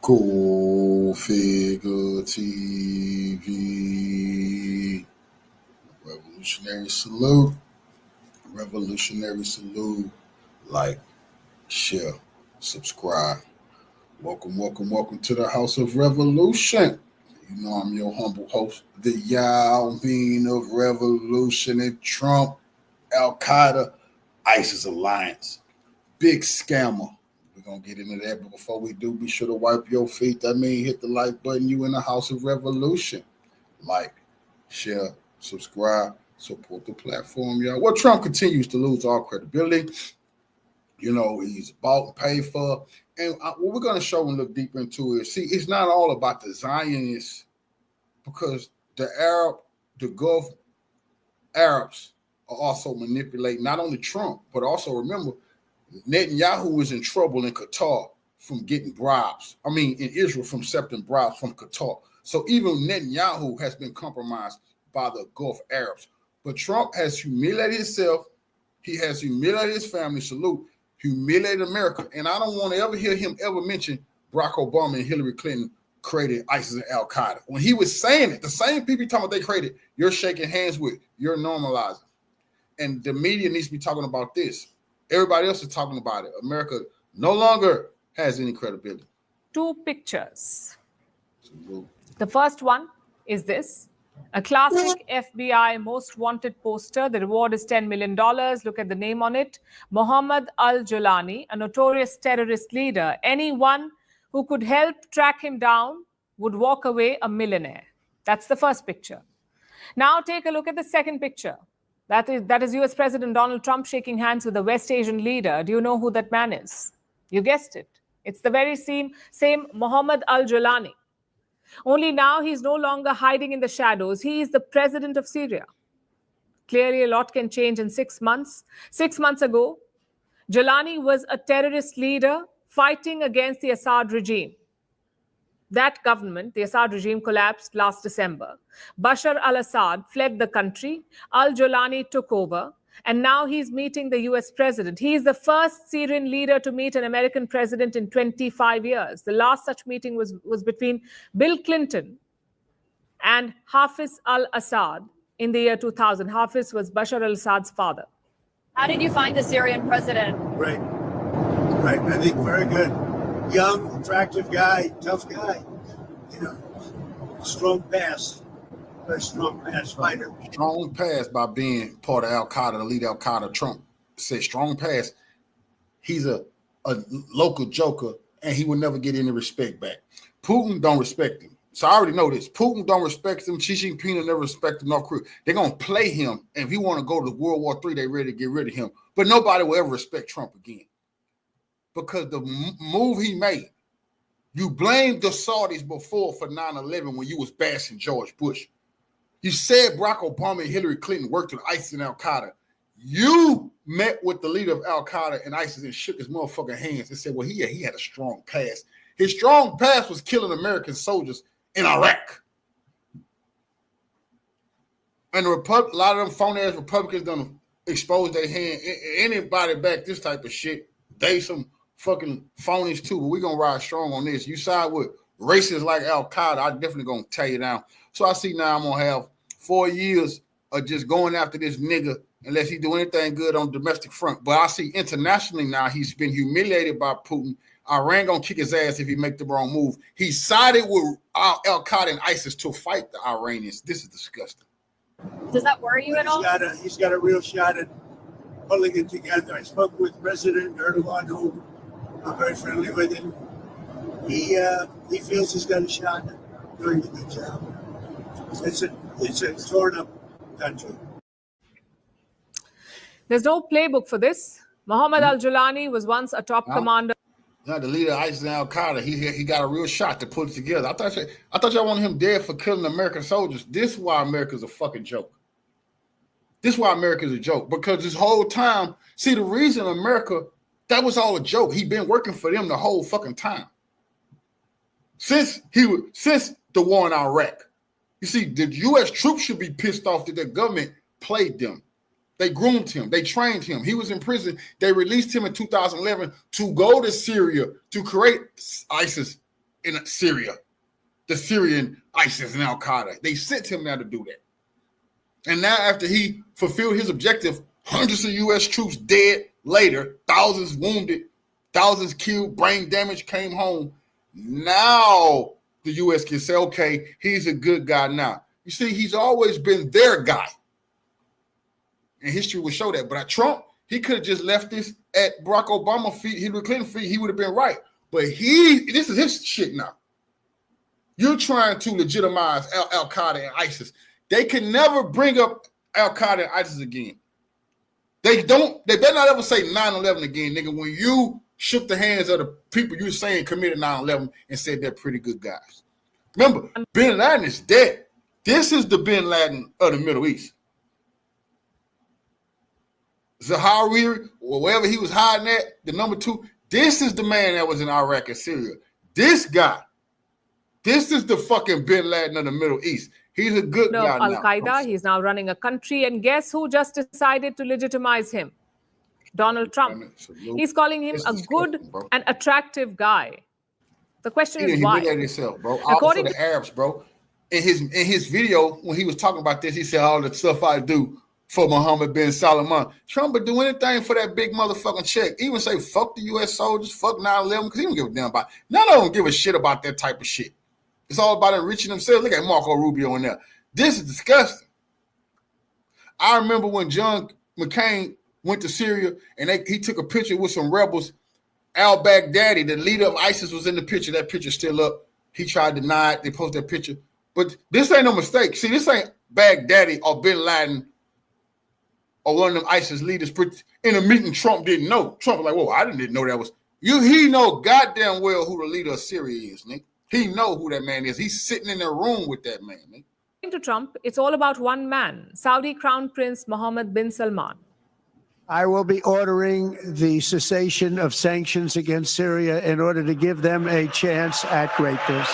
Go Figure TV. Revolutionary salute. Revolutionary salute. Like, share, subscribe. Welcome to the House of Revolution. You know I'm your humble host, the Yao Mean of Revolution and Trump, Al Qaeda, ISIS alliance, big scammer. We're gonna get into that, but before we do, be sure to wipe your feet. That means hit the like button. You in the House of Revolution. Like, share, subscribe, support the platform, y'all. Well, Trump continues to lose all credibility. You know, he's bought and paid for. And what we're going to show and look deeper into is, see, it's not all about the Zionists, because the Gulf Arabs are also manipulating not only Trump, but also remember, Netanyahu is in trouble in Qatar from getting bribes. I mean, in Israel from accepting bribes from Qatar. So even Netanyahu has been compromised by the Gulf Arabs. But Trump has humiliated himself. He has humiliated his family. Salute. Humiliated America. And I don't want to ever hear him ever mention Barack Obama and Hillary Clinton created ISIS and Al Qaeda. When he was saying it, the same people talking about they created, you're shaking hands with, you're normalizing. And the media needs to be talking about this. Everybody else is talking about it. America no longer has any credibility. Two pictures. The first one is this. A classic FBI most wanted poster. The reward is $10 million. Look at the name on it. Mohammed al-Jolani, a notorious terrorist leader. Anyone who could help track him down would walk away a millionaire. That's the first picture. Now take a look at the second picture. That is US President Donald Trump shaking hands with a West Asian leader. Do you know who that man is? You guessed it. It's the very same Mohammed al-Jolani. Only now he's no longer hiding in the shadows. He is the president of Syria. Clearly, a lot can change in 6 months. 6 months ago, Jolani was a terrorist leader fighting against the Assad regime. That government, the Assad regime, collapsed last December. Bashar al-Assad fled the country. Al-Jolani took over. And now he's meeting the US president. He is the first Syrian leader to meet an American president in 25 years. The last such meeting was between Bill Clinton and Hafiz al-Assad in the year 2000. Hafiz was Bashar al-Assad's father. How did you find the Syrian president? Right. I think very good. Young, attractive guy, tough guy. You know, strong past. A strong pass fighter. Strong pass by being part of Al Qaeda, the lead Al Qaeda. Trump said strong pass. He's a local joker, and he will never get any respect back. Putin don't respect him. So I already know this. Putin don't respect him. Xi Jinping will never respect him. North Korea. They're going to play him. And if he want to go to World War III, they're ready to get rid of him. But nobody will ever respect Trump again. Because the move he made, you blamed the Saudis before for 9/11 when you was bashing George Bush. You said Barack Obama and Hillary Clinton worked with ISIS and Al Qaeda. You met with the leader of Al Qaeda and ISIS and shook his motherfucking hands and said, well, he had a strong past. His strong past was killing American soldiers in Iraq. And a lot of them phony-ass Republicans done expose their hand. Anybody back this type of shit, they some fucking phonies too. But we're going to ride strong on this. You side with racists like Al Qaeda, I'm definitely going to tear you down. So I see now I'm going to have 4 years of just going after this nigga unless he do anything good on the domestic front. But I see internationally now he's been humiliated by Putin. Iran going to kick his ass if he make the wrong move. He sided with Al Qaeda and ISIS to fight the Iranians. This is disgusting. Does that worry you at all? He's got a real shot at pulling it together. I spoke with President Erdogan, who I'm very friendly with him. He feels he's got a shot at doing a good job. It's a torn up country. There's no playbook for this. Mohammed al-Jolani was once a top commander. Now the leader of ISIS and Al Qaeda, he got a real shot to put it together. I thought y'all wanted him dead for killing American soldiers. This is why America's a fucking joke. This is why America's a joke. Because this whole time, see, the reason America, that was all a joke. He been working for them the whole fucking time. Since the war in Iraq. You see, the U.S. troops should be pissed off that the government played them. They groomed him. They trained him. He was in prison. They released him in 2011 to go to Syria to create ISIS in Syria, the Syrian ISIS and Al-Qaeda. They sent him there to do that. And now after he fulfilled his objective, hundreds of U.S. troops dead later, thousands wounded, thousands killed, brain damage, came home. Now the U.S. can say, okay, he's a good guy now. You see, he's always been their guy. And history will show that. But at Trump, he could have just left this at Barack Obama's feet, Hillary Clinton's feet, he would have been right. But this is his shit now. You're trying to legitimize Al-Qaeda and ISIS. They can never bring up Al-Qaeda and ISIS again. They better not ever say 9/11 again, nigga, when you shook the hands of the people you saying committed 9/11 and said they're pretty good guys. Remember, bin Laden is dead. This is the bin Laden of the Middle East. Zahariri, or wherever he was hiding at, the number 2, this is the man that was in Iraq and Syria. This guy, this is the fucking bin Laden of the Middle East. He's a good guy now. Al-Qaeda, he's now running a country, and guess who just decided to legitimize him? Donald Trump. He's calling him a good and attractive guy. The question is why? He himself, bro. According to the Arabs, bro. In his video, when he was talking about this, he said all the stuff I do for Mohammed bin Salman. Trump would do anything for that big motherfucking check. He even say, fuck the U.S. soldiers, fuck 9/11, because he don't give a damn about it. None of them give a shit about that type of shit. It's all about enriching themselves. Look at Marco Rubio in there. This is disgusting. I remember when John McCain went to Syria and he took a picture with some rebels. Al-Baghdadi, the leader of ISIS, was in the picture. That picture's still up. He tried to deny it. They posted that picture. But this ain't no mistake. See, this ain't Baghdadi or bin Laden or one of them ISIS leaders in a meeting Trump didn't know. Trump was like, whoa, I didn't know that was you. He know goddamn well who the leader of Syria is, nigga. He know who that man is. He's sitting in the room with that man, nigga. According to Trump, it's all about one man, Saudi Crown Prince Mohammed bin Salman. I will be ordering the cessation of sanctions against Syria in order to give them a chance at greatness.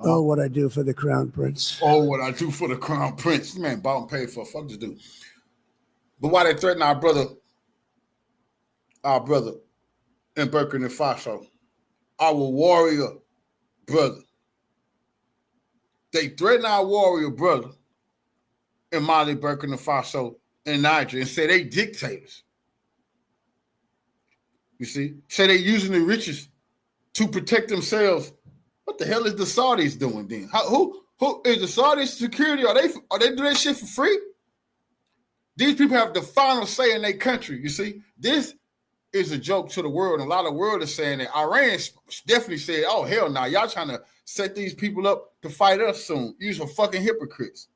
Oh, what I do for the Crown Prince. Oh, what I do for the Crown Prince. Man, bought and paid for. Fuck this dude. But why they threaten our brother in Burkina Faso, our warrior brother. They threaten our warrior brother in Mali, Burkina Faso, and Niger and say they dictators. You see? Say they using the riches to protect themselves. What the hell is the Saudis doing then? Who is the Saudis security? Are they do that shit for free? These people have the final say in their country. You see, this is a joke to the world, and a lot of the world is saying that. Iran definitely said, "Oh hell, no, y'all trying to set these people up to fight us soon? You some fucking hypocrites."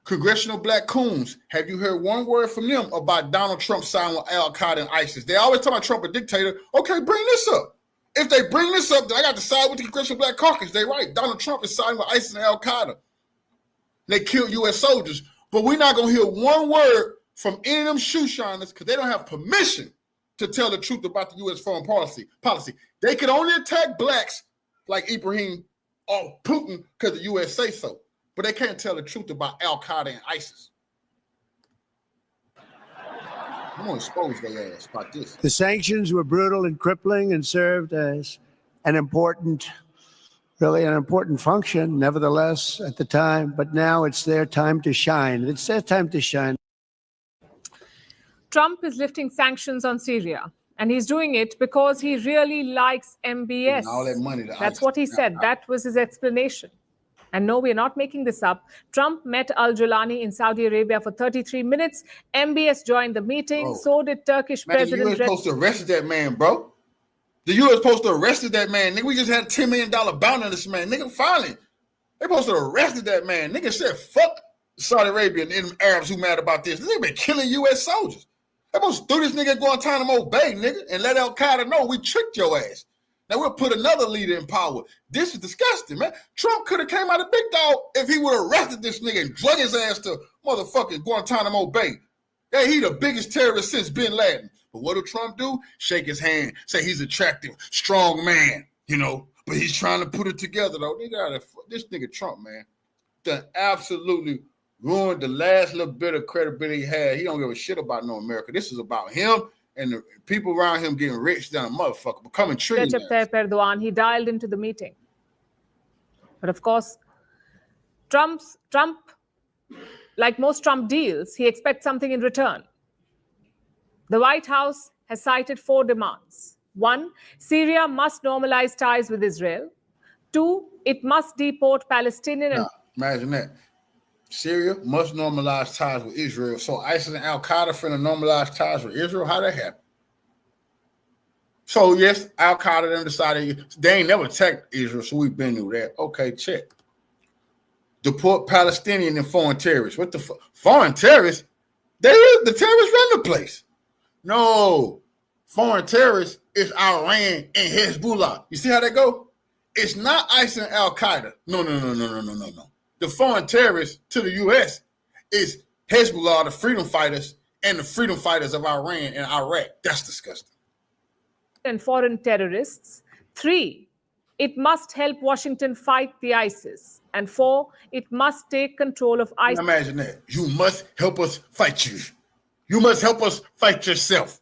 Congressional black coons, have you heard one word from them about Donald Trump signing with Al-Qaeda and ISIS? They always talk about Trump a dictator. Okay, bring this up. If they bring this up, then I got to side with the Congressional Black Caucus. They right. Donald Trump is siding with ISIS and Al-Qaeda. They killed U.S. soldiers. But we're not going to hear one word from any of them shoeshiners because they don't have permission to tell the truth about the U.S. foreign policy. They can only attack blacks like Ibrahim or Putin because the U.S. say so. But they can't tell the truth about Al-Qaeda and ISIS. I'm going to expose their ass about this. The sanctions were brutal and crippling and served as an important function, nevertheless, at the time. But now it's their time to shine. It's their time to shine. Trump is lifting sanctions on Syria, and he's doing it because he really likes MBS. All that money. That's what he said. That was his explanation. And no, we're not making this up. Trump met al-Julani in Saudi Arabia for 33 minutes. MBS joined the meeting. Bro. So did Turkish President. The U.S. supposed to arrest that man, bro. The U.S. supposed to arrest that man. Nigga, we just had a $10 million bounty on this man. Nigga, finally. They supposed to arrested that man. Nigga said, fuck Saudi Arabia and them Arabs who mad about this. They been killing U.S. soldiers. They supposed to throw this nigga at Guantanamo Bay, nigga, and let Al-Qaeda know we tricked your ass. Now we'll put another leader in power. This is disgusting, man. Trump could have came out of big dog if he would have arrested this nigga and drug his ass to motherfucking Guantanamo Bay. Yeah, he the biggest terrorist since bin Laden. But what do Trump do? Shake his hand, say he's attractive, strong man, you know. But he's trying to put it together, though. This nigga Trump, man. done absolutely ruined the last little bit of credibility he had. He don't give a shit about no America. This is about him and the people around him getting rich than a motherfucker, becoming trillionaires. Recep Tayyip Erdogan, he dialed into the meeting. But of course, Trump, like most Trump deals, he expects something in return. The White House has cited 4 demands. 1, Syria must normalize ties with Israel. 2, it must deport Palestinian. Now, imagine that. Syria must normalize ties with Israel. So ISIS and Al-Qaeda finna normalize ties with Israel? How that happen? So yes, Al-Qaeda them decided they ain't never attacked Israel, so we've been through that. Okay, check. Deport Palestinian and foreign terrorists. What the fuck? Foreign terrorists? The terrorists run the place. No. Foreign terrorists is Iran and Hezbollah. You see how that go? It's not ISIS and Al-Qaeda. No. The foreign terrorists to the U.S. is Hezbollah, the freedom fighters, and the freedom fighters of Iran and Iraq. That's disgusting. And foreign terrorists. 3, it must help Washington fight the ISIS. And 4, it must take control of ISIS. Imagine that. You must help us fight you. You must help us fight yourself.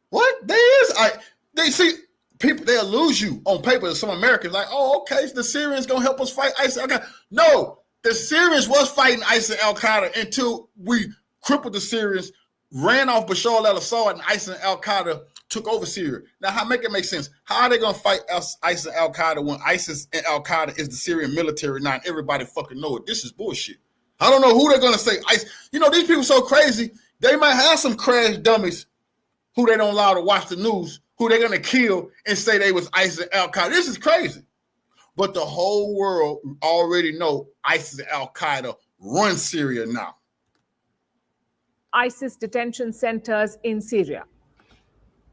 What? They see people, they'll lose you on paper. Some Americans like, oh, okay, so the Syrians gonna help us fight ISIS. Okay. No, the Syrians was fighting ISIS and Al-Qaeda until we crippled the Syrians, ran off Bashar al-Assad, and ISIS and Al-Qaeda took over Syria. Now, how make it make sense? How are they gonna fight ISIS and Al-Qaeda when ISIS and Al-Qaeda is the Syrian military now and everybody fucking know it? This is bullshit. I don't know who they're gonna say ISIS. You know, these people so crazy, they might have some crash dummies who they don't allow to watch the news, who they're going to kill and say they was ISIS and Al-Qaeda. This is crazy. But the whole world already know ISIS and Al-Qaeda run Syria now. ISIS detention centers in Syria.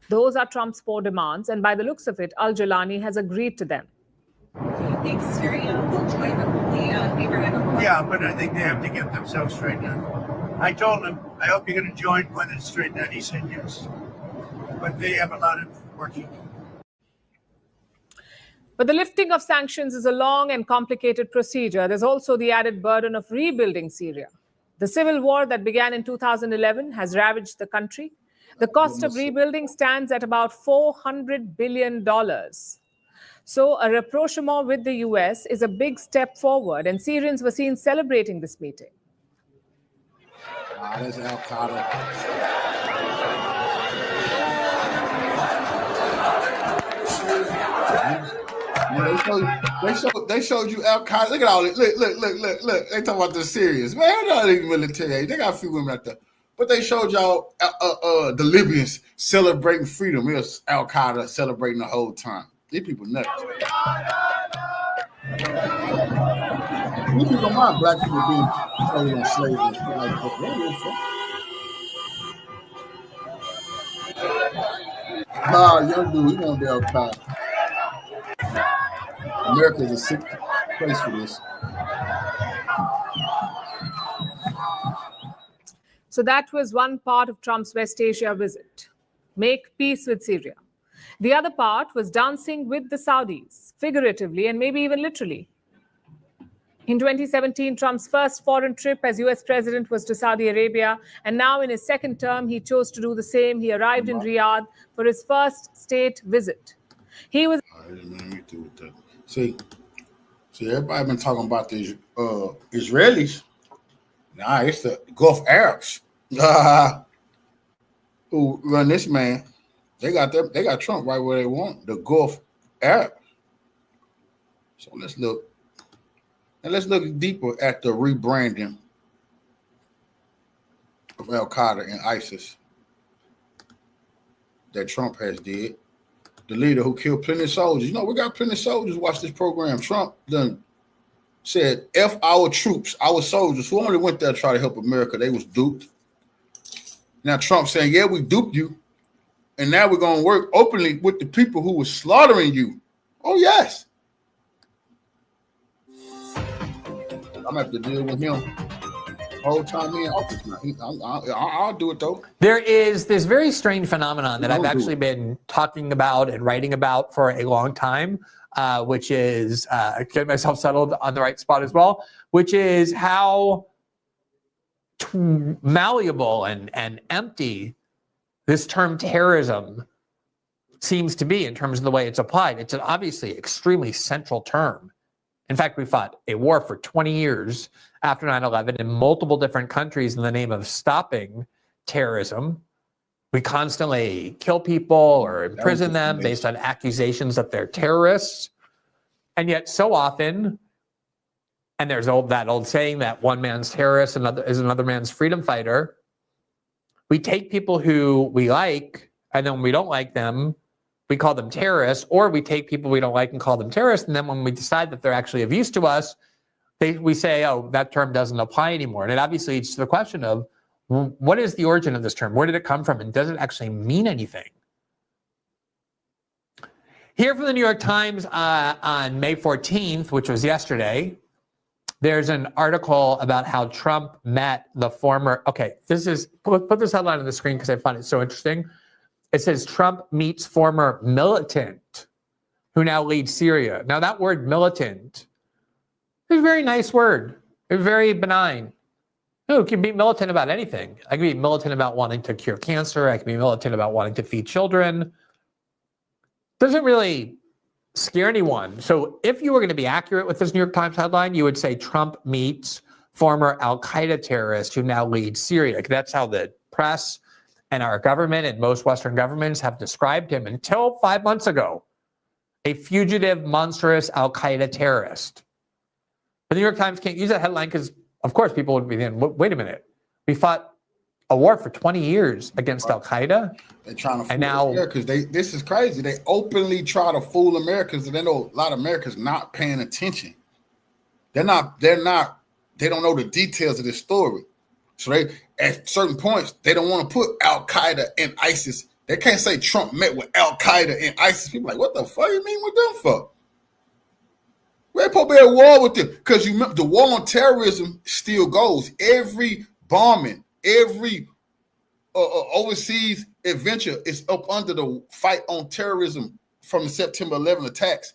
Those are Trump's 4 demands, and by the looks of it, Al-Jilani has agreed to them. Think Syria will join the Abraham Accords? Yeah, but I think they have to get themselves straightened out. I told him, I hope you're going to join when it's straightened out. He said yes. But they have a lot of work to do. But the lifting of sanctions is a long and complicated procedure. There's also the added burden of rebuilding Syria. The civil war that began in 2011 has ravaged the country. The cost of rebuilding stands at about $400 billion. So a rapprochement with the US is a big step forward, and Syrians were seen celebrating this meeting. That's Al-Qaeda. They showed you Al-Qaeda. Look at all this. Look. They talking about the Syrians. Man, they're not even military. They got a few women out there. But they showed y'all the Libyans celebrating freedom. It was Al-Qaeda celebrating the whole time. These people nuts. These people don't mind black people being sold on slaves and shit like that. Nah, young dude, he won't be Al-Qaeda. America is a sick place for this. So that was one part of Trump's West Asia visit. Make peace with Syria. The other part was dancing with the Saudis, figuratively and maybe even literally. In 2017, Trump's first foreign trip as US president was to Saudi Arabia, and now in his second term, he chose to do the same. He arrived in Riyadh for his first state visit. He was... See, everybody been talking about the Israelis. Nah, it's the Gulf Arabs who run this man. They got Trump right where they want, the Gulf Arabs. So let's look deeper at the rebranding of Al-Qaeda and ISIS that Trump has did. The leader who killed plenty of soldiers. You know, we got plenty of soldiers watch this program. Trump done said, F our troops, our soldiers who only went there to try to help America. They was duped. Now Trump saying, yeah, we duped you. And now we're going to work openly with the people who were slaughtering you. Oh, yes. I'm going to have to deal with him whole time he in office now. I'll do it though. There is this very strange phenomenon that I've actually been talking about and writing about for a long time, which is getting myself settled on the right spot as well, which is how malleable and empty this term terrorism seems to be in terms of the way it's applied. It's an obviously extremely central term. In fact, we fought a war for 20 years after 9/11 in multiple different countries in the name of stopping terrorism. We constantly kill people or imprison them based on accusations that they're terrorists. And yet so often, and there's that old saying that one man's terrorist is another man's freedom fighter. We take people who we like, and then when we don't like them, we call them terrorists, or we take people we don't like and call them terrorists, and then when we decide that they're actually of use to us, we say, oh, that term doesn't apply anymore. And it obviously leads to the question of, what is the origin of this term? Where did it come from? And does it actually mean anything? Here from the New York Times on May 14th, which was yesterday, there's an article about how Trump met the former, put this headline on the screen because I find it so interesting. It says Trump meets former militant who now leads Syria. Now that word militant is a very nice word. It's very benign. You can be militant about anything. I can be militant about wanting to cure cancer. I can be militant about wanting to feed children. Doesn't really scare anyone. So if you were going to be accurate with this New York Times headline, you would say Trump meets former Al-Qaeda terrorist who now leads Syria. That's how the press and our government and most Western governments have described him until 5 months ago. A fugitive, monstrous Al-Qaeda terrorist. But the New York Times can't use that headline because, of course, people would be then, wait a minute. We fought a war for 20 years against Al-Qaeda. They're trying to fool now Americans. This is crazy. They openly try to fool Americans, and they know a lot of Americans not paying attention. They don't know the details of this story. So they, at certain points, they don't want to put Al-Qaeda and ISIS. They can't say Trump met with Al-Qaeda and ISIS. People are like, what the fuck you mean with them for? We're supposed to be at war with them. Because you remember, the war on terrorism still goes. Every bombing, every overseas adventure is up under the fight on terrorism from the September 11 attacks.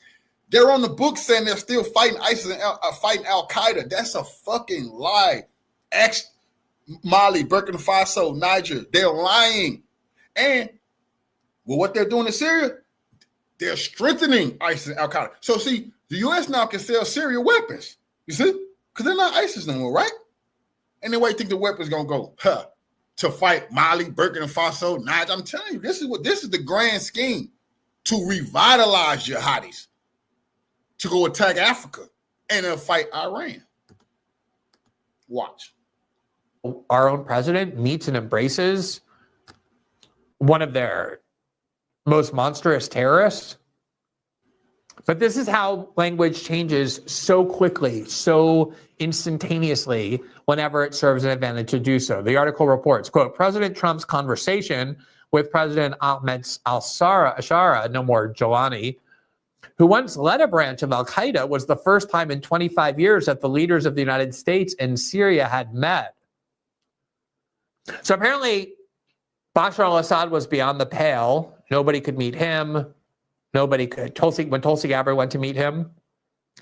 They're on the book saying they're still fighting ISIS and fighting Al-Qaeda. That's a fucking lie. Mali, Burkina Faso, Niger, they're lying. And what they're doing in Syria, they're strengthening ISIS and Al-Qaeda. So see, the U.S. now can sell Syria weapons, you see? Because they're not ISIS no more, right? And then where you think the weapons going to go? To fight Mali, Burkina Faso, Niger. I'm telling you, this is the grand scheme to revitalize jihadis, to go attack Africa and then fight Iran. Watch. Our own president meets and embraces one of their most monstrous terrorists. But this is how language changes so quickly, so instantaneously, whenever it serves an advantage to do so. The article reports, quote, President Trump's conversation with President Ahmed al-Shara, no more Jolani, who once led a branch of Al-Qaeda, was the first time in 25 years that the leaders of the United States and Syria had met. So apparently, Bashar al-Assad was beyond the pale. Nobody could meet him. Nobody could. When Tulsi Gabbard went to meet him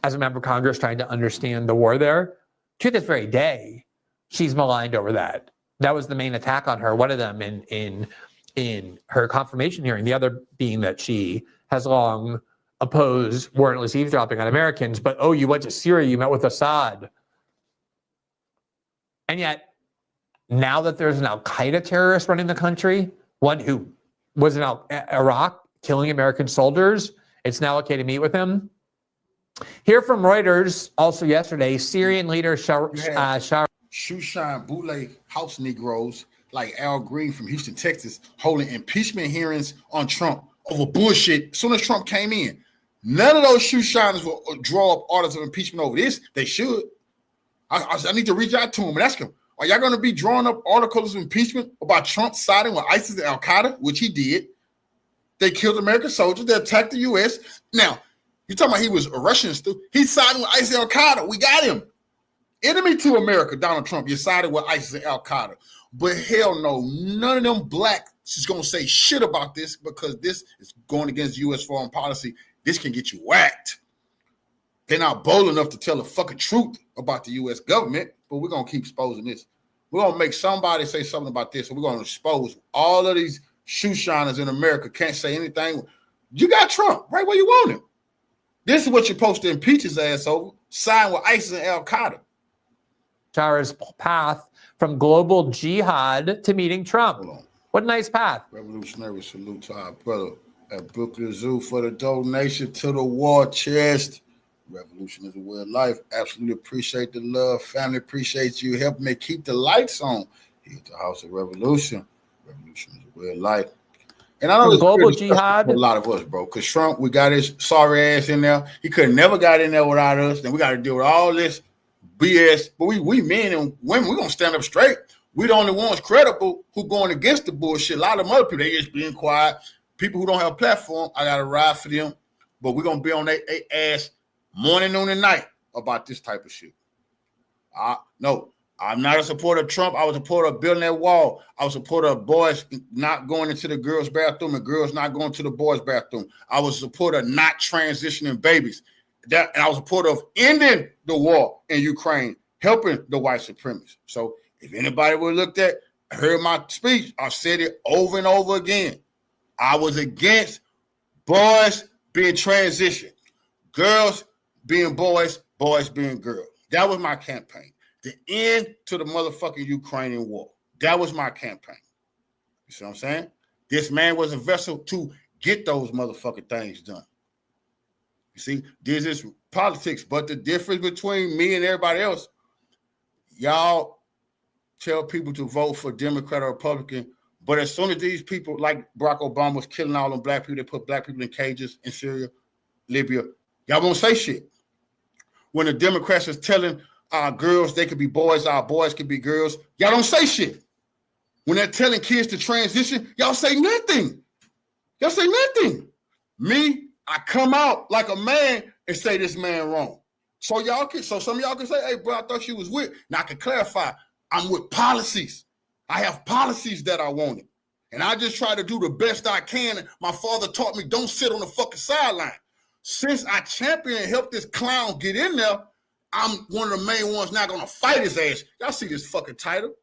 as a member of Congress trying to understand the war there, to this very day, she's maligned over that. That was the main attack on her. One of them in her confirmation hearing. The other being that she has long opposed warrantless eavesdropping on Americans. But, oh, you went to Syria, you met with Assad. And yet, now that there's an Al-Qaeda terrorist running the country, one who was in Iraq killing American soldiers, it's now okay to meet with him. Here from Reuters, also yesterday, Syrian leader Shoeshine Boule House Negroes like Al Green from Houston, Texas, holding impeachment hearings on Trump over bullshit as soon as Trump came in. None of those shoeshiners will draw up orders of impeachment over this. They should. I need to reach out to them and ask them, are y'all going to be drawing up articles of impeachment about Trump siding with ISIS and Al-Qaeda, which he did? They killed American soldiers. They attacked the U.S. Now, you're talking about he was a Russian. He's siding with ISIS and Al-Qaeda. We got him. enemy to America, Donald Trump. You sided with ISIS and Al Qaeda. But hell no, none of them blacks is going to say shit about this because this is going against U.S. foreign policy. This can get you whacked. They're not bold enough to tell the fucking truth about the U.S. government, but we're going to keep exposing this. We're going to make somebody say something about this, and we're going to expose all of these shoe shiners in America can't say anything. You got Trump right where you want him. This is what you're supposed to impeach his ass over. Sign with ISIS and Al Qaeda. Bashar's path from global jihad to meeting Trump. What a nice path. Revolutionary salute to our brother at Brooklyn Zoo for the donation to the war chest. Revolution is a way of life. Absolutely appreciate the love. Family appreciates you helping me keep the lights on here at the House of Revolution. Revolution is a way of life. And I know global jihad. A lot of us, bro. Because Trump, we got his sorry ass in there. He could have never got in there without us. Then we got to deal with all this BS. But we men and women, we're going to stand up straight. We the only ones credible who going against the bullshit. A lot of them other people, they just being quiet. People who don't have a platform, I got to ride for them. But we're going to be on their ass morning, noon, and night about this type of shit. No, I'm not a supporter of Trump. I was a supporter of building that wall. I was a supporter of boys not going into the girls' bathroom and girls not going to the boys' bathroom. I was a supporter of not transitioning babies. And I was a supporter of ending the war in Ukraine, helping the white supremacists. So if anybody would have looked at, heard my speech, I said it over and over again. I was against boys being transitioned, girls being boys, boys being girls. That was my campaign. The end to the motherfucking Ukrainian war. That was my campaign. You see what I'm saying? This man was a vessel to get those motherfucking things done. You see, this is politics, but the difference between me and everybody else, y'all tell people to vote for Democrat or Republican, but as soon as these people, like Barack Obama was killing all them black people, they put black people in cages in Syria, Libya, y'all won't say shit. When the Democrats is telling our girls they could be boys, our boys could be girls, y'all don't say shit. When they're telling kids to transition, y'all say nothing. Y'all say nothing. Me, I come out like a man and say this man wrong. So some of y'all can say, hey, bro, I thought you was with. Now I can clarify. I'm with policies. I have policies that I wanted. And I just try to do the best I can. My father taught me don't sit on the fucking sideline. Since I championed and helped this clown get in there, I'm one of the main ones now going to fight his ass. Y'all see this fucking title?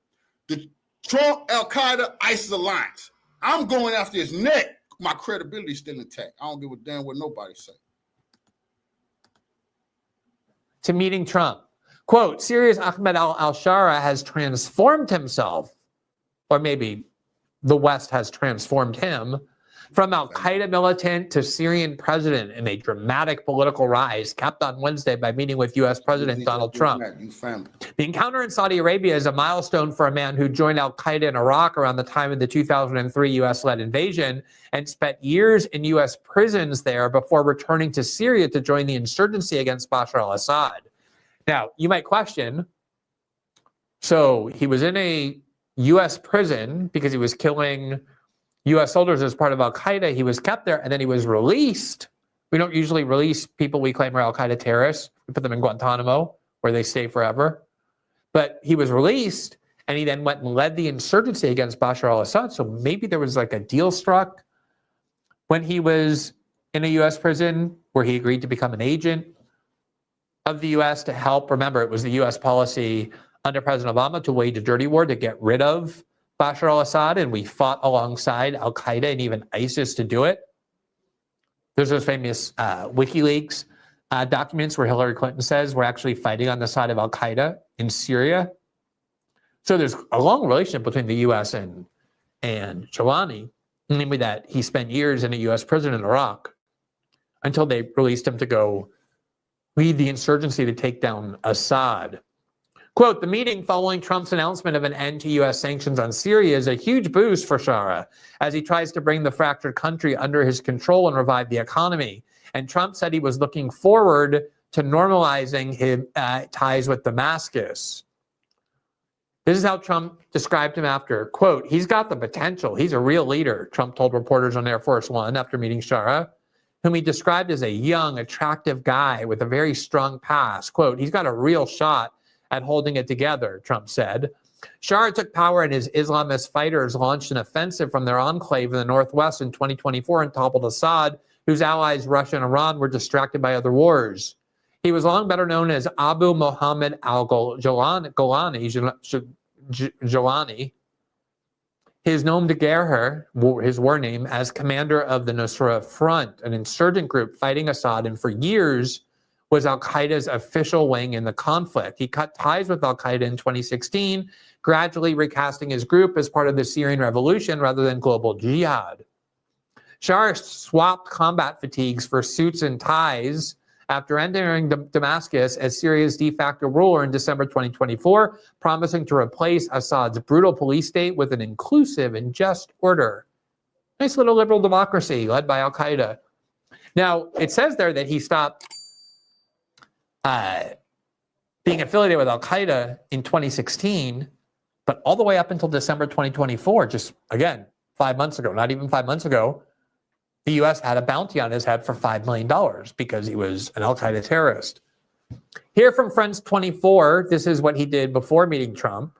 The Trump, Al Qaeda, ISIS alliance. I'm going after his neck. My credibility is still intact. I don't give a damn what nobody say. To meeting Trump. Quote, Syria's Ahmed al-Shara has transformed himself, or maybe the West has transformed him, from al-Qaeda militant to Syrian president in a dramatic political rise, capped on Wednesday by meeting with U.S. President Donald Trump. The encounter in Saudi Arabia is a milestone for a man who joined al-Qaeda in Iraq around the time of the 2003 U.S.-led invasion and spent years in U.S. prisons there before returning to Syria to join the insurgency against Bashar al-Assad. Now, you might question, so he was in a U.S. prison because he was killing U.S. soldiers as part of al-Qaeda. He was kept there and then he was released. We don't usually release people we claim are al-Qaeda terrorists. We put them in Guantanamo where they stay forever. But he was released and he then went and led the insurgency against Bashar al-Assad. So maybe there was like a deal struck when he was in a U.S. prison where he agreed to become an agent of the U.S. to help. Remember, it was the U.S. policy under President Obama to wage a dirty war to get rid of Bashar al-Assad, and we fought alongside al-Qaeda and even ISIS to do it. There's those famous WikiLeaks documents where Hillary Clinton says we're actually fighting on the side of al-Qaeda in Syria. So there's a long relationship between the U.S. and Jelani, namely that he spent years in a U.S. prison in Iraq until they released him to go lead the insurgency to take down Assad. Quote, the meeting following Trump's announcement of an end to U.S. sanctions on Syria is a huge boost for Shara as he tries to bring the fractured country under his control and revive the economy. And Trump said he was looking forward to normalizing his ties with Damascus. This is how Trump described him after. Quote, he's got the potential. He's a real leader, Trump told reporters on Air Force One after meeting Shara, whom he described as a young, attractive guy with a very strong past. Quote, he's got a real shot at holding it together, Trump said. Shara took power and his Islamist fighters launched an offensive from their enclave in the northwest in 2024 and toppled Assad, whose allies Russia and Iran were distracted by other wars. He was long better known as Abu Muhammad al-Jolani. His nom de guerre, his war name, as commander of the Nusra Front, an insurgent group fighting Assad, and for years was al-Qaeda's official wing in the conflict. He cut ties with al-Qaeda in 2016, gradually recasting his group as part of the Syrian revolution rather than global jihad. Shah swapped combat fatigues for suits and ties after entering Damascus as Syria's de facto ruler in December 2024, promising to replace Assad's brutal police state with an inclusive and just order. Nice little liberal democracy led by al-Qaeda. Now, it says there that he stopped being affiliated with al-Qaeda in 2016, but all the way up until December 2024, just, again, 5 months ago, not even 5 months ago, the U.S. had a bounty on his head for $5 million because he was an al-Qaeda terrorist. Here from Friends 24, this is what he did before meeting Trump.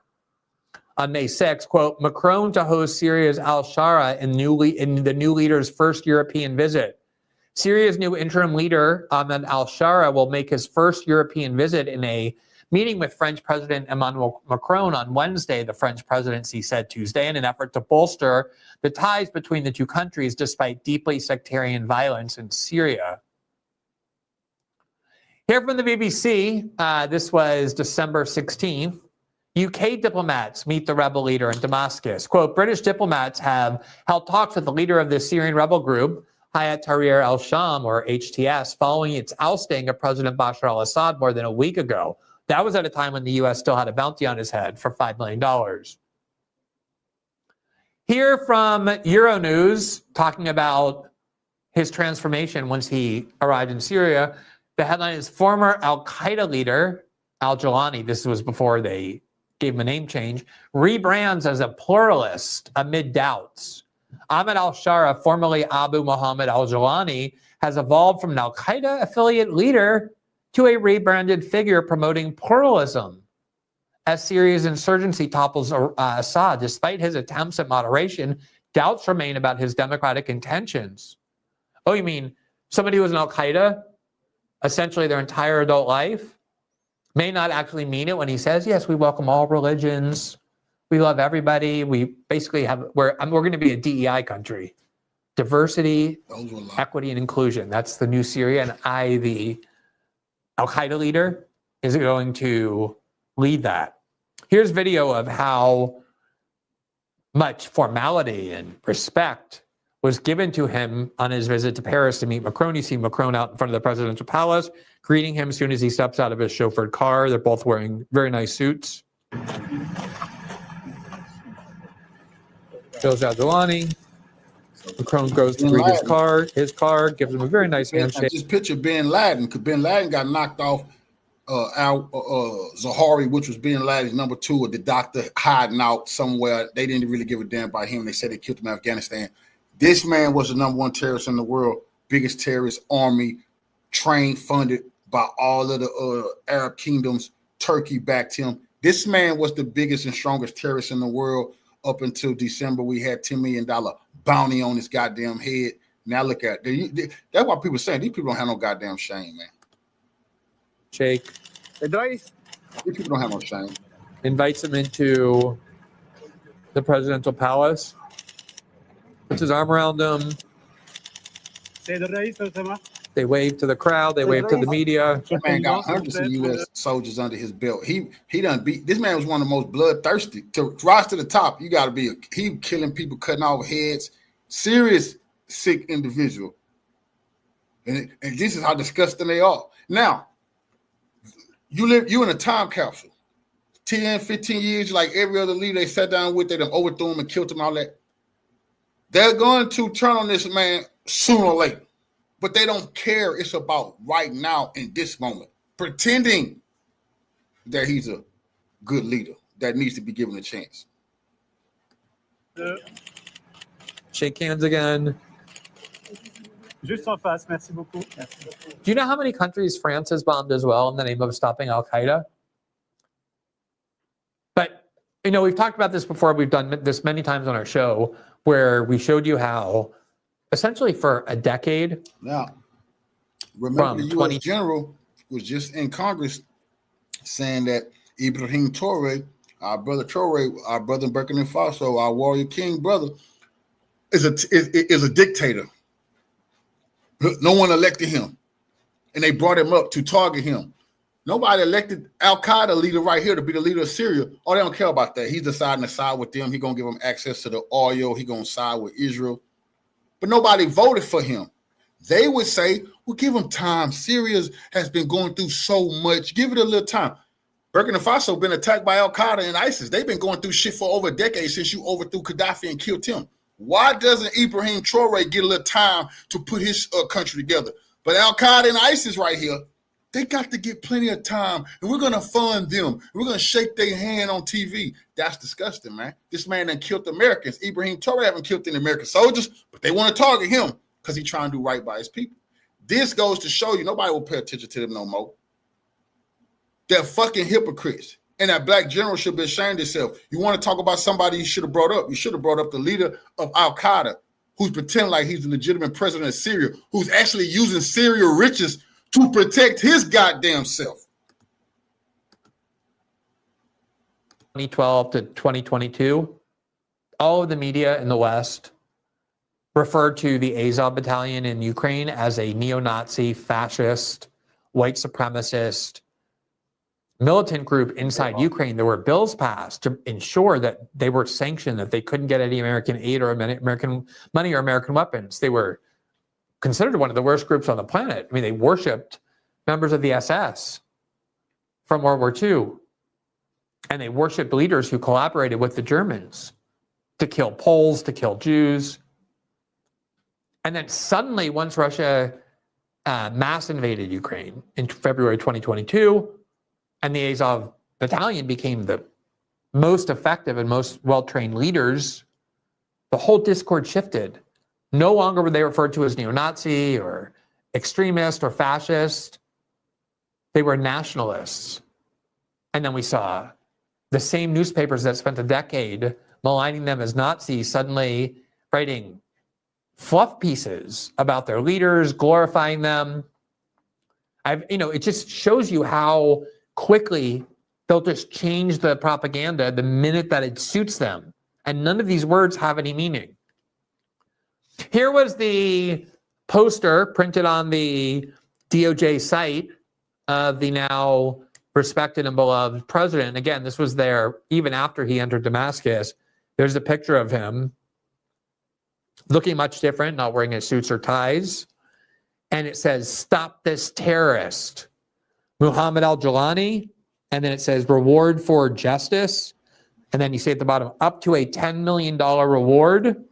On May 6, quote, Macron to host Syria's al-Shara in the new leader's first European visit. Syria's new interim leader, Ahmed al-Shara, will make his first European visit in a meeting with French President Emmanuel Macron on Wednesday, the French presidency said Tuesday, in an effort to bolster the ties between the two countries despite deeply sectarian violence in Syria. Here from the BBC, this was December 16th. UK diplomats meet the rebel leader in Damascus. Quote, British diplomats have held talks with the leader of the Syrian rebel group, Hayat Tahrir al-Sham, or HTS, following its ousting of President Bashar al-Assad more than a week ago. That was at a time when the U.S. still had a bounty on his head for $5 million. Here from Euronews, talking about his transformation once he arrived in Syria, the headline is former al-Qaeda leader, al-Jolani, this was before they gave him a name change, rebrands as a pluralist amid doubts. Ahmed al-Shara, formerly Abu Muhammad al-Jolani, has evolved from an al-Qaeda affiliate leader to a rebranded figure promoting pluralism as Syria's insurgency topples Assad. Despite his attempts at moderation, doubts remain about his democratic intentions. Oh, you mean somebody who was in al-Qaeda essentially their entire adult life may not actually mean it when he says, yes, we welcome all religions, we love everybody, we basically we're going to be a DEI country. Diversity, equity, and inclusion. That's the new Syria, and the al-Qaeda leader, is going to lead that. Here's video of how much formality and respect was given to him on his visit to Paris to meet Macron. You see Macron out in front of the presidential palace, greeting him as soon as he steps out of his chauffeured car. They're both wearing very nice suits. Shows Al-Jolani. Macron goes to greet his car, gives him a very nice handshake. Just picture Bin Laden, because Bin Laden got knocked off Zahari, which was Bin Laden's number 2, with the doctor hiding out somewhere. They didn't really give a damn about him. They said they killed him in Afghanistan. This man was the number 1 terrorist in the world, biggest terrorist army, trained, funded by all of the Arab kingdoms. Turkey backed him. This man was the biggest and strongest terrorist in the world. Up until December, we had $10 million bounty on his goddamn head. Now look at it. That's why people saying these people don't have no goddamn shame, man. Shake. These people don't have no shame. Invites him into the presidential palace. Puts his arm around him. They wave to the crowd. They wave to the media. This man got hundreds of U.S. soldiers under his belt. He done beat. This man was one of the most bloodthirsty. To rise to the top, you got to be he killing people, cutting off heads. Serious sick individual. And this is how disgusting they are. Now, you in a time capsule. 10, 15 years, like every other leader they sat down with, they done overthrew him and killed him, all that. They're going to turn on this man sooner or later. But they don't care. It's about right now in this moment, pretending that he's a good leader that needs to be given a chance. Shake hands again. Juste en face, merci beaucoup. Do you know how many countries France has bombed as well in the name of stopping Al-Qaeda? You know, we've talked about this before. We've done this many times on our show where we showed you how essentially for a decade. Now, remember the U.S. general was just in Congress saying that Ibrahim Traore, our brother in Burkina Faso, our warrior king brother, is a dictator. No one elected him, and they brought him up to target him. Nobody elected Al-Qaeda leader right here to be the leader of Syria. Oh, they don't care about that. He's deciding to side with them. He's going to give them access to the oil. He's going to side with Israel. But nobody voted for him. They would say, well, give him time. Syria has been going through so much. Give it a little time. Burkina Faso been attacked by Al-Qaeda and ISIS. They've been going through shit for over a decade since you overthrew Gaddafi and killed him. Why doesn't Ibrahim Traore get a little time to put his country together? But Al-Qaeda and ISIS right here, they got to get plenty of time, and we're going to fund them. We're going to shake their hand on TV. That's disgusting, man. This man done killed Americans. Ibrahim Traore haven't killed any American soldiers, but they want to target him because he's trying to do right by his people. This goes to show you nobody will pay attention to them no more. They're fucking hypocrites. And that black general should be ashamed of himself. You want to talk about somebody you should have brought up. You should have brought up the leader of Al-Qaeda, who's pretending like he's the legitimate president of Syria, who's actually using Syria riches to protect his goddamn self. 2012 to 2022, all of the media in the West referred to the Azov battalion in Ukraine as a neo-Nazi, fascist, white supremacist militant group inside Ukraine. There were bills passed to ensure that they were sanctioned, that they couldn't get any American aid or American money or American weapons. They were considered one of the worst groups on the planet. I mean, they worshipped members of the SS from World War II. And they worshipped leaders who collaborated with the Germans to kill Poles, to kill Jews. And then suddenly, once Russia mass invaded Ukraine in February 2022, and the Azov battalion became the most effective and most well-trained leaders, the whole discourse shifted. No longer were they referred to as neo-Nazi or extremist or fascist. They were nationalists. And then we saw the same newspapers that spent a decade maligning them as Nazis suddenly writing fluff pieces about their leaders, glorifying them. It just shows you how quickly they'll just change the propaganda the minute that it suits them. And none of these words have any meaning. Here was the poster printed on the DOJ site of the now respected and beloved president. Again, this was there even after he entered Damascus. There's a picture of him looking much different, not wearing his suits or ties. And it says, "Stop this terrorist, Muhammad al-Jilani." And then it says, "Reward for justice." And then you see at the bottom, up to a $10 million reward.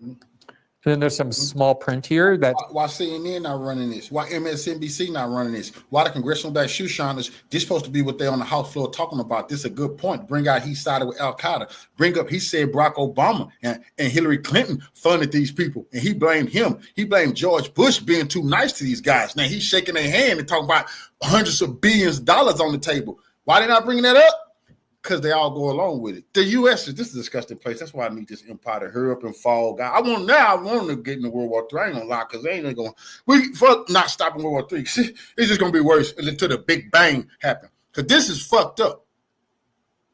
And then there's some small print here that why CNN not running this? Why MSNBC not running this? Why the congressional black shoe shiners? This supposed to be what they're on the House floor talking about. This is a good point. Bring out he sided with Al-Qaeda. Bring up, he said Barack Obama and Hillary Clinton funded these people. And he blamed him. He blamed George Bush being too nice to these guys. Now he's shaking their hand and talking about hundreds of billions of dollars on the table. Why they not bringing that up? Because they all go along with it. The U.S. this is a disgusting place. That's why I need this empire to hurry up and fall. God, I want to get into World War III. I ain't gonna lie, because they ain't going. We fuck not stopping World War III. It's just gonna be worse until the Big Bang happen. Because this is fucked up.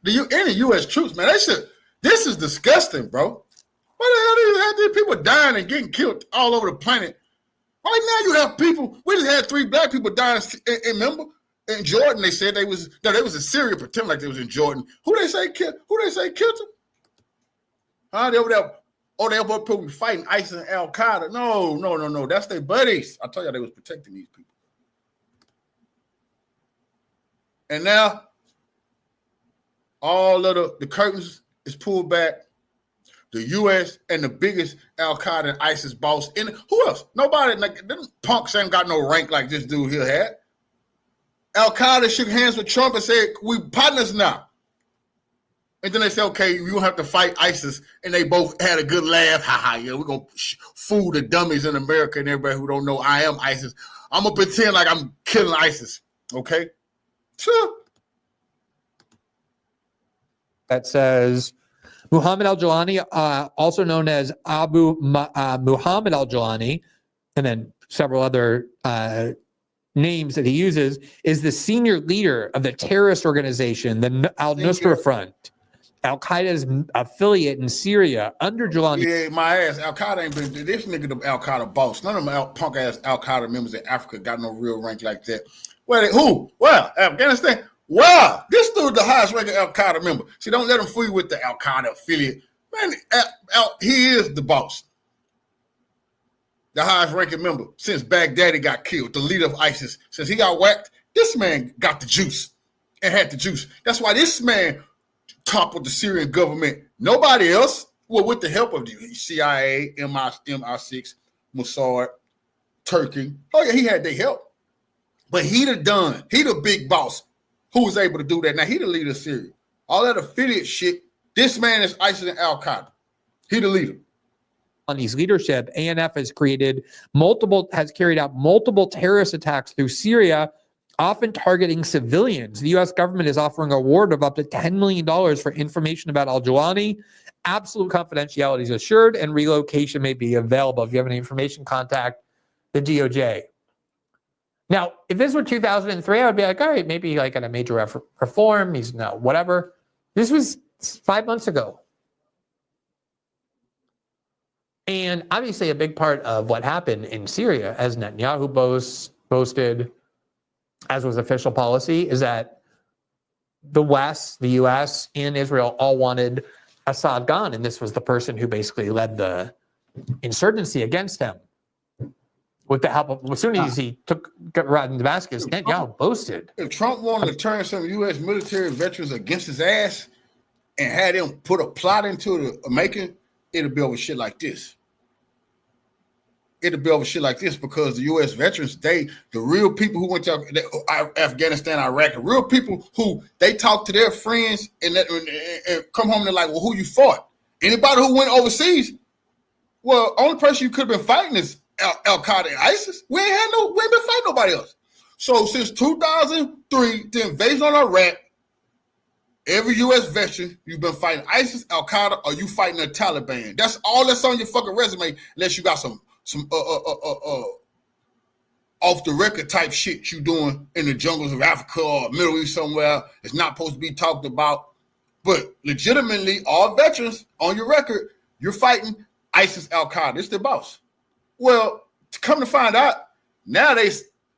Any U.S. troops, man, this is disgusting, bro. Why the hell do you have these people dying and getting killed all over the planet? Right now, you have people. We just had 3 black people dying. Remember? In Jordan, they said they was in Syria, pretending like they was in Jordan. Who they say killed them? Huh? They over there. Oh, they over people fighting ISIS and Al Qaeda. No. That's their buddies. I told you they was protecting these people. And now, all of the curtains is pulled back. The U.S. and the biggest Al Qaeda and ISIS boss. And who else? Nobody. Like them punks ain't got no rank like this dude here had. Al-Qaeda shook hands with Trump and said, we partners now. And then they said, okay, you don't have to fight ISIS. And they both had a good laugh. Yeah, we're going to fool the dummies in America and everybody who don't know I am ISIS. I'm going to pretend like I'm killing ISIS. Okay? Sure. That says, Muhammad al-Jawlani, also known as Muhammad al-Jawlani, and then several other names that he uses, is the senior leader of the terrorist organization, the Al-Nusra Front, Al-Qaeda's affiliate in Syria under Jawlani. Yeah, my ass. Al-Qaeda ain't been this nigga the Al-Qaeda boss. None of them punk ass Al-Qaeda members in Africa got no real rank like that. Where who? Well, Afghanistan. Wow, this dude the highest ranking Al-Qaeda member. See, don't let him fool you with the Al-Qaeda affiliate. Man, he is the boss. The highest ranking member since Baghdadi got killed, the leader of ISIS. Since he got whacked, this man got the juice and had the juice. That's why this man toppled the Syrian government. Nobody else, well, with the help of the CIA, MI6, Mossad, Turkey. Oh, yeah, he had their help. But he the big boss who was able to do that. Now, he the leader of Syria. All that affiliate shit, this man is ISIS and Al-Qaeda. He the leader. On his leadership, ANF has carried out multiple terrorist attacks through Syria, often targeting civilians. The U.S. government is offering a reward of up to $10 million for information about al-Jawlani. Absolute confidentiality is assured, and relocation may be available. If you have any information, contact the DOJ. Now, if this were 2003, I would be like, all right, maybe like at a major reform. He's no whatever. This was 5 months ago. And obviously a big part of what happened in Syria, as Netanyahu boasted, as was official policy, is that the West, the US, and Israel all wanted Assad gone. And this was the person who basically led the insurgency against him. With the help of, as soon as he got right in Damascus, Netanyahu boasted. If Trump wanted to turn some U.S. military veterans against his ass and had them put a plot into the making, it'll be over shit like this. It'll be over shit like this because the U.S. veterans, the real people who went to Afghanistan, Iraq, the real people who they talk to their friends and come home and they're like, well, who you fought? Anybody who went overseas? Well, only person you could have been fighting is Al-Qaeda and ISIS. We ain't been fighting nobody else. So since 2003, the invasion on Iraq, every U.S. veteran, you've been fighting ISIS, Al-Qaeda, or you fighting the Taliban. That's all that's on your fucking resume, unless you got some off the record type shit you doing in the jungles of Africa or Middle East somewhere. It's not supposed to be talked about. But legitimately, all veterans on your record, you're fighting ISIS, Al-Qaeda. It's the boss. Well, to come to find out, now they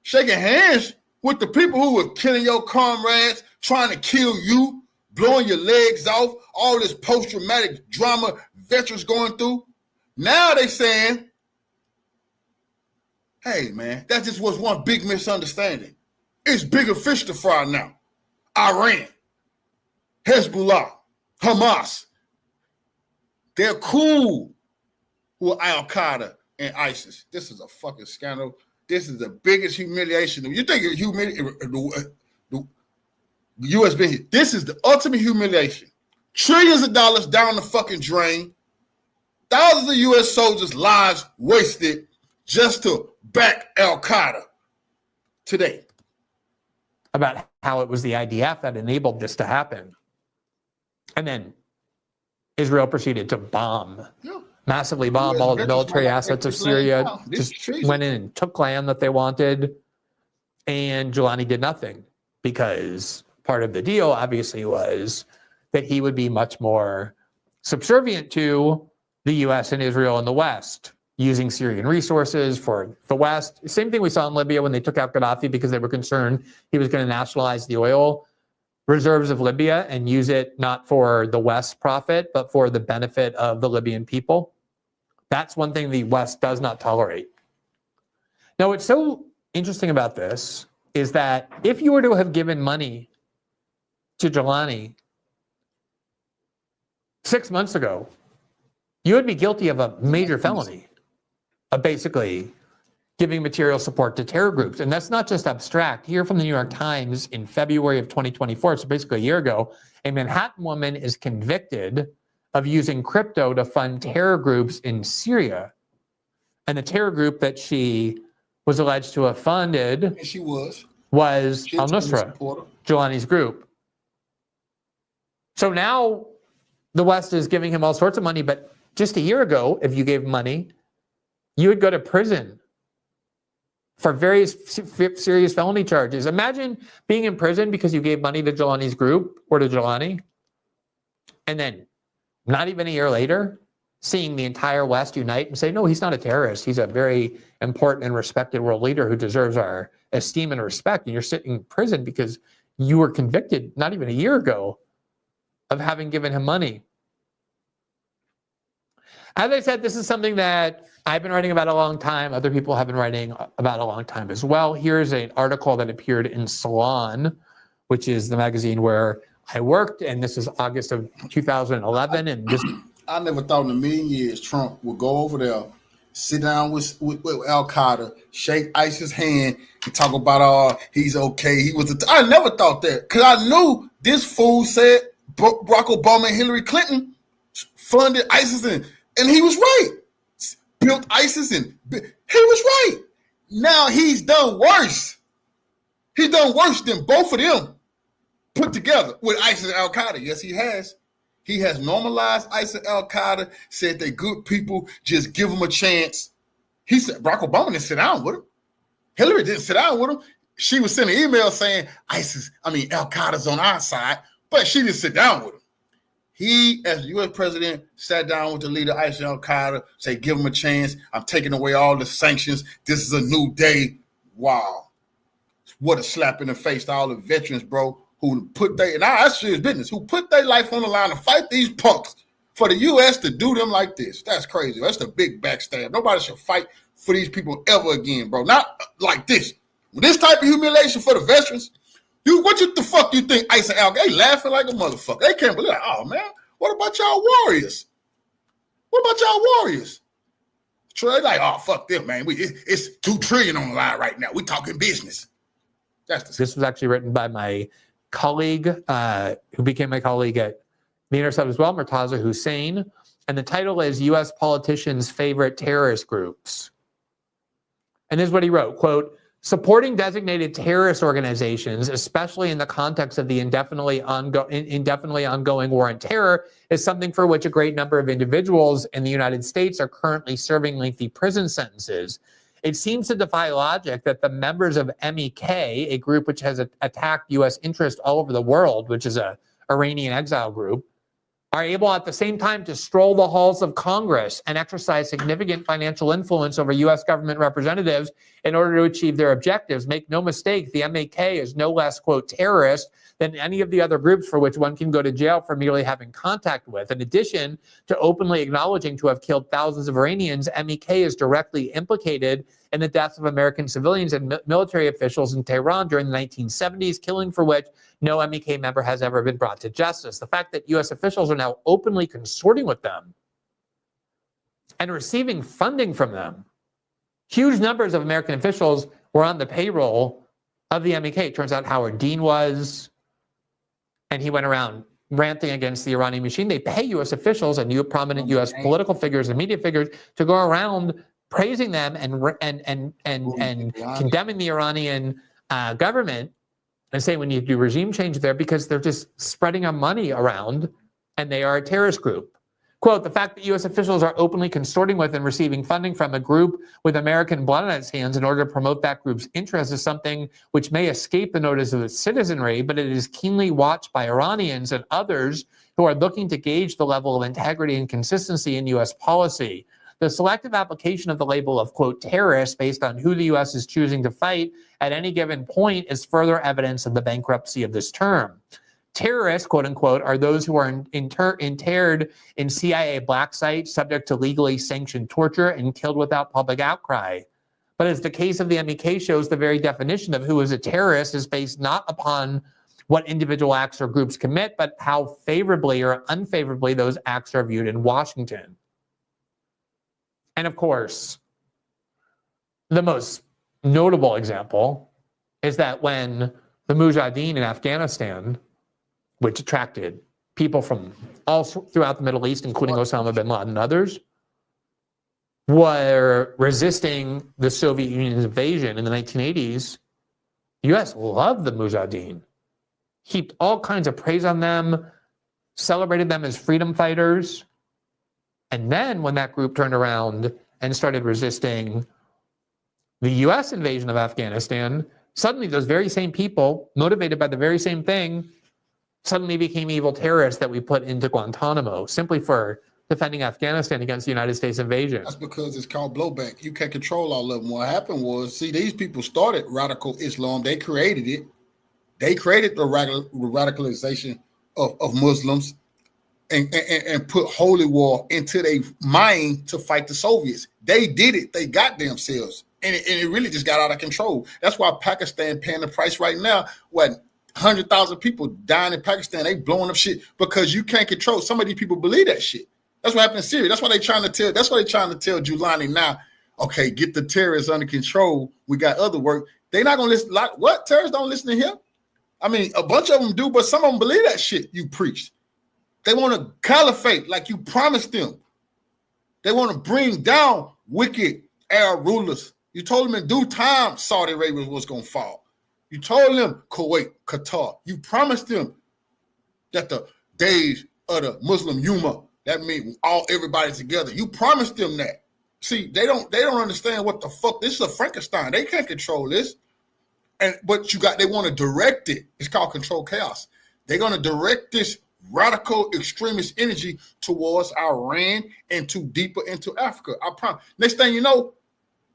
shaking hands with the people who were killing your comrades, trying to kill you, blowing your legs off, all this post-traumatic drama veterans going through. Now they saying, hey, man, that just was one big misunderstanding. It's bigger fish to fry now. Iran, Hezbollah, Hamas, they're cool with Al-Qaeda and ISIS. This is a fucking scandal. This is the biggest humiliation. You think the U.S. been here? This is the ultimate humiliation. Trillions of dollars down the fucking drain. Thousands of U.S. soldiers' lives wasted just to back Al-Qaeda today. About how it was the IDF that enabled this to happen. And then Israel proceeded to massively bomb all the military assets of Syria, just went in and took land that they wanted. And Jawlani did nothing because part of the deal obviously was that he would be much more subservient to the US and Israel and the West, using Syrian resources for the West. Same thing we saw in Libya when they took out Gaddafi because they were concerned he was going to nationalize the oil reserves of Libya and use it not for the West's profit, but for the benefit of the Libyan people. That's one thing the West does not tolerate. Now, what's so interesting about this is that if you were to have given money to Jawlani 6 months ago, you would be guilty of a major felony of basically giving material support to terror groups. And that's not just abstract. Here from the New York Times in February of 2024, so basically a year ago, a Manhattan woman is convicted of using crypto to fund terror groups in Syria. And the terror group that she was alleged to have funded was Al-Nusra, Jawlani's group. So now the West is giving him all sorts of money, but just a year ago, if you gave money, you would go to prison for various serious felony charges. Imagine being in prison because you gave money to Jelani's group or to Jelani, and then not even a year later, seeing the entire West unite and say, no, he's not a terrorist. He's a very important and respected world leader who deserves our esteem and respect. And you're sitting in prison because you were convicted not even a year ago of having given him money. As I said, this is something that I've been writing about a long time. Other people have been writing about a long time as well. Here's an article that appeared in Salon, which is the magazine where I worked, and this is August of 2011. And this, I never thought in a million years Trump would go over there, sit down with Al Qaeda, shake ISIS's hand, and talk about he's okay. He was. I never thought that because I knew this fool said Barack Obama and Hillary Clinton funded ISIS, and he was right. Built ISIS, and he was right. Now he's done worse. He's done worse than both of them put together with ISIS and Al Qaeda. Yes, he has. He has normalized ISIS and Al Qaeda, said they're good people, just give them a chance. He said Barack Obama didn't sit down with him. Hillary didn't sit down with him. She was sending emails saying Al Qaeda's on our side, but she didn't sit down with him. He, as the U.S. president, sat down with the leader of ISIS and Al Qaeda, say, give him a chance. I'm taking away all the sanctions. This is a new day. Wow. What a slap in the face to all the veterans, bro, who put that's serious business, who put their life on the line to fight these punks for the U.S. to do them like this. That's crazy. That's the big backstab. Nobody should fight for these people ever again, bro. Not like this. This type of humiliation for the veterans. What the fuck you think ISIS and Al Qaeda? They laughing like a motherfucker. They can't believe, oh man, what about y'all warriors? What about y'all warriors? They like, oh fuck them, man. It's $2 trillion on the line right now. We talking business. This was actually written by my colleague, who became my colleague at The Intercept as well, Murtaza Hussain. And the title is U.S. Politicians' Favorite Terrorist Groups. And this is what he wrote, quote, supporting designated terrorist organizations, especially in the context of the indefinitely ongoing war on terror, is something for which a great number of individuals in the United States are currently serving lengthy prison sentences. It seems to defy logic that the members of MEK, a group which has attacked U.S. interests all over the world, which is an Iranian exile group, are able at the same time to stroll the halls of Congress and exercise significant financial influence over U.S. government representatives in order to achieve their objectives. Make no mistake, the MEK is no less, quote, terrorist than any of the other groups for which one can go to jail for merely having contact with. In addition to openly acknowledging to have killed thousands of Iranians, MEK is directly implicated in the deaths of American civilians and military officials in Tehran during the 1970s, killing for which no MEK member has ever been brought to justice. The fact that U.S. officials are now openly consorting with them and receiving funding from them. Huge numbers of American officials were on the payroll of the MEK. It turns out Howard Dean was, and he went around ranting against the Iranian machine. They pay U.S. officials and prominent U.S. political figures and media figures to go around praising them and condemning the Iranian government and saying we need to do regime change there because they're just spreading our money around and they are a terrorist group. Quote, the fact that U.S. officials are openly consorting with and receiving funding from a group with American blood on its hands in order to promote that group's interests is something which may escape the notice of its citizenry, but it is keenly watched by Iranians and others who are looking to gauge the level of integrity and consistency in U.S. policy. The selective application of the label of, quote, terrorist based on who the U.S. is choosing to fight at any given point is further evidence of the bankruptcy of this term. Terrorists, quote unquote, are those who are interred in CIA black sites, subject to legally sanctioned torture and killed without public outcry. But as the case of the MEK shows, the very definition of who is a terrorist is based not upon what individual acts or groups commit, but how favorably or unfavorably those acts are viewed in Washington. And of course, the most notable example is that when the Mujahideen in Afghanistan, which attracted people from all throughout the Middle East, including Osama bin Laden and others, were resisting the Soviet Union's invasion in the 1980s, the U.S. loved the Mujahideen, heaped all kinds of praise on them, celebrated them as freedom fighters. And then when that group turned around and started resisting the US invasion of Afghanistan, suddenly those very same people, motivated by the very same thing, suddenly became evil terrorists that we put into Guantanamo simply for defending Afghanistan against the United States invasion. That's because it's called blowback. You can't control all of them. What happened was, see, these people started radical Islam. They created it. They created the radicalization of Muslims and put holy war into their mind to fight the Soviets. They did it. They got themselves. And it really just got out of control. That's why Pakistan paying the price right now. What, 100,000 people dying in Pakistan. They blowing up shit because you can't control. Some of these people believe that shit. That's what happened in Syria. That's what they're trying to tell. That's what they're trying to tell Giuliani now. Okay, get the terrorists under control. We got other work. They're not going to listen. What? Terrorists don't listen to him? I mean, a bunch of them do, but some of them believe that shit you preached. They want to caliphate like you promised them. They want to bring down wicked Arab rulers. You told them in due time Saudi Arabia was going to fall. You told them Kuwait, Qatar. You promised them that the days of the Muslim Ummah, that means everybody together. You promised them that. See, they don't understand what the fuck. This is a Frankenstein. They can't control this. But they want to direct it. It's called control chaos. They're going to direct this radical extremist energy towards Iran and deeper into Africa. I promise. Next thing you know,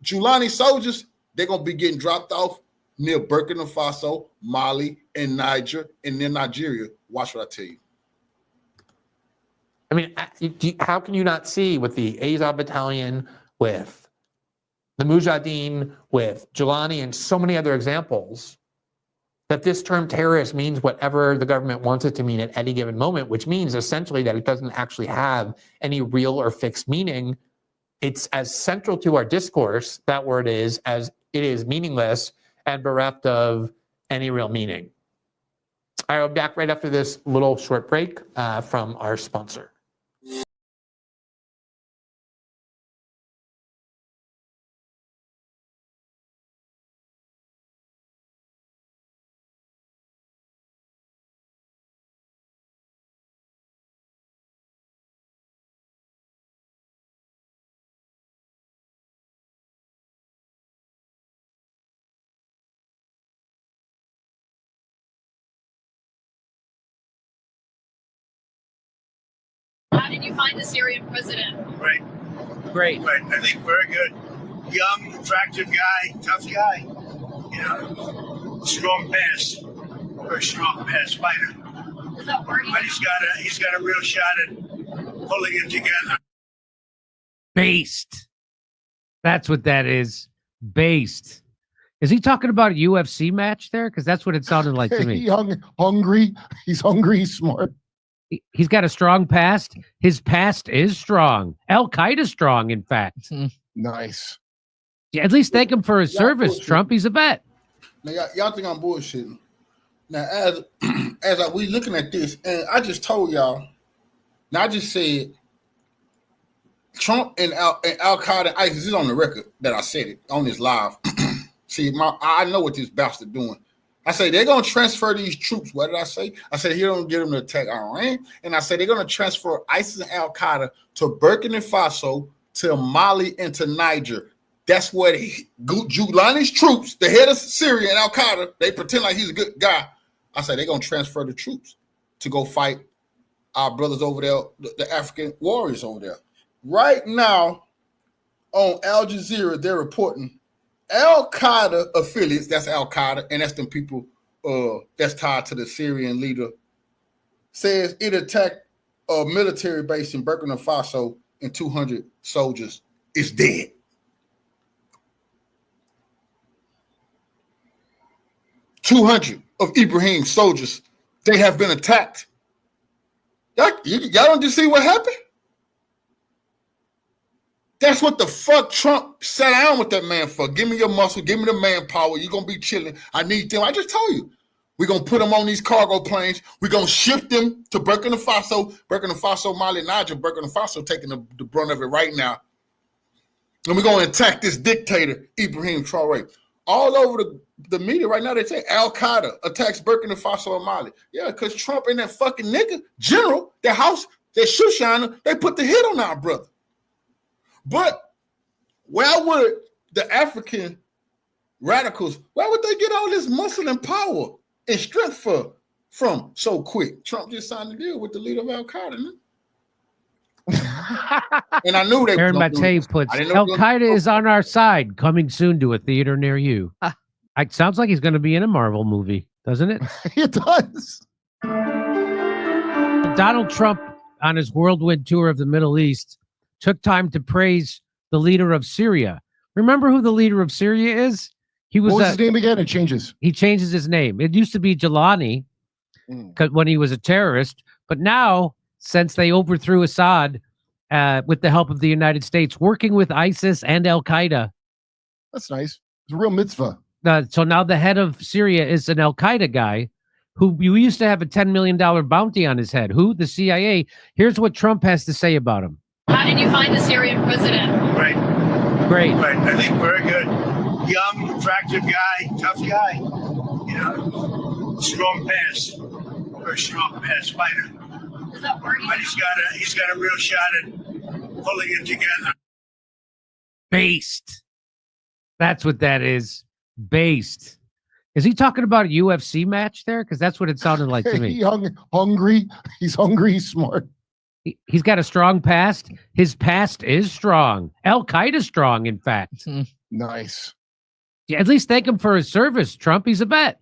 Giuliani soldiers, they're going to be getting dropped off near Burkina Faso, Mali, and Niger, and then Nigeria. Watch what I tell you. I mean, how can you not see with the Azov Battalion, with the Mujahideen, with Giuliani, and so many other examples, that this term terrorist means whatever the government wants it to mean at any given moment, which means essentially that it doesn't actually have any real or fixed meaning. It's as central to our discourse, that word is, as it is meaningless and bereft of any real meaning. All right, I'll be back right after this little short break from our sponsor. How did you find the Syrian president? Great. I think very good. Young, attractive guy, tough guy. You know, strong pass. Very strong pass fighter. Is that working? But he's got a real shot at pulling it together. Based. That's what that is. Based. Is he talking about a UFC match there? Because that's what it sounded like to me. He's hungry. He's smart. He's got a strong past. His past is strong. Al-Qaeda strong, in fact. Nice. Yeah, at least thank him for his service, Trump. He's a vet. Now, y'all think I'm bullshitting. Now, as we looking at this, and I just told y'all, now I just said Trump and Al-Qaeda and ISIS is on the record that I said it on this live. See, I know what this bastard doing. I say they're going to transfer these troops. What did I say? I said he don't get them to attack Iran. And I said they're going to transfer ISIS and Al-Qaeda to Burkina Faso, to Mali, and to Niger. That's what Giuliani's troops, the head of Syria and Al-Qaeda, they pretend like he's a good guy. I said they're going to transfer the troops to go fight our brothers over there, the African warriors over there. Right now on Al Jazeera, they're reporting Al-Qaeda affiliates, that's Al-Qaeda, and that's them people that's tied to the Syrian leader, says it attacked a military base in Burkina Faso and 200 soldiers is dead. $200 of Ibrahim's soldiers, they have been attacked. Y'all don't just see what happened? That's what the fuck Trump sat down with that man for. Give me your muscle. Give me the manpower. You're going to be chilling. I need them. I just told you. We're going to put them on these cargo planes. We're going to ship them to Burkina Faso, Mali, Niger. Burkina Faso taking the brunt of it right now. And we're going to attack this dictator, Ibrahim Traoré. all over the media right now. They say Al Qaeda attacks Burkina Faso and Mali. Yeah, because Trump and that fucking nigga general, the house, that shoe shiner, they put the hit on our brother. But where would the African radicals, where would they get all this muscle and power and strength from so quick? Trump just signed a deal with the leader of Al Qaeda. And I knew they Aaron Matei puts Al Qaeda is on our side, coming soon to a theater near you. It sounds like he's going to be in a Marvel movie, doesn't it? It does. Donald Trump, on his whirlwind tour of the Middle East, took time to praise the leader of Syria. Remember who the leader of Syria is? What was his name again? It changes. He changes his name. It used to be Jalani when he was a terrorist, but now, since they overthrew Assad with the help of the United States, working with ISIS and Al Qaeda. That's nice. It's a real mitzvah. So now the head of Syria is an Al Qaeda guy who you used to have a $10 million bounty on his head. Who? The CIA. Here's what Trump has to say about him. How did you find the Syrian president? Right. Great. Right. I think very good. Young, attractive guy, tough guy. You know, strong pass. Very strong pass fighter. Is that working? But he's got a real shot at pulling it together. Based. That's what that is. Based. Is he talking about a UFC match there? Because that's what it sounded like to me. Hungry. He's hungry. He's smart. He's got a strong past. His past is strong. Al Qaeda strong, in fact. Nice. Yeah, at least thank him for his service, Trump. He's a vet.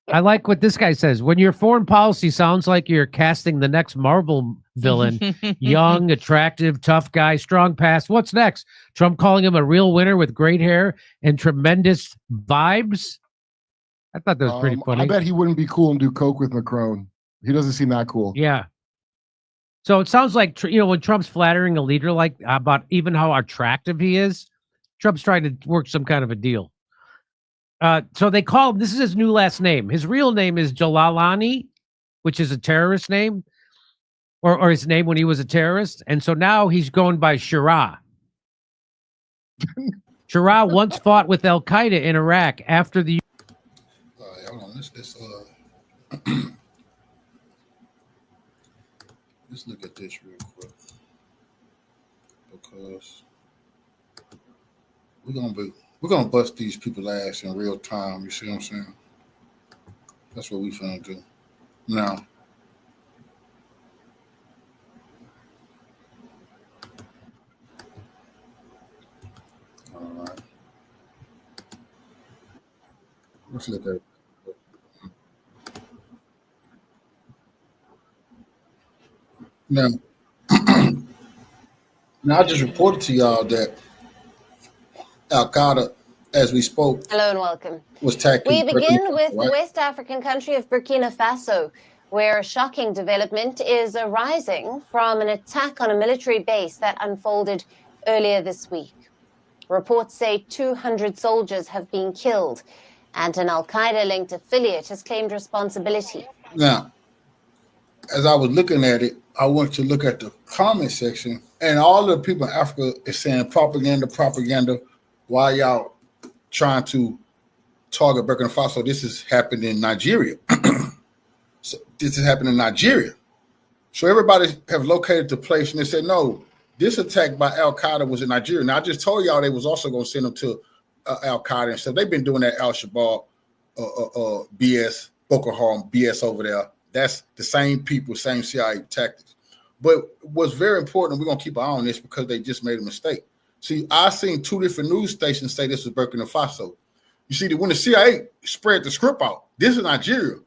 I like what this guy says. When your foreign policy sounds like you're casting the next Marvel villain, young, attractive, tough guy, strong past. What's next? Trump calling him a real winner with great hair and tremendous vibes. I thought that was pretty funny. I bet he wouldn't be cool and do coke with Macron. He doesn't seem that cool. Yeah. So it sounds like, when Trump's flattering a leader like about even how attractive he is, Trump's trying to work some kind of a deal. So they call him, this is his new last name. His real name is Jalalani, which is a terrorist name, or his name when he was a terrorist. And so now he's going by Shira. Shira once fought with Al Qaeda in Iraq after the. Hold on, let's look at this real quick, because we're gonna bust these people's ass in real time. You see what I'm saying? That's what we finna do now. All right. Let's look at it. Now, I just reported to y'all that Al Qaeda, as we spoke, hello and welcome. Was tackling. We begin with the West African country of Burkina Faso, where a shocking development is arising from an attack on a military base that unfolded earlier this week. Reports say 200 soldiers have been killed, and an Al Qaeda-linked affiliate has claimed responsibility. Now, as I was looking at it, I went to look at the comment section, and all the people in Africa is saying propaganda. Why y'all trying to target Burkina Faso? This has happened in Nigeria. So this has happened in Nigeria. So everybody have located the place, and they said, no, this attack by Al Qaeda was in Nigeria. Now I just told y'all they was also going to send them to Al Qaeda and stuff. They've been doing that Al Shabaab BS, Boko Haram BS over there. That's the same people, same CIA tactics. But what's very important, we're going to keep an eye on this because they just made a mistake. See, I seen two different news stations say this was Burkina Faso. You see, that when the CIA spread the script out, this is Nigeria.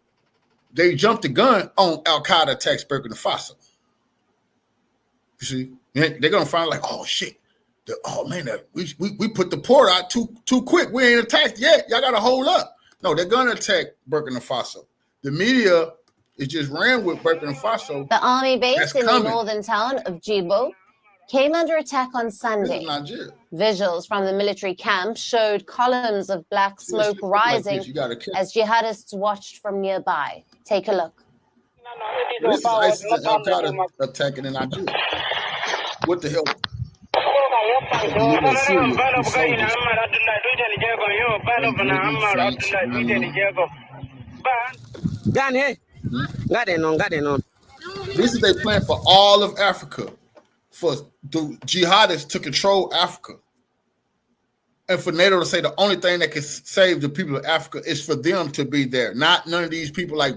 They jumped the gun on Al Qaeda attacks Burkina Faso. You see, they're going to find like, oh shit, we put the port out too quick. We ain't attacked yet. Y'all got to hold up. No, they're going to attack Burkina Faso. The media is just ran with Burkina Faso. The army base in the northern town of Djibo came under attack on Sunday. Visuals from the military camp showed columns of black smoke rising as jihadists watched from nearby. Take a look. This is ISIS and Al Qaeda attacking in Nigeria. What the hell? leader of Syria, whose soldiers this is their plan for all of Africa, for the jihadists to control Africa. And for NATO to say the only thing that can save the people of Africa is for them to be there, not none of these people like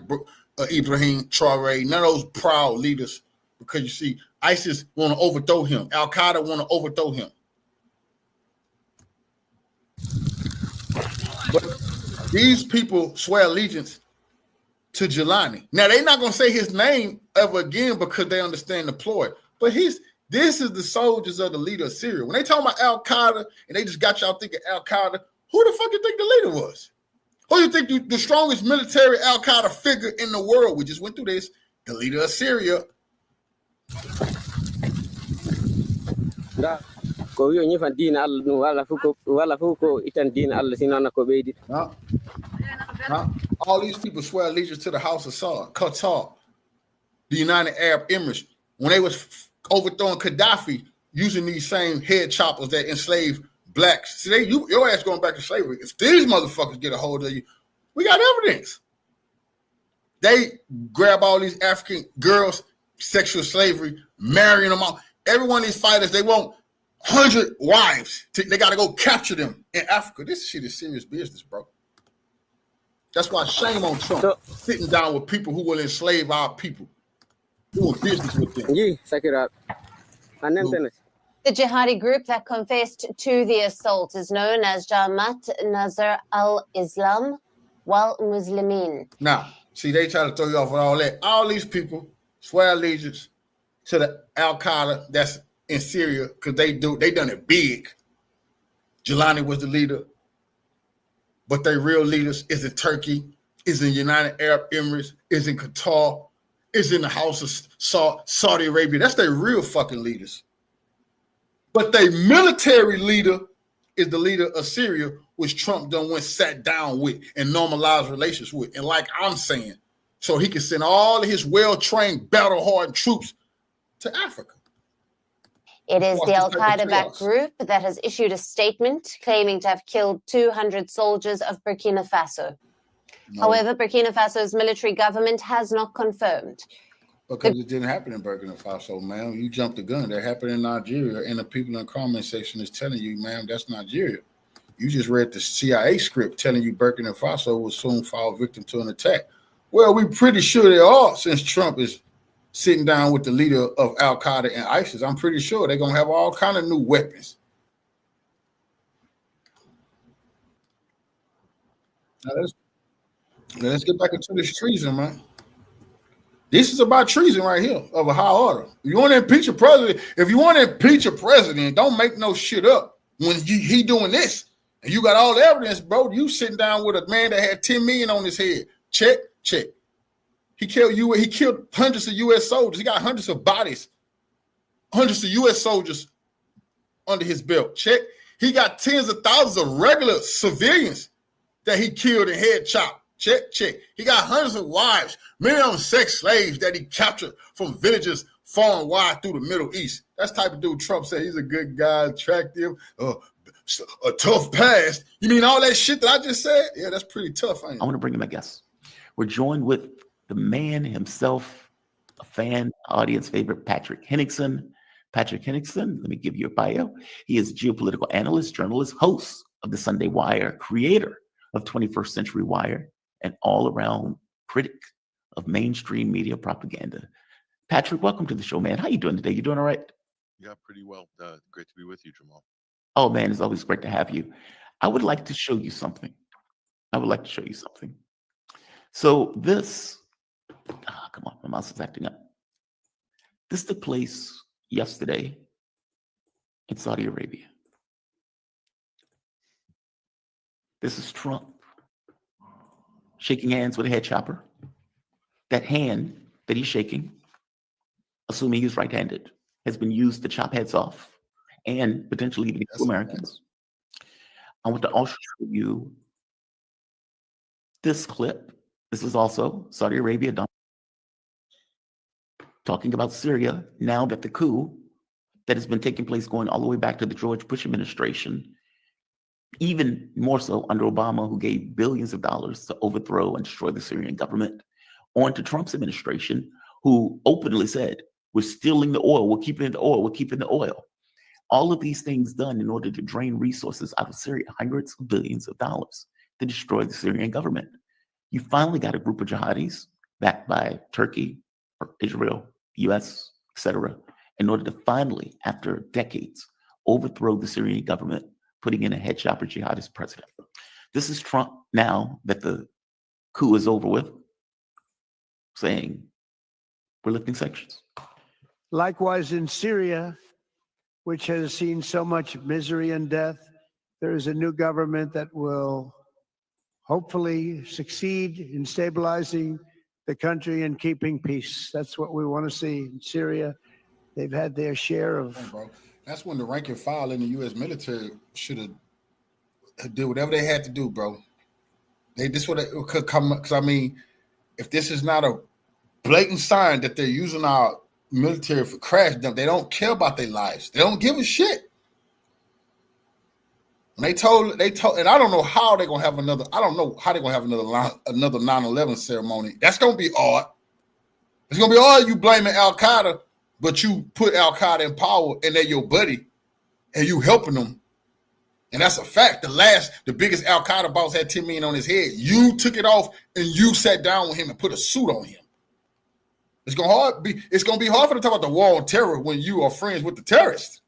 Ibrahim Traore, none of those proud leaders, because you see, ISIS want to overthrow him. Al-Qaeda want to overthrow him. But these people swear allegiance to Jelani. Now, they're not going to say his name ever again because they understand the ploy. But this is the soldiers of the leader of Syria. When they talk about Al-Qaeda and they just got y'all thinking Al-Qaeda, who the fuck you think the leader was? Who do you think the strongest military Al-Qaeda figure in the world? We just went through this. The leader of Syria. All these people swear allegiance to the House of Saud, Qatar, the United Arab Emirates. When they was overthrowing Gaddafi using these same head choppers that enslaved blacks. See, your ass going back to slavery. If these motherfuckers get a hold of you, we got evidence. They grab all these African girls, sexual slavery, marrying them all. Every one of these fighters, they want 100 wives. They got to go capture them in Africa. This shit is serious business, bro. That's why shame on Trump sitting down with people who will enslave our people, doing business with them. The jihadi group that confessed to the assault is known as Jamaat Nasr al-Islam wal Muslimin. Now, see, they try to throw you off with all that. All these people swear allegiance to the Al-Qaeda that's in Syria because they done it big. Jelani was the leader, but their real leaders is in Turkey, is in United Arab Emirates, is in Qatar, is in the House of Saudi Arabia. That's their real fucking leaders. But their military leader is the leader of Syria, which Trump done went sat down with and normalized relations with. And like I'm saying, so he can send all of his well-trained, battle-hardened troops to Africa. It is the Al-Qaeda-backed group that has issued a statement claiming to have killed 200 soldiers of Burkina Faso. No. However, Burkina Faso's military government has not confirmed. Because it didn't happen in Burkina Faso, man. You jumped the gun. That happened in Nigeria, and the people in the comment section is telling you, man, that's Nigeria. You just read the CIA script telling you Burkina Faso will soon fall victim to an attack. Well, we're pretty sure they are, since Trump is sitting down with the leader of Al-Qaeda and ISIS. I'm pretty sure they're going to have all kind of new weapons. Now let's get back into this treason, man. This is about treason right here of a high order. If you want to impeach a president, don't make no shit up when he doing this. And you got all the evidence, bro. You sitting down with a man that had 10 million on his head. Check. He killed hundreds of U.S. soldiers. He got hundreds of bodies, hundreds of U.S. soldiers under his belt. Check. He got tens of thousands of regular civilians that he killed and head chopped. Check. He got hundreds of wives, many of them sex slaves that he captured from villages far and wide through the Middle East. That's the type of dude Trump said. He's a good guy, attractive, a tough past. You mean all that shit that I just said? Yeah, that's pretty tough. I want to bring in my guest. We're joined with the man himself, a fan, audience favorite, Patrick Henningsen. Patrick Henningsen, let me give you a bio. He is a geopolitical analyst, journalist, host of the Sunday Wire, creator of 21st Century Wire, and all-around critic of mainstream media propaganda. Patrick, welcome to the show, man. How you doing today? You doing all right? Yeah, pretty well. Great to be with you, Jamal. Oh, man, it's always great to have you. I would like to show you something. So this, come on, my mouse is acting up. This took place yesterday in Saudi Arabia. This is Trump shaking hands with a head chopper. That hand that he's shaking, assuming he's right-handed, has been used to chop heads off and potentially even kill Americans. I want to also show you this clip. This is also Saudi Arabia talking about Syria now that the coup that has been taking place going all the way back to the George Bush administration, even more so under Obama, who gave billions of dollars to overthrow and destroy the Syrian government, on to Trump's administration, who openly said, we're stealing the oil, we're keeping the oil, we're keeping the oil. All of these things done in order to drain resources out of Syria, hundreds of billions of dollars to destroy the Syrian government. You finally got a group of jihadis backed by Turkey, or Israel, US, etc., in order to finally, after decades, overthrow the Syrian government, putting in a head shopper jihadist president. This is Trump now that the coup is over with, saying, we're lifting sanctions. Likewise, in Syria, which has seen so much misery and death, there is a new government that will hopefully succeed in stabilizing the country and keeping peace. That's what we want to see in Syria. They've had their share of... Hey, bro. That's when the rank and file in the U.S. military should have did whatever they had to do, bro. This would could come, because I mean, if this is not a blatant sign that they're using our military for crash dump, they don't care about their lives. They don't give a shit. And they told, and I don't know how they're gonna have another. I don't know how they're gonna have another 9/11 ceremony. That's gonna be odd. It's gonna be odd. You blaming Al Qaeda, but you put Al Qaeda in power, and they're your buddy, and you helping them. And that's a fact. The biggest Al Qaeda boss had 10 million on his head. You took it off, and you sat down with him and put a suit on him. It's gonna be hard for them to talk about the war on terror when you are friends with the terrorists.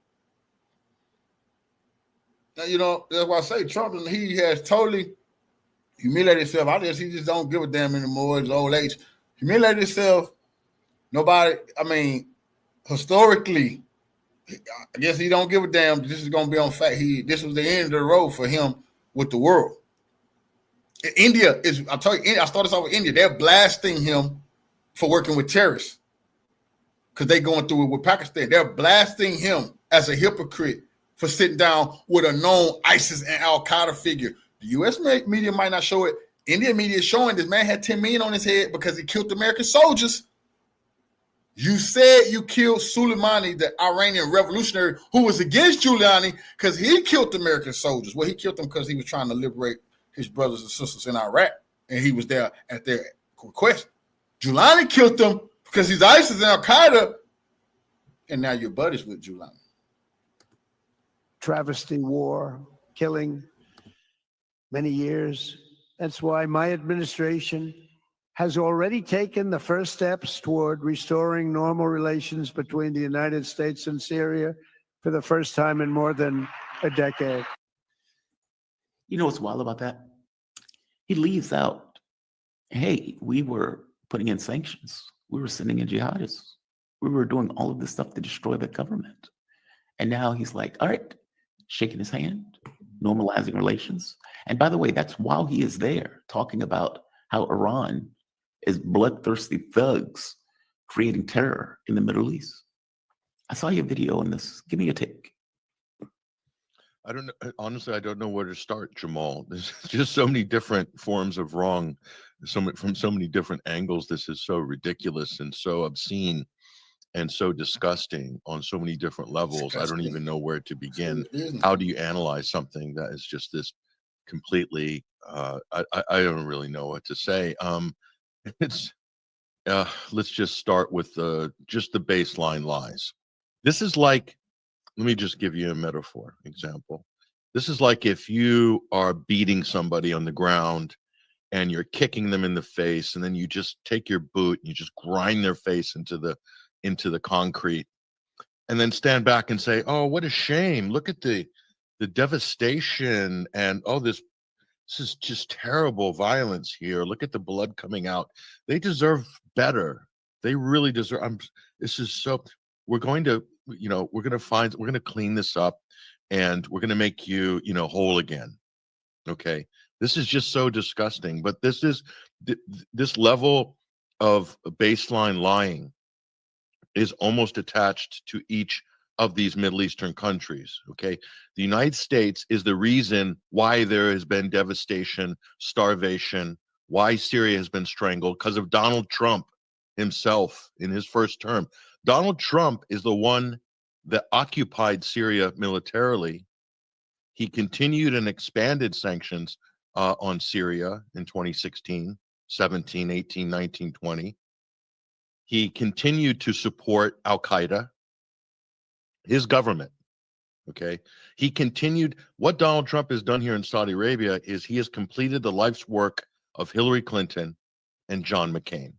Now, you know, that's why I say Trump, and he has totally humiliated himself. He just don't give a damn anymore. His old age. Humiliated himself. Nobody, I mean, historically, I guess he don't give a damn. This is gonna be on fact. This was the end of the road for him with the world. India is, I tell you, I started off with India. They're blasting him for working with terrorists because they going through it with Pakistan. They're blasting him as a hypocrite for sitting down with a known ISIS and Al Qaeda figure. The U.S. media might not show it. Indian media is showing this man had 10 million on his head because he killed American soldiers. You said you killed Soleimani, the Iranian revolutionary who was against Giuliani because he killed American soldiers. Well, he killed them because he was trying to liberate his brothers and sisters in Iraq, and he was there at their request. Giuliani killed them because he's ISIS and Al Qaeda, and now you're buddies with Giuliani. Travesty war, killing, many years. That's why my administration has already taken the first steps toward restoring normal relations between the United States and Syria for the first time in more than a decade. You know what's wild about that? He leaves out, hey, we were putting in sanctions. We were sending in jihadists. We were doing all of this stuff to destroy the government. And now he's like, all right, shaking his hand, normalizing relations. And by the way, that's while he is there talking about how Iran is bloodthirsty thugs creating terror in the Middle East. I saw your video on this. Give me your take. I don't know. Honestly, I don't know where to start, Jamal. There's just so many different forms of wrong, from so many different angles. This is so ridiculous and so obscene and so disgusting on so many different levels. I don't even know where to begin. How do you analyze something that is just this completely? I don't really know what to say. It's let's just start with just the baseline lies. This is like, let me just give you a metaphor example. This is like if you are beating somebody on the ground and you're kicking them in the face, and then you just take your boot and you just grind their face into the concrete, and then stand back and say, oh, what a shame. Look at the devastation, and oh, this is just terrible violence here. Look at the blood coming out. They deserve better. They really deserve. This is so. We're going to clean this up, and we're going to make you, whole again. Okay. This is just so disgusting. But this level of baseline lying is almost attached to each of these Middle Eastern countries. Okay. The United States is the reason why there has been devastation, starvation, why Syria has been strangled, because of Donald Trump himself in his first term. Donald Trump is the one that occupied Syria militarily. He continued and expanded sanctions on Syria in 2016, 17, 18, 19, 20. He continued to support Al-Qaeda, his government. Okay. He continued. What Donald Trump has done here in Saudi Arabia is he has completed the life's work of Hillary Clinton and John McCain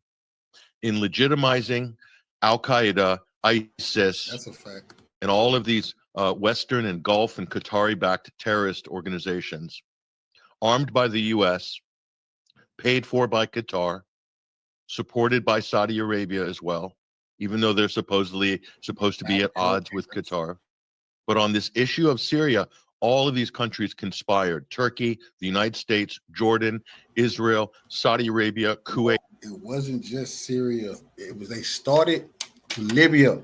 in legitimizing Al-Qaeda, ISIS, That's a fact. and all of these Western and Gulf and Qatari-backed terrorist organizations, armed by the U.S., paid for by Qatar, supported by Saudi Arabia as well, even though they're supposedly supposed to be at odds with Qatar. But on this issue of Syria, all of these countries conspired. Turkey, the United States, Jordan, Israel, Saudi Arabia, Kuwait. It wasn't just Syria. It was, they started Libya.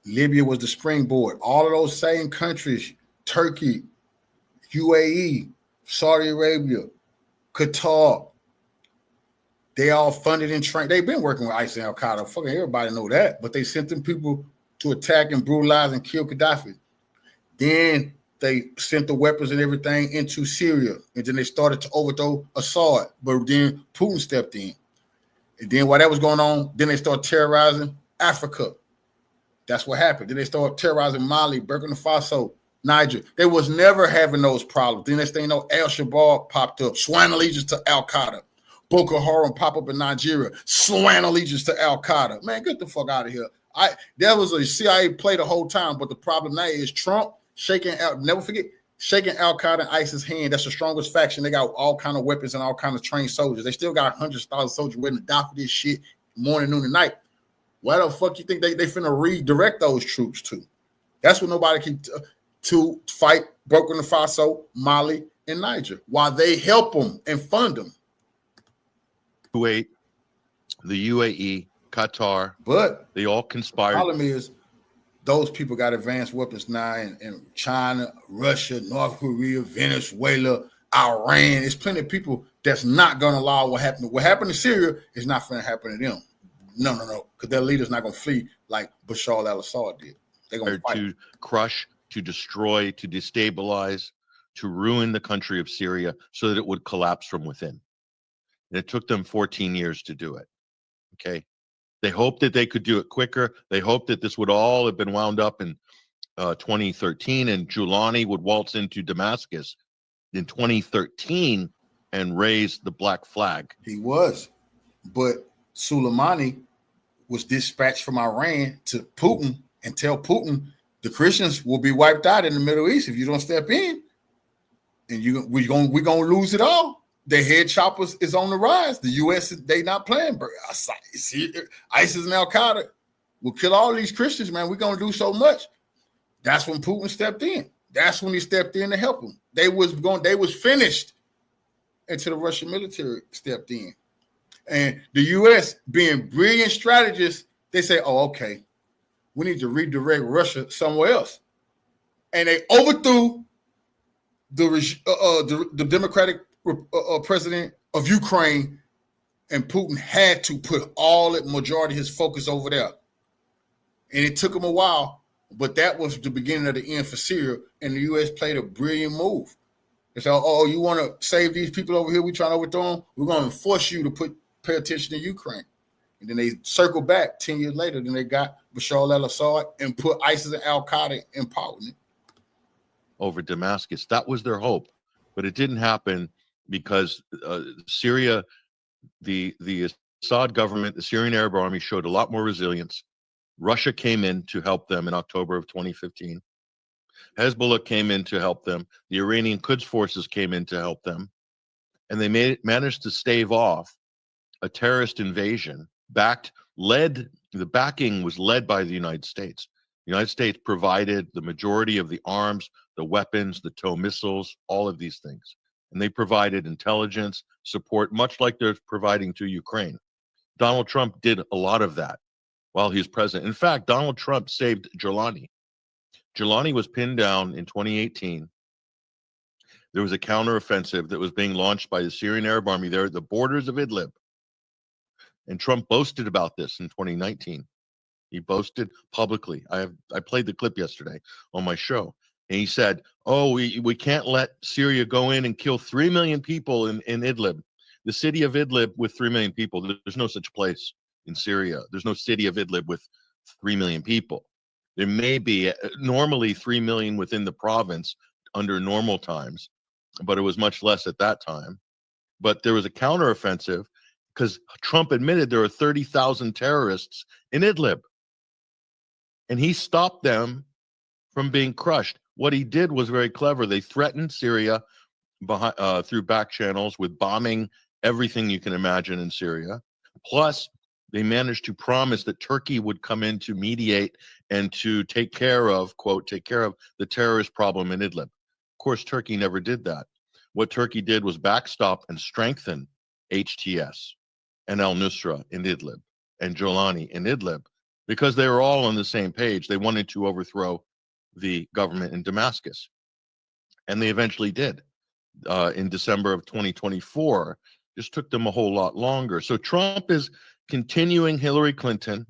Libya was the springboard. All of those same countries, Turkey, UAE, Saudi Arabia, Qatar, they all funded and trained. They've been working with ISIS and Al-Qaeda. Fucking everybody know that. But they sent them people to attack and brutalize and kill Gaddafi. Then they sent the weapons and everything into Syria. And then they started to overthrow Assad. But then Putin stepped in. And then while that was going on, then they started terrorizing Africa. That's what happened. Then they started terrorizing Mali, Burkina Faso, Niger. They was never having those problems. Then next thing you know, Al-Shabaab popped up, sworn allegiance to Al-Qaeda. Boko Haram pop up in Nigeria, sworn allegiance to Al-Qaeda. Man, get the fuck out of here. That was a CIA play the whole time, but the problem now is Trump shaking out, never forget, shaking Al-Qaeda and ISIS hand. That's the strongest faction. They got all kind of weapons and all kind of trained soldiers. They still got hundreds of thousand soldiers waiting to die for this shit morning, noon, and night. Why the fuck you think they finna redirect those troops to? That's what nobody can to fight Burkina Faso, Mali, and Niger, while they help them and fund them. Kuwait, the UAE, Qatar, but they all conspired. The problem is those people got advanced weapons now in China, Russia, North Korea, Venezuela, Iran. There's plenty of people that's not going to allow what happened. What happened to Syria is not going to happen to them. No, because their leader's not going to flee like Bashar al-Assad did. They're going to fight. To crush, to destroy, to destabilize, to ruin the country of Syria so that it would collapse from within. And it took them 14 years to do it. Okay. They hoped that they could do it quicker. They hoped that this would all have been wound up in 2013 and Giuliani would waltz into Damascus in 2013 and raise the black flag. He was. But Soleimani was dispatched from Iran to Putin and tell Putin the Christians will be wiped out in the Middle East if you don't step in. And we're gonna lose it all. Their head choppers is on the rise. The U.S. they not playing. See, ISIS and Al-Qaeda will kill all these Christians, man. We're gonna do so much. That's when Putin stepped in. That's when he stepped in to help them. They was finished until the Russian military stepped in. And the U.S. being brilliant strategists, they say, "Oh, okay, we need to redirect Russia somewhere else," and they overthrew the Democratic president of Ukraine, and Putin had to put majority of his focus over there. And it took him a while, but that was the beginning of the end for Syria, and the U.S. played a brilliant move. They said, "Oh, you want to save these people over here? We're trying to overthrow them. We're going to force you to pay attention to Ukraine." And then they circled back 10 years later. Then they got Bashar al-Assad and put ISIS and Al-Qaeda in power over Damascus. That was their hope, but it didn't happen because Syria, the Assad government, the Syrian Arab Army showed a lot more resilience. Russia came in to help them in October of 2015. Hezbollah came in to help them. The Iranian Quds forces came in to help them. And they managed to stave off a terrorist invasion the backing was led by the United States. The United States provided the majority of the arms, the weapons, the TOW missiles, all of these things. And they provided intelligence support, much like they're providing to Ukraine. Donald Trump did a lot of that while he was president. In fact, Donald Trump saved Giuliani. Giuliani was pinned down in 2018. There was a counteroffensive that was being launched by the Syrian Arab Army there at the borders of Idlib. And Trump boasted about this in 2019. He boasted publicly. I played the clip yesterday on my show, and he said, "Oh, we can't let Syria go in and kill 3 million people in Idlib, the city of Idlib with 3 million people. There's no such place in Syria. There's no city of Idlib with 3 million people. There may be normally 3 million within the province under normal times, but it was much less at that time. But there was a counteroffensive because Trump admitted there are 30,000 terrorists in Idlib, and he stopped them from being crushed. What he did was very clever. They threatened Syria through back channels with bombing everything you can imagine in Syria. Plus, they managed to promise that Turkey would come in to mediate and to take care of, quote, take care of the terrorist problem in Idlib. Of course, Turkey never did that. What Turkey did was backstop and strengthen HTS and al-Nusra in Idlib and Jolani in Idlib because they were all on the same page. They wanted to overthrow the government in Damascus. And they eventually did in December of 2024. Just took them a whole lot longer. So Trump is continuing Hillary Clinton,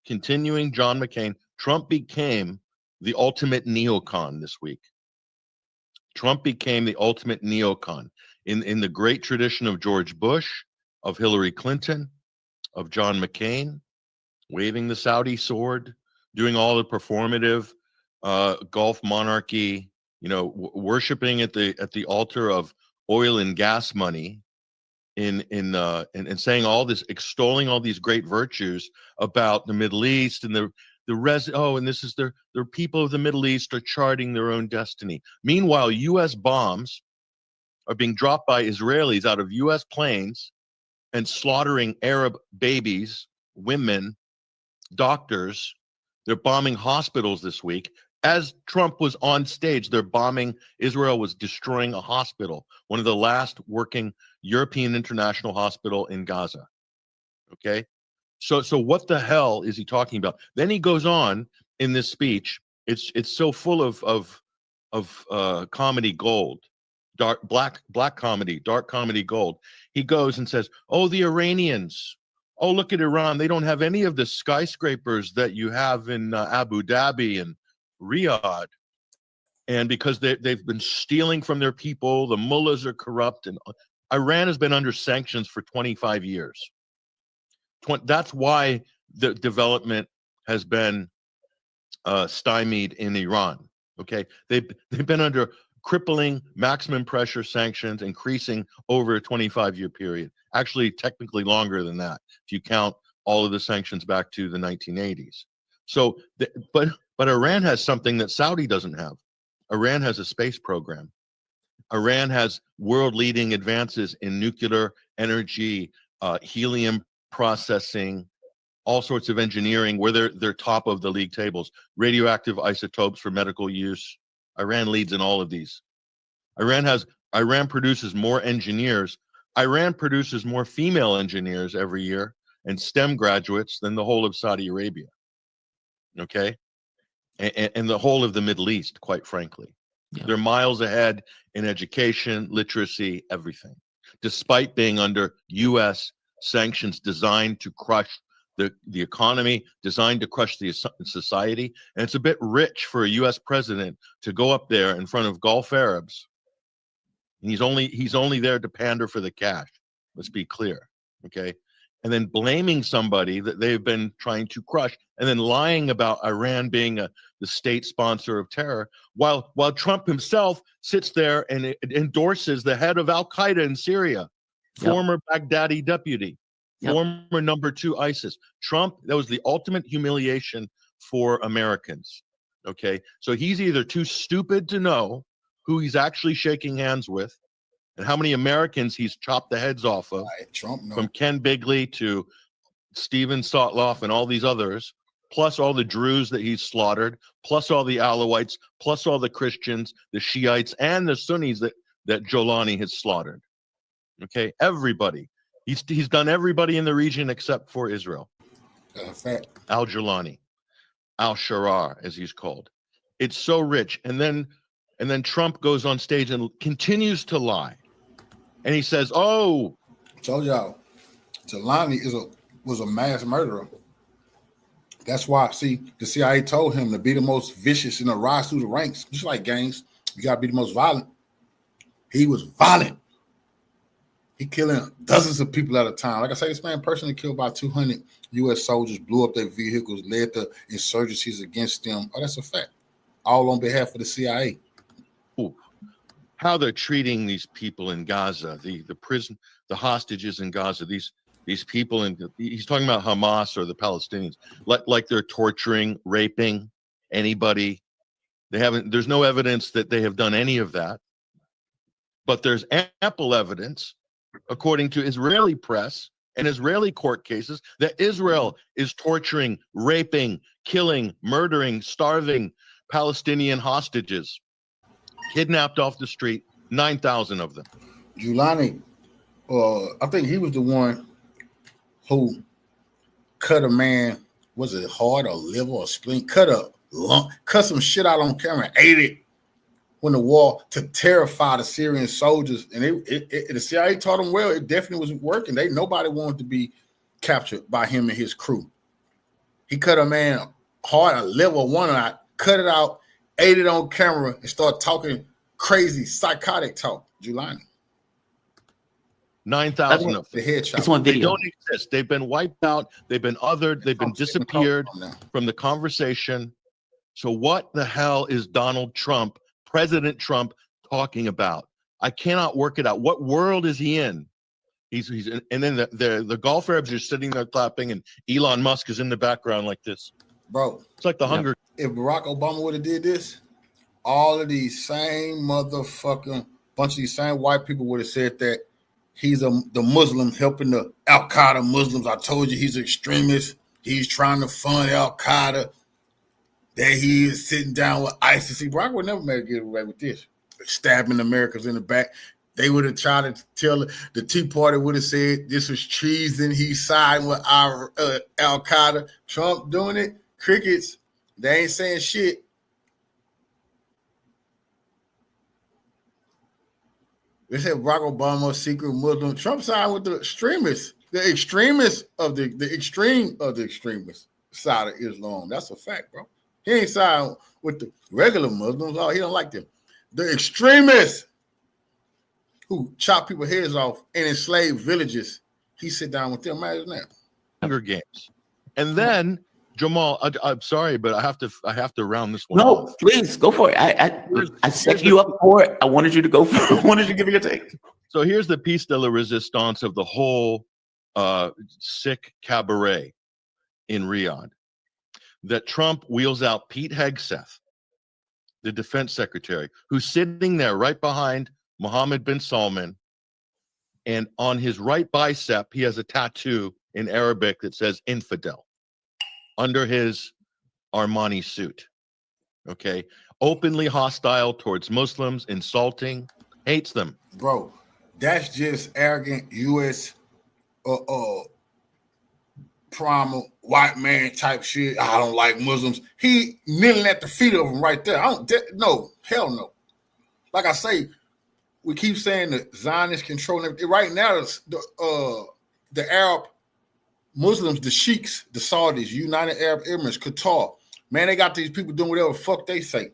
continuing John McCain. Trump became the ultimate neocon this week. Trump became the ultimate neocon in the great tradition of George Bush, of Hillary Clinton, of John McCain, waving the Saudi sword, doing all the performative Gulf monarchy, worshiping at the altar of oil and gas money, and saying all this, extolling all these great virtues about the Middle East and and this is their people of the Middle East are charting their own destiny. Meanwhile, U.S. bombs are being dropped by Israelis out of U.S. planes and slaughtering Arab babies, women, doctors. They're bombing hospitals this week. As Trump was on stage, they're bombing. Israel was destroying a hospital, one of the last working European International Hospital in Gaza. Okay, so what the hell is he talking about? Then he goes on in this speech. It's so full of comedy gold, black comedy, dark comedy gold. He goes and says, "Oh, the Iranians. Oh, look at Iran. They don't have any of the skyscrapers that you have in Abu Dhabi and Riyadh, and because they've been stealing from their people, the mullahs are corrupt, and Iran has been under sanctions for 25 years. That's why the development has been stymied in Iran. Okay, they've been under crippling maximum pressure sanctions, increasing over a 25-year period. Actually, technically longer than that, if you count all of the sanctions back to the 1980s. So, but Iran has something that Saudi doesn't have. Iran has a space program. Iran has world-leading advances in nuclear energy, helium processing, all sorts of engineering, where they're top of the league tables. Radioactive isotopes for medical use. Iran leads in all of these. Iran produces more engineers. Iran produces more female engineers every year and STEM graduates than the whole of Saudi Arabia. Okay, and the whole of the Middle East, quite frankly. Yeah. They're miles ahead in education, literacy, everything, despite being under U.S. sanctions designed to crush the economy, designed to crush the society. And it's a bit rich for a U.S. president to go up there in front of Gulf Arabs. And he's only there to pander for the cash. Let's be clear, okay? And then blaming somebody that they've been trying to crush, and then lying about Iran being the state sponsor of terror, while Trump himself sits there and endorses the head of Al-Qaeda in Syria, former Baghdadi deputy, former #2 ISIS. Trump, that was the ultimate humiliation for Americans, okay? So he's either too stupid to know who he's actually shaking hands with, and how many Americans he's chopped the heads off of, Trump, no. from Ken Bigley to Steven Sotloff and all these others, plus all the Druze that he's slaughtered, plus all the Alawites, plus all the Christians, the Shiites, and the Sunnis that Jolani has slaughtered. Okay, everybody. He's done everybody in the region except for Israel. Al-Jolani, Al-Sharar, as he's called. It's so rich. And then Trump goes on stage and continues to lie. And he says, "Oh, I told y'all, Jolani was a mass murderer. That's why, see, the CIA told him to be the most vicious and to rise through the ranks. Just like gangs, you got to be the most violent. He was violent. He killing dozens of people at a time. Like I say, this man personally killed about 200 U.S. soldiers, blew up their vehicles, led the insurgencies against them. Oh, that's a fact. All on behalf of the CIA. Ooh. How they're treating these people in Gaza, the prison, the hostages in Gaza, these people, and he's talking about Hamas or the Palestinians, like they're torturing, raping anybody. There's no evidence that they have done any of that. But there's ample evidence, according to Israeli press and Israeli court cases, that Israel is torturing, raping, killing, murdering, starving Palestinian hostages, kidnapped off the street, 9,000 of them. Giuliani, I think he was the one who cut a man, was it heart or liver or spleen, cut some shit out on camera and ate it when the war to terrify the Syrian soldiers. And the CIA taught them well. It definitely was working. Nobody wanted to be captured by him and his crew. He cut a man heart, a liver, one eye, cut it out, ate it on camera, and started talking crazy, psychotic talk. Giuliani. 9,000 of them. The headshot. It's on video. They don't exist. They've been wiped out. They've been othered. They've been disappeared from the conversation. So what the hell is Donald Trump, President Trump, talking about? I cannot work it out. What world is he in? He's and then the Gulf Arabs are sitting there clapping, and Elon Musk is in the background like this. Bro, it's like the Hunger. If Barack Obama would have did this, all of these same motherfucking bunch of these same white people would have said that he's the Muslim helping the Al Qaeda Muslims. I told you he's an extremist. He's trying to fund Al Qaeda. That he is sitting down with ISIS. See, Barack would never make get away with this. Stabbing Americans in the back. They would have tried to tell the Tea Party would have said this was treason. He's siding with our Al Qaeda. Trump doing it. Crickets. They ain't saying shit. They said Barack Obama, secret Muslim. Trump siding with the extremists. The extremists of the extreme of the extremists side of Islam. That's a fact, bro. He ain't siding with the regular Muslims. Oh, he don't like them. The extremists who chop people's heads off and enslave villages. He sit down with them. Imagine that. Hunger Games. And then Jamal, I'm sorry, but I have to round this one. No, off. please go for it. I set you up for it. I wanted you to go for it. I wanted you to give me your take. So here's the piece de la resistance of the whole sick cabaret in Riyadh. That Trump wheels out Pete Hegseth, the defense secretary, who's sitting there right behind Mohammed bin Salman. And on his right bicep, he has a tattoo in Arabic that says infidel under his Armani suit. Okay. Openly hostile towards Muslims, insulting, hates them. Bro, that's just arrogant U.S. primal white man type shit. I don't like Muslims. He kneeling at the feet of them right there. No, hell no. Like I say, we keep saying the Zionists controlling everything. Right now, the Arab Muslims, the sheiks, the Saudis, United Arab Emirates, Qatar, man, they got these people doing whatever the fuck they say.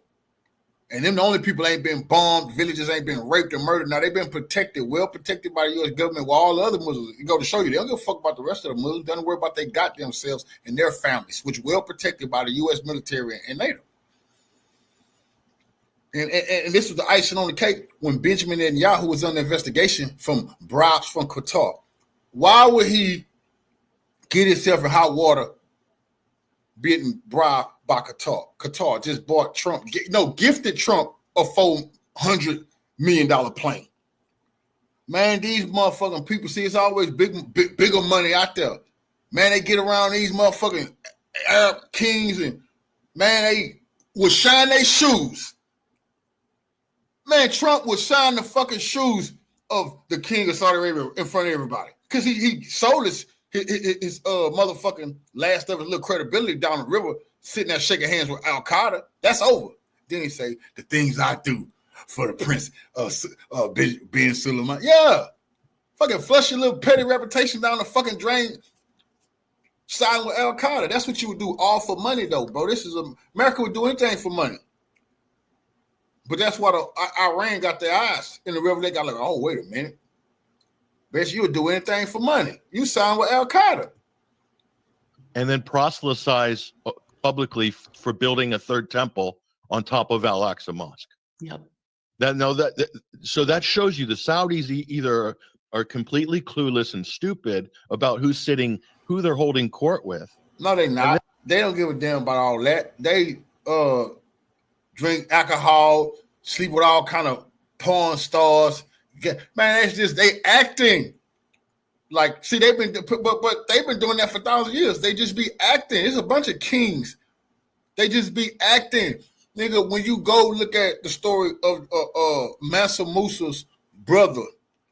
And them the only people ain't been bombed, villages ain't been raped or murdered. Now they've been protected, well protected by the U.S. government, while all the other Muslims, go to show you, they don't give a fuck about the rest of the Muslims. They don't worry about their goddamn selves and their families, which well protected by the U.S. military and NATO. And this was the icing on the cake when Benjamin Netanyahu was under investigation from bribes from Qatar. Why would he get himself in hot water being bribed by Qatar? Qatar just bought Trump, gifted Trump a $400 million plane. Man, these motherfucking people, see, it's always bigger money out there. Man, they get around these motherfucking Arab kings and, man, they would shine their shoes. Man, Trump would shine the fucking shoes of the king of Saudi Arabia in front of everybody. Because he sold his motherfucking last of his little credibility down the river, sitting there shaking hands with Al Qaeda. That's over. Then he say, the things I do for the prince bin Suleiman. Yeah. Fucking flush your little petty reputation down the fucking drain. Siding with Al Qaeda. That's what you would do, all for money, though, bro. America would do anything for money. But that's why Iran got their eyes in the river. They got like, oh, wait a minute. Bet you would do anything for money. You sign with Al Qaeda. And then proselytize publicly for building a third temple on top of Al-Aqsa Mosque. Yep. So that shows you the Saudis either are completely clueless and stupid about who they're holding court with. No, they're not. They don't give a damn about all that. They drink alcohol, sleep with all kind of porn stars. Man, that's just they acting. Like, see, they've been doing that for thousands of years. They just be acting. It's a bunch of kings. They just be acting. Nigga, when you go look at the story of Mansa Musa's brother,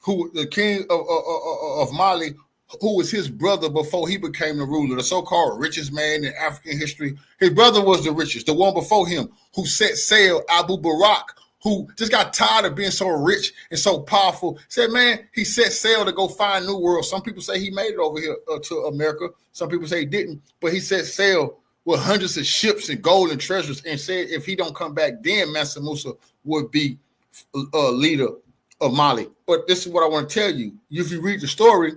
who the king of Mali, who was his brother before he became the ruler, the so-called richest man in African history. His brother was the richest, the one before him, who set sail, Abu Barak, who just got tired of being so rich and so powerful. Said, man, he set sail to go find New World. Some people say he made it over here to America. Some people say he didn't, but he set sail with hundreds of ships and gold and treasures, and said if he don't come back, then Mansa Musa would be leader of Mali. But this is what I want to tell you. If you read the story,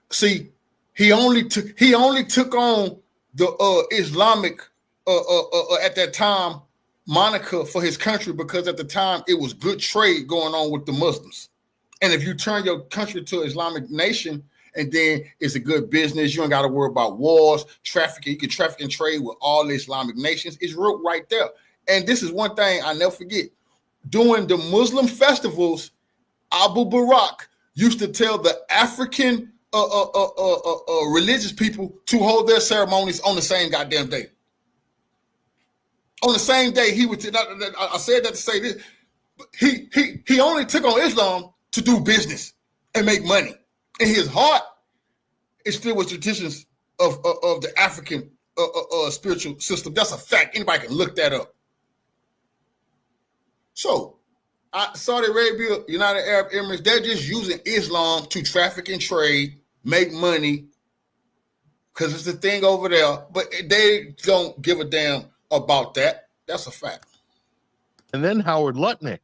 see, he only took on the Islamic at that time moniker for his country because at the time it was good trade going on with the Muslims. And if you turn your country to an Islamic nation, and then it's a good business, you don't got to worry about wars, trafficking. You can traffic and trade with all the Islamic nations. It's right there. And this is one thing I never forget. During the Muslim festivals, Abu Barak used to tell the African religious people to hold their ceremonies on the same goddamn day. On the same day, he would. I said that to say this. He only took on Islam to do business and make money. In his heart, it still was traditions of the African spiritual system. That's a fact. Anybody can look that up. So, Saudi Arabia, United Arab Emirates, they're just using Islam to traffic and trade, make money, because it's the thing over there. But they don't give a damn about that. That's a fact. And then Howard Lutnick,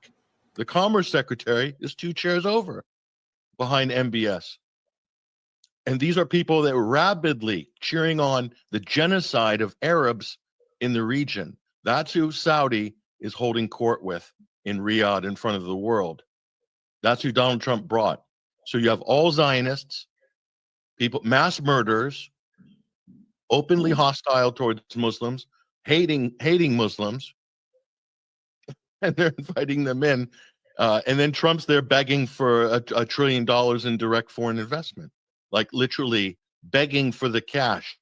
the Commerce Secretary, is 2 chairs over behind MBS. And these are people that were rabidly cheering on the genocide of Arabs in the region. That's who Saudi is holding court with in Riyadh in front of the world. That's who Donald Trump brought. So you have all Zionists, people, mass murderers, openly hostile towards Muslims, hating Muslims, and they're inviting them in. And then Trump's there begging for $1 trillion in direct foreign investment, like literally begging for the cash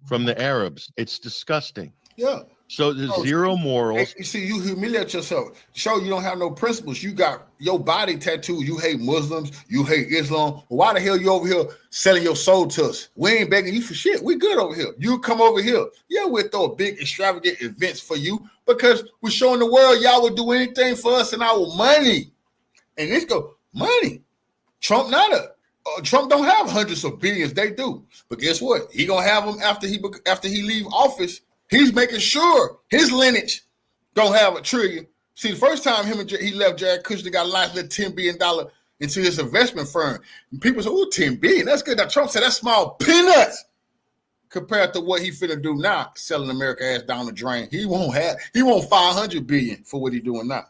from the Arabs. It's disgusting. Yeah. So there's zero morals. You see, you humiliate yourself. Show you don't have no principles. You got your body tattooed. You hate Muslims. You hate Islam. Why the hell you over here selling your soul to us? We ain't begging you for shit. We good over here. You come over here. Yeah, we'll throw big extravagant events for you because we're showing the world y'all would do anything for us and our money. And this go money. Trump Trump don't have hundreds of billions. They do. But guess what? He gonna have them after he leave office. He's making sure his lineage don't have $1 trillion. See, the first time he left, Jared Kushner got a nice little $10 billion into his investment firm. And people say, oh, $10 billion, that's good. Now Trump said that's small peanuts compared to what he finna do now, selling America ass down the drain. He won't $500 billion for what he's doing now.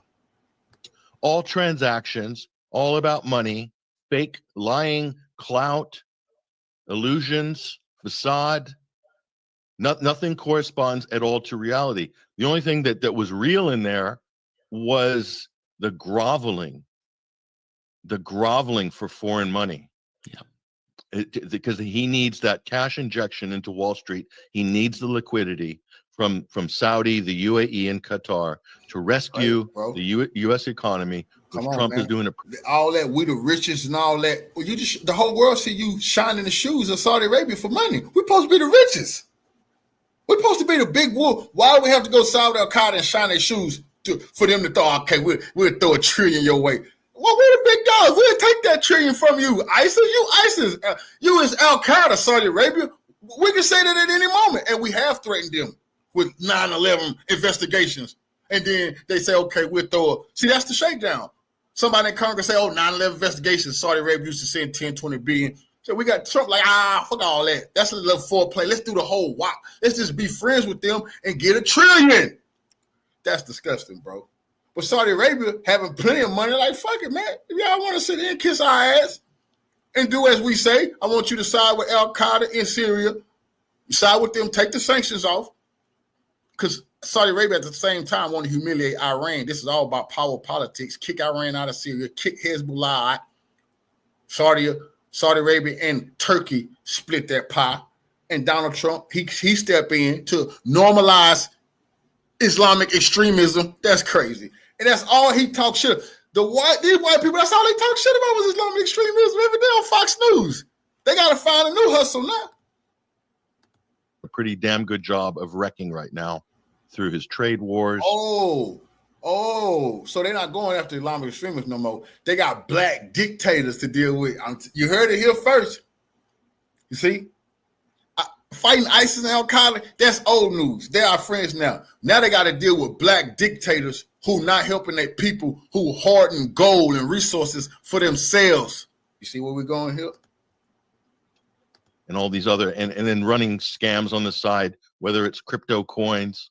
All transactions, all about money, fake, lying, clout, illusions, facade. Nothing corresponds at all to reality. The only thing that was real in there was the groveling for foreign money. Yeah, because he needs that cash injection into Wall Street. He needs the liquidity from Saudi, the UAE, and Qatar to rescue the U.S. economy. Which Trump is doing all that. We the richest and all that. Well, the whole world see you shining the shoes of Saudi Arabia for money. We're supposed to be the richest. We're supposed to be the big wolf. Why do we have to go Saudi Al Qaeda and shine their shoes for them to throw? Okay, we'll throw $1 trillion your way. Well, we're the big dogs. We'll take that trillion from you, ISIS. You ISIS. You is Al Qaeda, Saudi Arabia. We can say that at any moment, and we have threatened them with 9/11 investigations. And then they say, okay, we'll throw it. See, that's the shakedown. Somebody in Congress say, 9/11 investigations. Saudi Arabia used to send 10, 20 billion. So we got Trump like, fuck all that. That's a little foreplay. Let's do the whole wop. Let's just be friends with them and get $1 trillion. That's disgusting, bro. But Saudi Arabia having plenty of money, like, fuck it, man. If y'all want to sit there and kiss our ass and do as we say, I want you to side with Al Qaeda in Syria. You side with them, take the sanctions off. Because Saudi Arabia at the same time want to humiliate Iran. This is all about power politics. Kick Iran out of Syria, kick Hezbollah out. Saudi Arabia and Turkey split that pie. And Donald Trump, he stepped in to normalize Islamic extremism. That's crazy. And that's all he talks shit. These white people, that's all they talk shit about was Islamic extremism every day on Fox News. They got to find a new hustle now. A pretty damn good job of wrecking right now through his trade wars. So they're not going after Islamic extremists no more. They got black dictators to deal with. You heard it here first. You see? Fighting ISIS and Al Qaeda, that's old news. They're our friends now. Now they got to deal with black dictators who not helping their people, who hoarding gold and resources for themselves. You see where we're going here? And all these other, and then running scams on the side, whether it's crypto coins,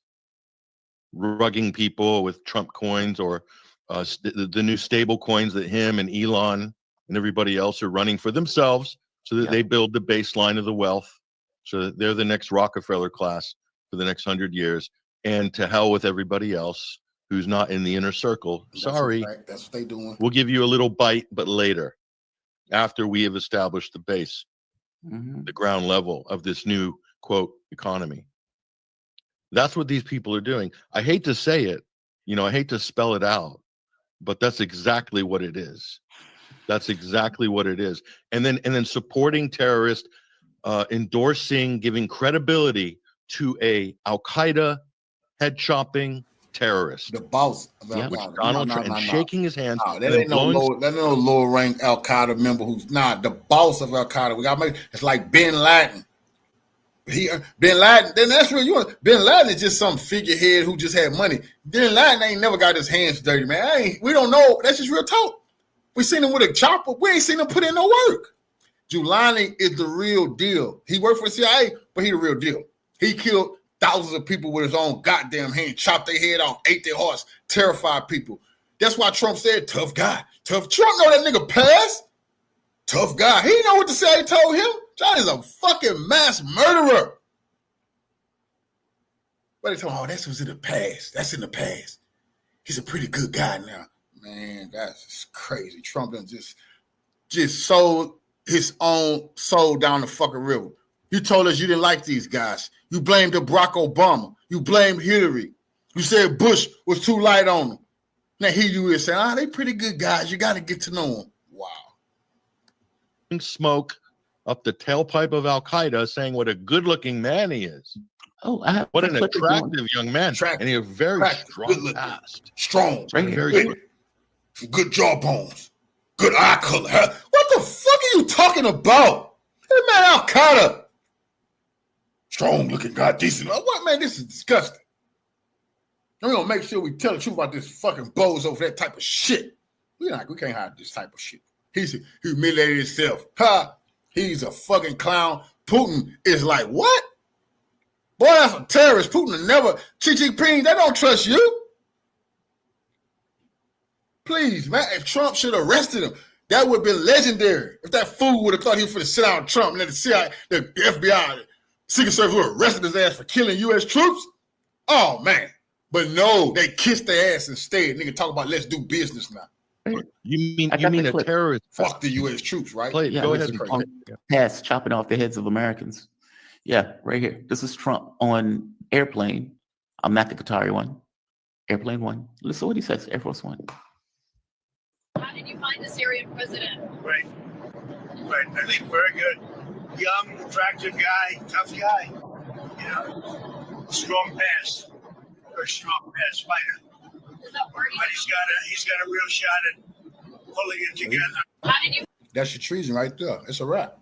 rugging people with Trump coins, or the new stable coins that him and Elon and everybody else are running for themselves so that they build the baseline of the wealth, so that they're the next Rockefeller class for the next 100 years. And to hell with everybody else who's not in the inner circle. Sorry. That's what they doing. We'll give you a little bite, but later, after we have established the base, the ground level of this new, quote, economy. That's what these people are doing. I hate to say it, I hate to spell it out, but that's exactly what it is. That's exactly what it is. And then supporting terrorists, endorsing, giving credibility to a Al-Qaeda head chopping terrorist. The boss of Al Qaeda. Donald Trump, and shaking his hands. That ain't no lower rank Al Qaeda member who's the boss of Al Qaeda. We got it's like Bin Laden. Bin Laden, then that's what you want. Bin Laden is just some figurehead who just had money. Bin Laden ain't never got his hands dirty, man. We don't know. That's just real talk. We seen him with a chopper. We ain't seen him put in no work. Giuliani is the real deal. He worked for the CIA, but he the real deal. He killed thousands of people with his own goddamn hand, chopped their head off, ate their hearts, terrified people. That's why Trump said, tough guy. Trump know that nigga passed. Tough guy. He know what the CIA told him. John is a fucking mass murderer. But they told him, that was in the past. That's in the past. He's a pretty good guy now. Man, that's just crazy. Trump done just sold his own soul down the fucking river. You told us you didn't like these guys. You blamed Barack Obama. You blamed Hillary. You said Bush was too light on them. Now here you is saying, they pretty good guys. You got to get to know them. Wow. Smoke up the tailpipe of Al Qaeda, saying what a good-looking man he is. What an attractive young man, and he has very strong past. Strong, very good jawbones, good eye color. What the fuck are you talking about? Hey man, Al Qaeda, strong looking guy, decent. What man? This is disgusting. And we're gonna make sure we tell the truth about this fucking bozo for that type of shit. We can't hide this type of shit. He's humiliated himself. He's a fucking clown. Putin is like, what? Boy, that's a terrorist. Putin never. Xi Jinping, they don't trust you. Please, man, if Trump should have arrested him, that would have been legendary. If that fool would have thought he was going to sit down with Trump and then the CIA, the FBI, the Secret Service would have arrested his ass for killing U.S. troops. Oh, man. But no, they kissed their ass instead. Nigga talk about let's do business now. You mean a terrorist? Fuck the U.S. troops, right? Go ahead. Pass chopping off the heads of Americans. Yeah, right here. This is Trump on airplane. I'm not the Qatari one. Airplane one. Listen to what he says. Air Force One. How did you find the Syrian president? Right. I think very good. Young, attractive guy, tough guy. Strong pass. Very strong pass fighter. Is that working? But he's got a real shot at pulling it together. How did you That's your treason right there. It's a wrap.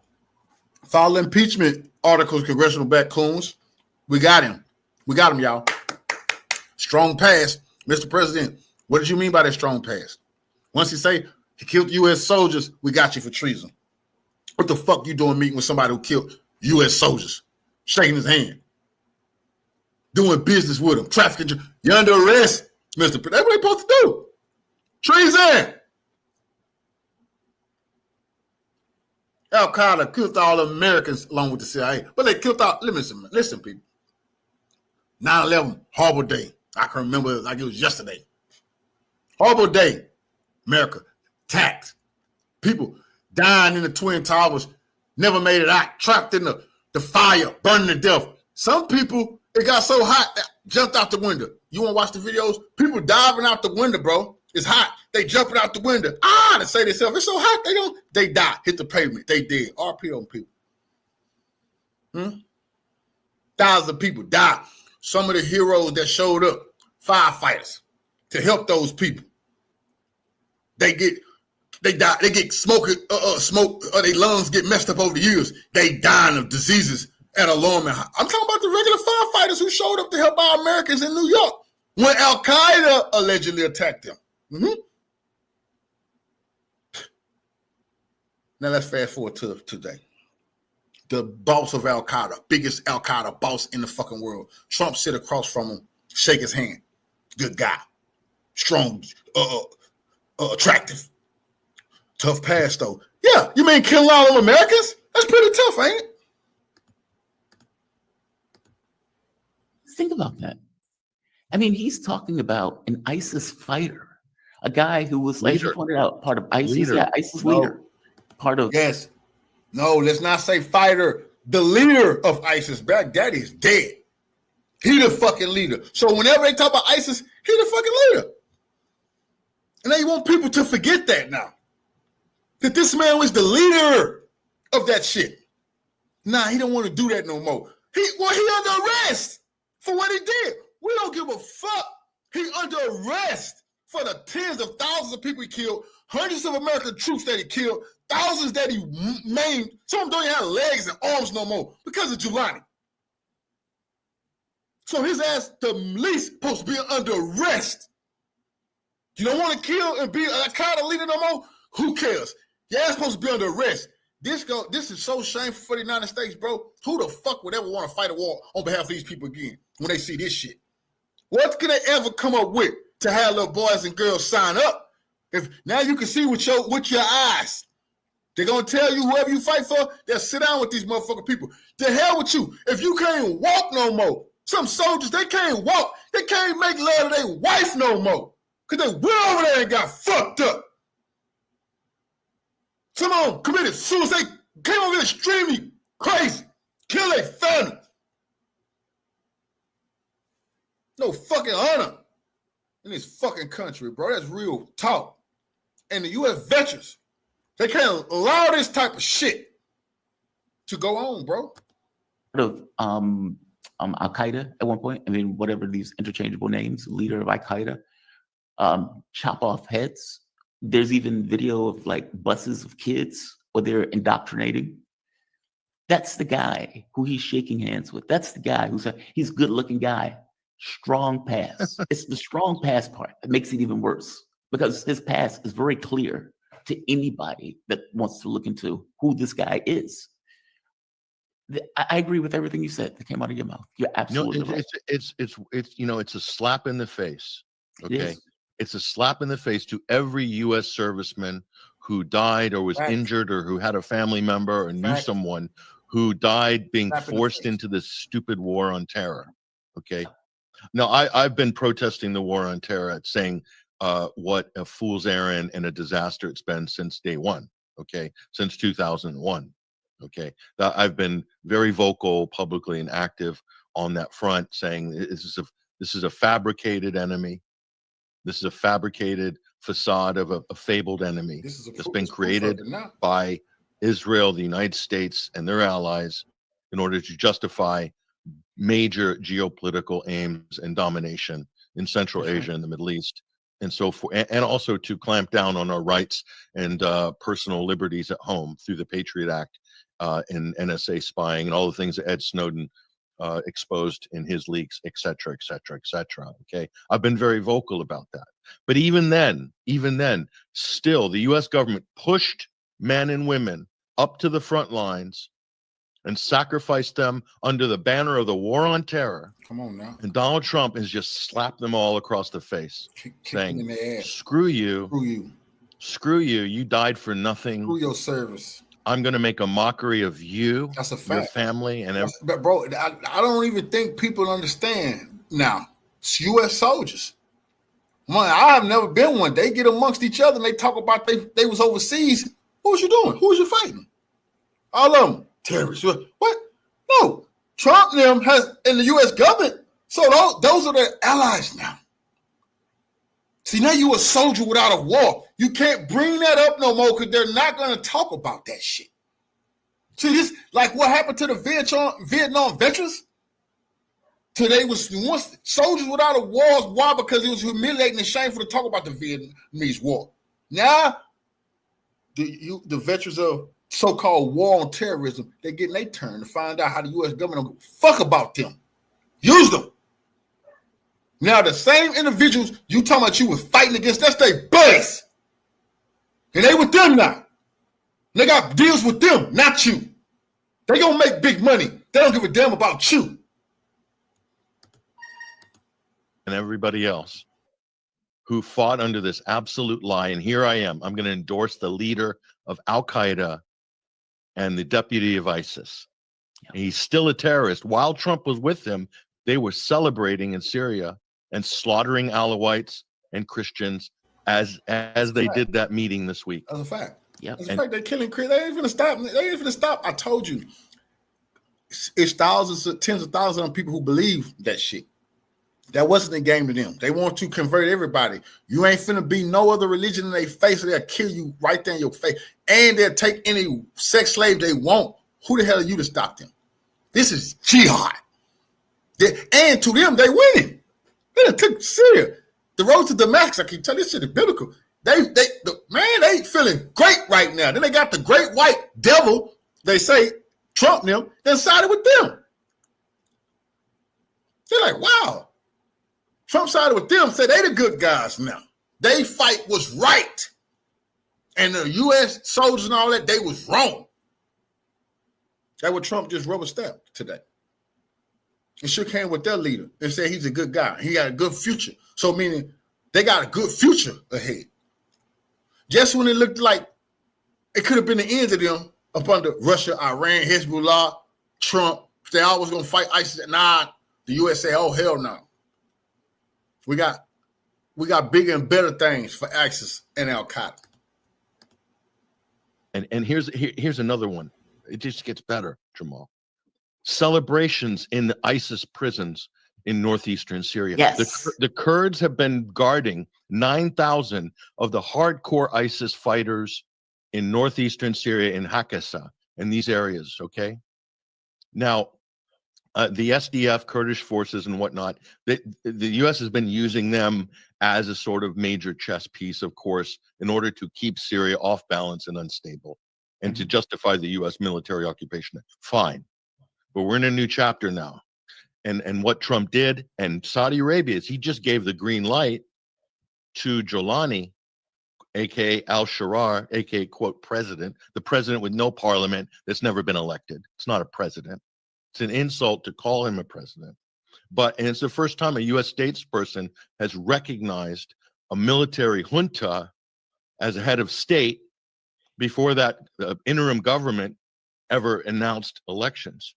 File impeachment articles, congressional back coons. We got him. We got him, y'all. Strong pass. Mr. President, what did you mean by that strong pass? Once he say he killed U.S. soldiers, we got you for treason. What the fuck you doing meeting with somebody who killed U.S. soldiers? Shaking his hand. Doing business with him. Trafficking. You're under arrest, Mr. President. That's what they're supposed to do. Treason. Al-Qaeda killed all the Americans along with the CIA. But they killed all, listen, people. 9/11, horrible day. I can remember it like it was yesterday. Horrible day. America attacked. People dying in the Twin Towers, never made it out, trapped in the fire, burning to death. Some people, it got so hot, that jumped out the window. You want to watch the videos? People diving out the window, bro. It's hot. They jumping out the window. They say to themselves, it's so hot, they die, hit the pavement, they dead. RP on people. Thousands of people died. Some of the heroes that showed up, firefighters, to help those people. They die. They get smoke, or their lungs get messed up over the years. They dying of diseases at alarming high. I'm talking about the regular firefighters who showed up to help our Americans in New York when Al-Qaeda allegedly attacked them. Now let's fast forward to today. The boss of Al-Qaeda, biggest Al-Qaeda boss in the fucking world. Trump sit across from him, shake his hand. Good guy. Strong, attractive. Tough pass, though. Yeah, you mean killing all of Americans? That's pretty tough, ain't it? Think about that. I mean, he's talking about an ISIS fighter, a guy who was, like you pointed out, part of ISIS. Leader. Yeah, ISIS leader. Part of. Yes. No, let's not say fighter. The leader of ISIS, Baghdadi, is dead. He the fucking leader. So whenever they talk about ISIS, he the fucking leader. And they want people to forget that now. That this man was the leader of that shit. Nah, he don't want to do that no more. He under arrest for what he did. We don't give a fuck. He under arrest for the tens of thousands of people he killed, hundreds of American troops that he killed, thousands that he maimed. Some of them don't even have legs and arms no more because of Giuliani. So his ass, the least, supposed to be under arrest. You don't want to kill and be a kind of leader no more? Who cares? Your ass supposed to be under arrest. This is so shameful for the United States, bro. Who the fuck would ever want to fight a war on behalf of these people again when they see this shit? What could they ever come up with to have little boys and girls sign up? If now you can see with your eyes. They're gonna tell you whoever you fight for, they'll sit down with these motherfucking people. To hell with you. If you can't walk no more, some soldiers, they can't walk. They can't make love to their wife no more. Because they went over there and got fucked up. Some of them committed suicide. They came over here extremely crazy. Kill their family. No fucking honor in this fucking country, bro. That's real talk. And the U.S. veterans, they can't allow this type of shit to go on, bro. Of Al-Qaeda at one point. I mean, whatever these interchangeable names, leader of Al-Qaeda, chop off heads. There's even video of like buses of kids where they're indoctrinating. That's the guy who he's shaking hands with. That's the guy he's a good looking guy. Strong pass. It's the strong pass part that makes it even worse because his pass is very clear to anybody that wants to look into who this guy is. I agree with everything you said that came out of your mouth. You're absolutely right. It's it's a slap in the face. Okay. Yes. It's a slap in the face to every U.S. serviceman who died or was injured or who had a family member or knew someone who died being forced into this stupid war on terror. Okay. Now, I've been protesting the war on terror, saying what a fool's errand and a disaster it's been since day one. Okay. Since 2001. Okay. I've been very vocal publicly and active on that front, saying this is a fabricated enemy. This is a fabricated facade of a fabled enemy that's been created by Israel, the United States, and their allies in order to justify major geopolitical aims and domination in Central Asia and the Middle East. and so forth, and also to clamp down on our rights and personal liberties at home through the Patriot Act and NSA spying and all the things that Ed Snowden exposed in his leaks, et cetera, et cetera, et cetera. Okay, I've been very vocal about that. But even then, still the U.S. government pushed men and women up to the front lines and sacrificed them under the banner of the war on terror. Come on now. And Donald Trump has just slapped them all across the face, saying, screw you, screw you, you died for nothing. Screw your service. I'm going to make a mockery of you, That's a fact. your family, and everything. But bro, I don't even think people understand now. It's U.S. soldiers. I have never been one. They get amongst each other and they talk about they was overseas. What was you doing? Who was you fighting? All of them terrorists. What? No. Trump and them has in the U.S. government. So those are their allies now. See, now you a soldier without a war. You can't bring that up no more because they're not going to talk about that shit. See, this like what happened to the Vietnam veterans? Today was once soldiers without a war. Why? Because it was humiliating and shameful to talk about the Vietnamese war. Now, the veterans of so-called war on terrorism, they're getting their turn to find out how the U.S. government don't fuck about them. Use them. Now, the same individuals you talking about you was fighting against, that's their buddies. And they with them now. They got deals with them, not you. They gonna make big money. They don't give a damn about you. And everybody else who fought under this absolute lie. And here I am. I'm going to endorse the leader of Al-Qaeda and the deputy of ISIS. And he's still a terrorist. While Trump was with them, they were celebrating in Syria and slaughtering Alawites and Christians as they did that meeting this week. That's a fact. Yep. That's a fact. They're killing Christians. They ain't gonna stop. They ain't gonna stop. I told you. It's thousands, tens of thousands of people who believe that shit. That wasn't the game to them. They want to convert everybody. You ain't finna be no other religion in their face, or they'll kill you right there in your face. And they'll take any sex slave they want. Who the hell are you to stop them? This is jihad. And to them, they winning. They done took Syria. The road to Damascus, I can tell this shit is biblical. They feeling great right now. Then they got the great white devil, they say, Trump and them, then sided with them. They're like, wow. Trump sided with them, said they the good guys now. They fight was right. And the U.S. soldiers and all that, they was wrong. That's what Trump just rubber stamped today. And shook hands with their leader and said he's a good guy. He got a good future. So meaning they got a good future ahead. Just when it looked like it could have been the end of them up under Russia, Iran, Hezbollah, Trump, if they always gonna fight ISIS, nah, the US say, oh hell no. We got bigger and better things for ISIS and Al-Qaeda. And here's another one. It just gets better, Jamal. Celebrations in the ISIS prisons in northeastern Syria. Yes. The Kurds have been guarding 9,000 of the hardcore ISIS fighters in northeastern Syria, in Hakasa, in these areas, okay? Now, the SDF, Kurdish forces and whatnot, the U.S. has been using them as a sort of major chess piece, of course, in order to keep Syria off balance and unstable and to justify the U.S. military occupation. Fine. But we're in a new chapter now. And what Trump did, and Saudi Arabia, is he just gave the green light to Jolani, aka al-Sharar, aka quote president, the president with no parliament that's never been elected. It's not a president. It's an insult to call him a president. And it's the first time a U.S. statesperson has recognized a military junta as a head of state before that interim government ever announced elections.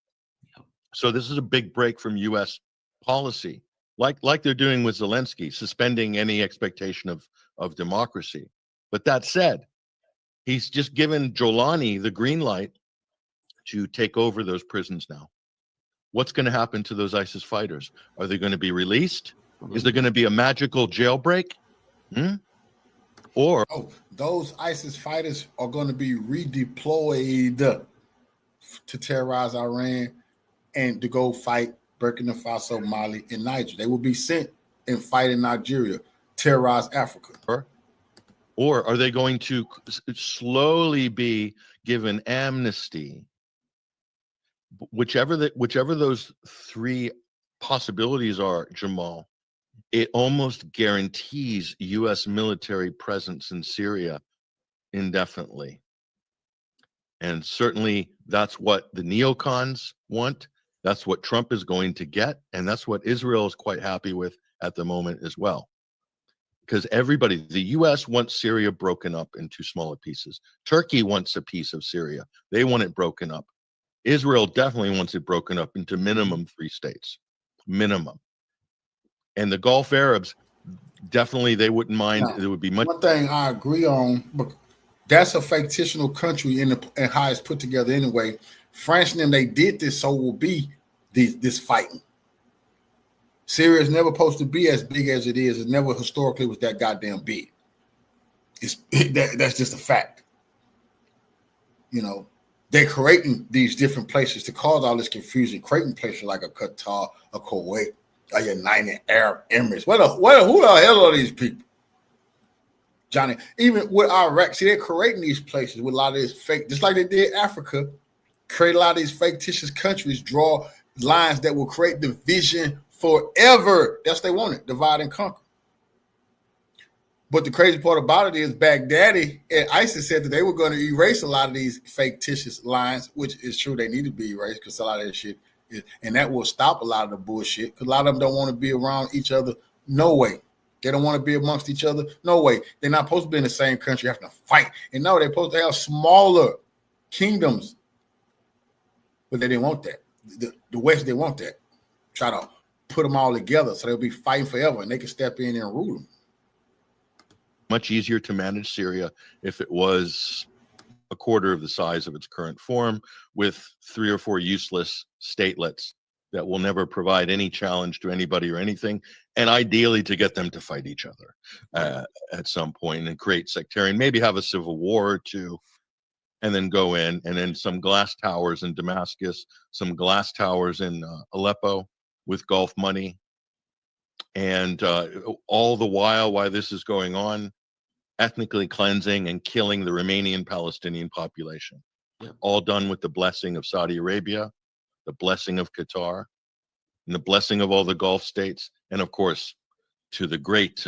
So this is a big break from U.S. policy, like they're doing with Zelensky, suspending any expectation of democracy. But that said, he's just given Jolani the green light to take over those prisons now. What's going to happen to those ISIS fighters? Are they going to be released? Is there going to be a magical jailbreak? Or those ISIS fighters are going to be redeployed to terrorize Iran and to go fight Burkina Faso, Mali, and Niger. They will be sent and fight in Nigeria. terrorize Africa. Or are they going to slowly be given amnesty? Whichever those three possibilities are, Jamal, it almost guarantees U.S. military presence in Syria indefinitely. And certainly that's what the neocons want. That's what Trump is going to get. And that's what Israel is quite happy with at the moment as well. Because everybody, the U.S. wants Syria broken up into smaller pieces. Turkey wants a piece of Syria. They want it broken up. Israel definitely wants it broken up into minimum 3 states, minimum. And the Gulf Arabs, definitely they wouldn't mind. Now, There would be much. One thing I agree on, but that's a fictional country and how it's put together anyway. France and them, they did this, so will be this fighting. Syria is never supposed to be as big as it is. It never historically was that goddamn big. That's just a fact. You know, they're creating these different places to cause all this confusion, creating places like a Qatar, a Kuwait, a United Arab Emirates. Who the hell are these people? Johnny, even with Iraq, see, they're creating these places with a lot of this fake, just like they did Africa, create a lot of these fictitious countries, draw lines that will create division forever. That's what they wanted, divide and conquer. But the crazy part about it is Baghdadi and ISIS said that they were going to erase a lot of these fictitious lines, which is true. They need to be erased because a lot of that shit is, and that will stop a lot of the bullshit because a lot of them don't want to be around each other. No way. They don't want to be amongst each other. No way. They're not supposed to be in the same country having to fight. And no, they're supposed to have smaller kingdoms. But they didn't want that. The West didn't want that. Try to put them all together so they'll be fighting forever and they can step in and rule them. Much easier to manage Syria if it was a quarter of the size of its current form with 3 or 4 useless statelets that will never provide any challenge to anybody or anything, and ideally to get them to fight each other at some point and create sectarian, maybe have a civil war or two, and then go in, and then some glass towers in Damascus, some glass towers in Aleppo with Gulf money. And all the while this is going on, ethnically cleansing and killing the Romanian Palestinian population. Yeah. All done with the blessing of Saudi Arabia, the blessing of Qatar, and the blessing of all the Gulf states, and of course, to the great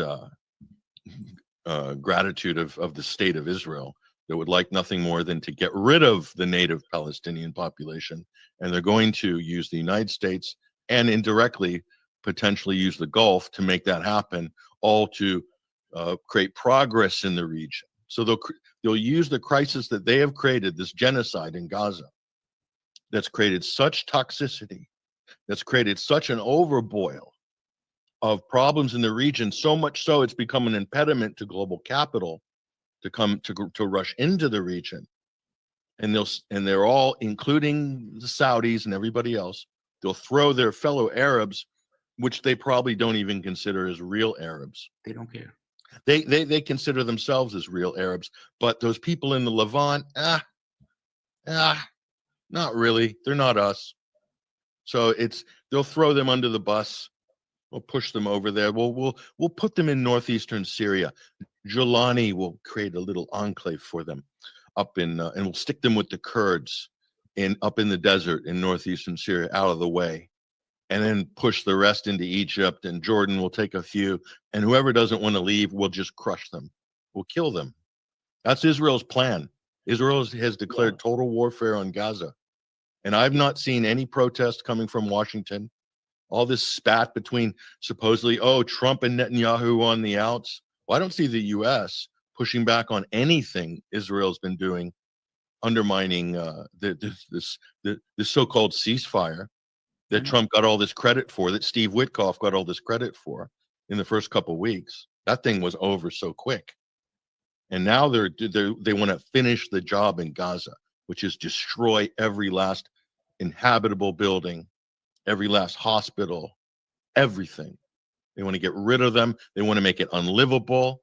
gratitude of the state of Israel that would like nothing more than to get rid of the native Palestinian population. And they're going to use the United States and indirectly potentially use the Gulf to make that happen, all to create progress in the region. So they'll use the crisis that they have created, this genocide in Gaza, that's created such toxicity, that's created such an overboil of problems in the region, so much so it's become an impediment to global capital to come to rush into the region. And they're all, including the Saudis and everybody else, they'll throw their fellow Arabs, which they probably don't even consider as real Arabs. They don't care. They consider themselves as real Arabs, but those people in the Levant, not really. They're not us. So they'll throw them under the bus. We'll push them over there. We'll put them in northeastern Syria. Jolani will create a little enclave for them up in, and we'll stick them with the Kurds up in the desert in northeastern Syria, out of the way. And then push the rest into Egypt, and Jordan will take a few, and whoever doesn't want to leave, we'll just crush them. We'll kill them. That's Israel's plan. Israel has declared total warfare on Gaza. And I've not seen any protest coming from Washington. All this spat between supposedly, Trump and Netanyahu on the outs. Well, I don't see the U.S. pushing back on anything Israel's been doing, undermining this so-called ceasefire that Trump got all this credit for, that Steve Witkoff got all this credit for in the first couple of weeks. That thing was over so quick. And now they want to finish the job in Gaza, which is destroy every last inhabitable building, every last hospital, everything. They want to get rid of them. They want to make it unlivable.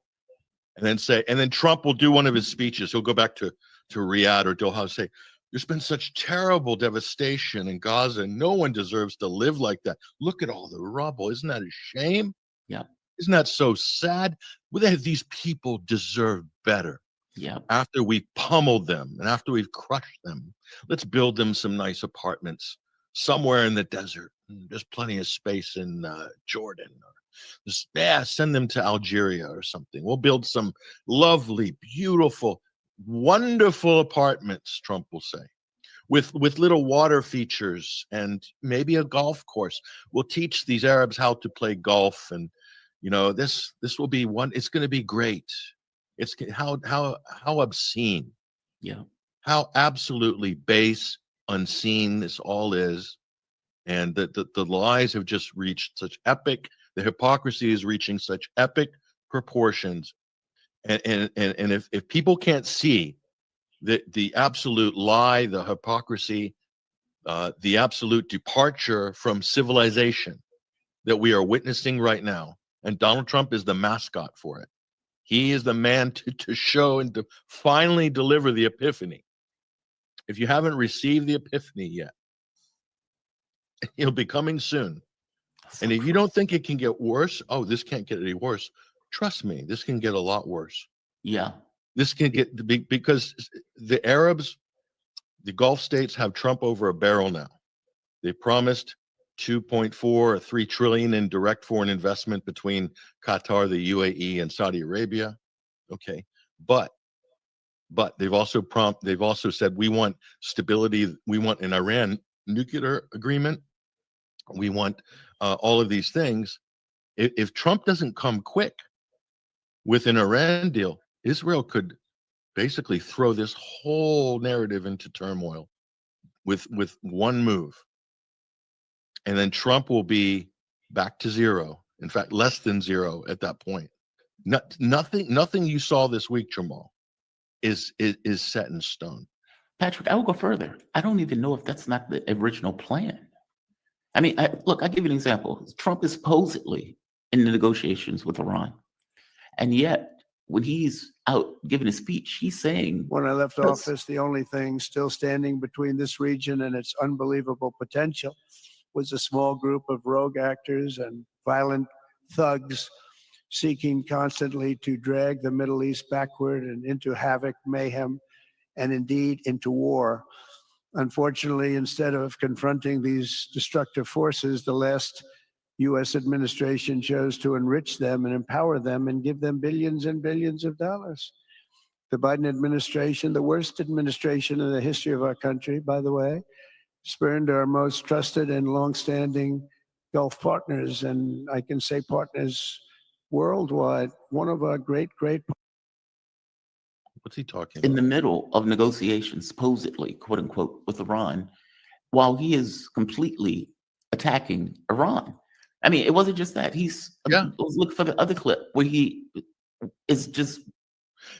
And then Trump will do one of his speeches. He'll go back to Riyadh or Doha and say, there's been such terrible devastation in Gaza, and no one deserves to live like that. Look at all the rubble. Isn't that a shame? Yeah. Isn't that so sad? These people deserve better. Yeah. After we've pummeled them and after we've crushed them, let's build them some nice apartments somewhere in the desert. There's plenty of space in Jordan. Send them to Algeria or something. We'll build some lovely, beautiful, wonderful apartments, Trump will say, with little water features and maybe a golf course. We'll teach these Arabs how to play golf, and this will be one. It's going to be great. It's how obscene, yeah, how absolutely base, unseen this all is, and the lies have just reached such epic. The hypocrisy is reaching such epic proportions, and if people can't see the absolute lie, the hypocrisy, the absolute departure from civilization that we are witnessing right now, and Donald Trump is the mascot for it. He is the man to show and to finally deliver the epiphany. If you haven't received the epiphany yet, it'll be coming soon. And if you don't think it can get worse, this can't get any worse. Trust me, this can get a lot worse. Yeah. This can get because the Arabs, the Gulf states have Trump over a barrel now. They promised 2.4 or 3 trillion in direct foreign investment between Qatar, the UAE, and Saudi Arabia. Okay, but they've also said we want stability. We want an Iran nuclear agreement. We want all of these things. If Trump doesn't come quick with an Iran deal, Israel could basically throw this whole narrative into turmoil with one move. And then Trump will be back to zero. In fact, less than zero at that point. Nothing you saw this week, Jamal, is set in stone. Patrick, I will go further. I don't even know if that's not the original plan. I mean, look, I'll give you an example. Trump is supposedly in the negotiations with Iran. And yet, when he's out giving a speech, he's saying, when I left office, the only thing still standing between this region and its unbelievable potential was a small group of rogue actors and violent thugs seeking constantly to drag the Middle East backward and into havoc, mayhem, and indeed into war. Unfortunately, instead of confronting these destructive forces, the last U.S. administration chose to enrich them and empower them and give them billions and billions of dollars. The Biden administration, the worst administration in the history of our country, by the way, spurned our most trusted and longstanding Gulf partners, and I can say partners worldwide. One of our great What's he talking in about? the middle of negotiations, supposedly, quote unquote, with Iran, while he is completely attacking Iran. I mean, it wasn't just that. I was looking for the other clip where he is just.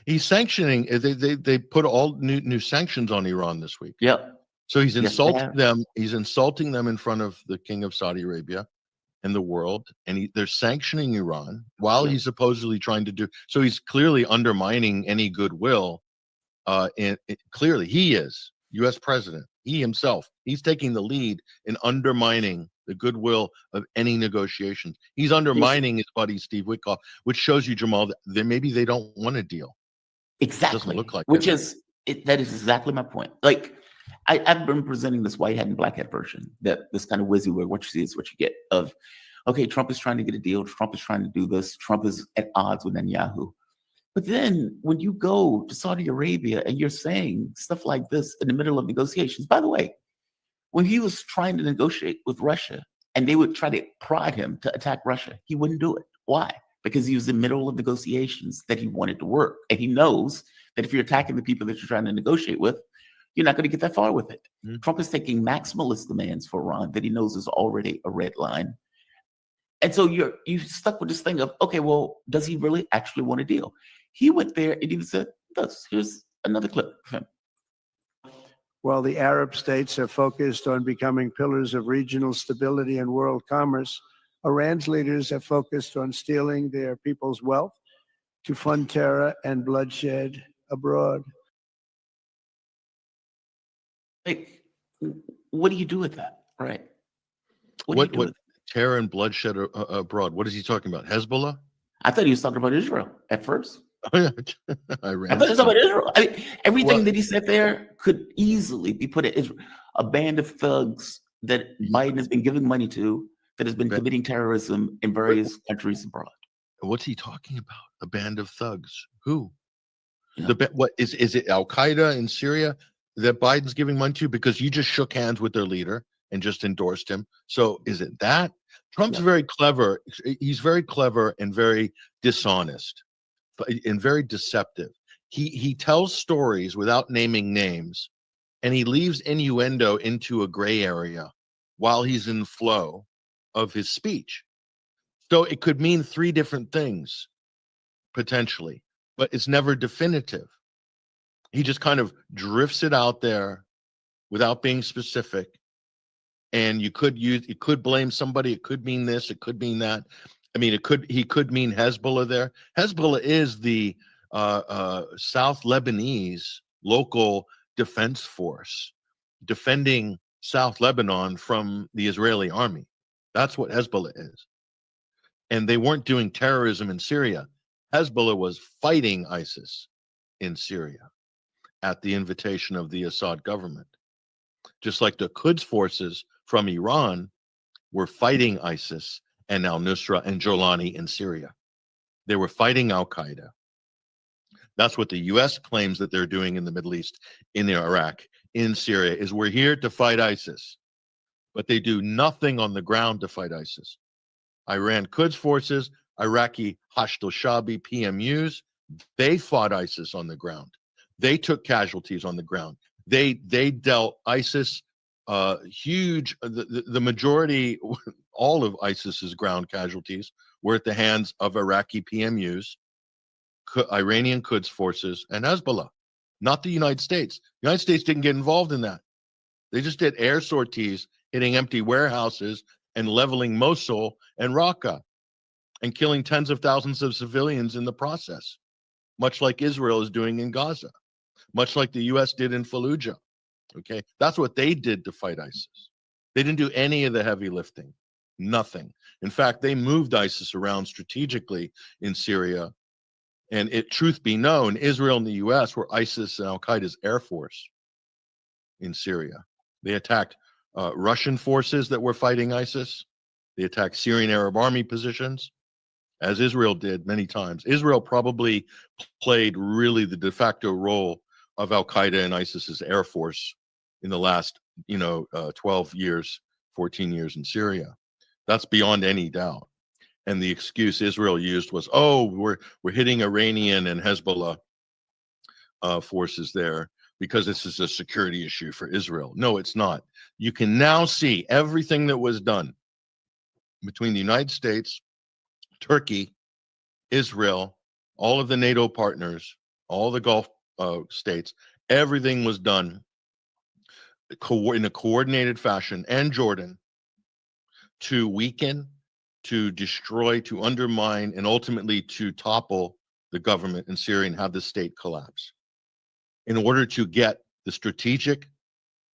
He's sanctioning. They put all new sanctions on Iran this week. Yep. So he's insulting them. He's insulting them in front of the king of Saudi Arabia and the world, and they're sanctioning Iran while he's supposedly trying to do. So he's clearly undermining any goodwill. Clearly, he is U.S. president. He himself. He's taking the lead in undermining the goodwill of any negotiations. He's undermining his buddy Steve Witkoff, which shows you, Jamal, that maybe they don't want a deal. Exactly. It doesn't look like which it. is that is exactly my point. Like I've been presenting this white hat and black hat version, that this kind of WYSIWYG, what you see is what you get, of okay, Trump is trying to get a deal, Trump is trying to do this, Trump is at odds with Netanyahu. But then when you go to Saudi Arabia and you're saying stuff like this in the middle of negotiations, by the way, when he was trying to negotiate with Russia and they would try to prod him to attack Russia, he wouldn't do it. Why? Because he was in the middle of negotiations that he wanted to work. And he knows that if you're attacking the people that you're trying to negotiate with, you're not going to get that far with it. Mm-hmm. Trump is taking maximalist demands for Iran that he knows is already a red line. And so you're stuck with this thing of, okay, well, does he really actually want a deal? He went there and even said, here's another clip of him. While the Arab states have focused on becoming pillars of regional stability and world commerce, Iran's leaders have focused on stealing their people's wealth to fund terror and bloodshed abroad. Like, what do you do with that, right? What terror and bloodshed abroad? What is he talking about? Hezbollah? I thought he was talking about Israel at first. I thought he was talking about Israel. I mean, everything that he said there could easily be put in Israel. A band of thugs that Biden has been giving money to that has been committing terrorism in various countries abroad. What's he talking about? A band of thugs? Who? What is it? Al Qaeda in Syria that Biden's giving money to because you just shook hands with their leader and just endorsed him? So is it that? Trump's very clever. He's very clever and very dishonest and very deceptive. He tells stories without naming names, and he leaves innuendo into a gray area while he's in flow of his speech. So it could mean three different things potentially, but it's never definitive. He just kind of drifts it out there without being specific. And you could blame somebody. It could mean this. It could mean that. I mean, he could mean Hezbollah there. Hezbollah is the South Lebanese local defense force defending South Lebanon from the Israeli army. That's what Hezbollah is. And they weren't doing terrorism in Syria. Hezbollah was fighting ISIS in Syria at the invitation of the Assad government. Just like the Quds forces from Iran were fighting ISIS and al-Nusra and Jolani in Syria. They were fighting al-Qaeda. That's what the U.S. claims that they're doing in the Middle East, in Iraq, in Syria, is we're here to fight ISIS. But they do nothing on the ground to fight ISIS. Iran Quds forces, Iraqi Hashd al-Shabi PMUs, they fought ISIS on the ground. They took casualties on the ground. They dealt ISIS huge, the majority, all of ISIS's ground casualties were at the hands of Iraqi PMUs, Iranian Quds forces, and Hezbollah, not the United States. The United States didn't get involved in that. They just did air sorties, hitting empty warehouses and leveling Mosul and Raqqa and killing tens of thousands of civilians in the process, much like Israel is doing in Gaza, much like the U.S. did in Fallujah. Okay, that's what they did to fight ISIS. They didn't do any of the heavy lifting, nothing. In fact, they moved ISIS around strategically in Syria. And truth be known, Israel and the U.S. were ISIS and al-Qaeda's air force in Syria. They attacked Russian forces that were fighting ISIS. They attacked Syrian Arab Army positions, as Israel did many times. Israel probably played really the de facto role of al-Qaeda and ISIS's air force in the last, 12 years, 14 years in Syria. That's beyond any doubt. And the excuse Israel used was, oh, we're hitting Iranian and Hezbollah forces there because this is a security issue for Israel. No, it's not. You can now see everything that was done between the United States, Turkey, Israel, all of the NATO partners, all the Gulf states, everything was done in a coordinated fashion, and Jordan, to weaken, to destroy, to undermine, and ultimately to topple the government in Syria and have the state collapse in order to get the strategic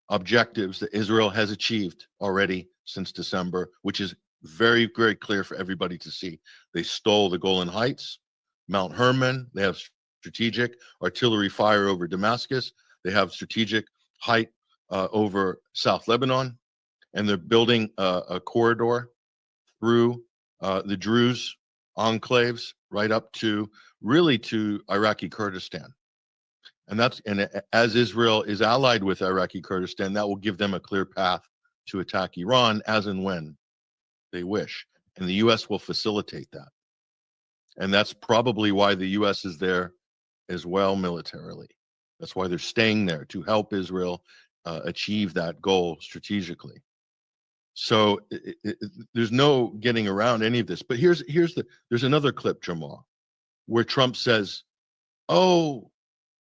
objectives that Israel has achieved already since December, which is very, very clear for everybody to see. They stole the Golan Heights, Mount Hermon. They have strategic artillery fire over Damascus. They have strategic height over South Lebanon, and they're building a corridor through the Druze enclaves right up to really to Iraqi Kurdistan. And as Israel is allied with Iraqi Kurdistan, that will give them a clear path to attack Iran as and when they wish. And the U.S. will facilitate that. And that's probably why the U.S. is there as well militarily. That's why they're staying there, to help Israel achieve that goal strategically. So there's no getting around any of this. But there's another clip, Jamal, where Trump says, oh,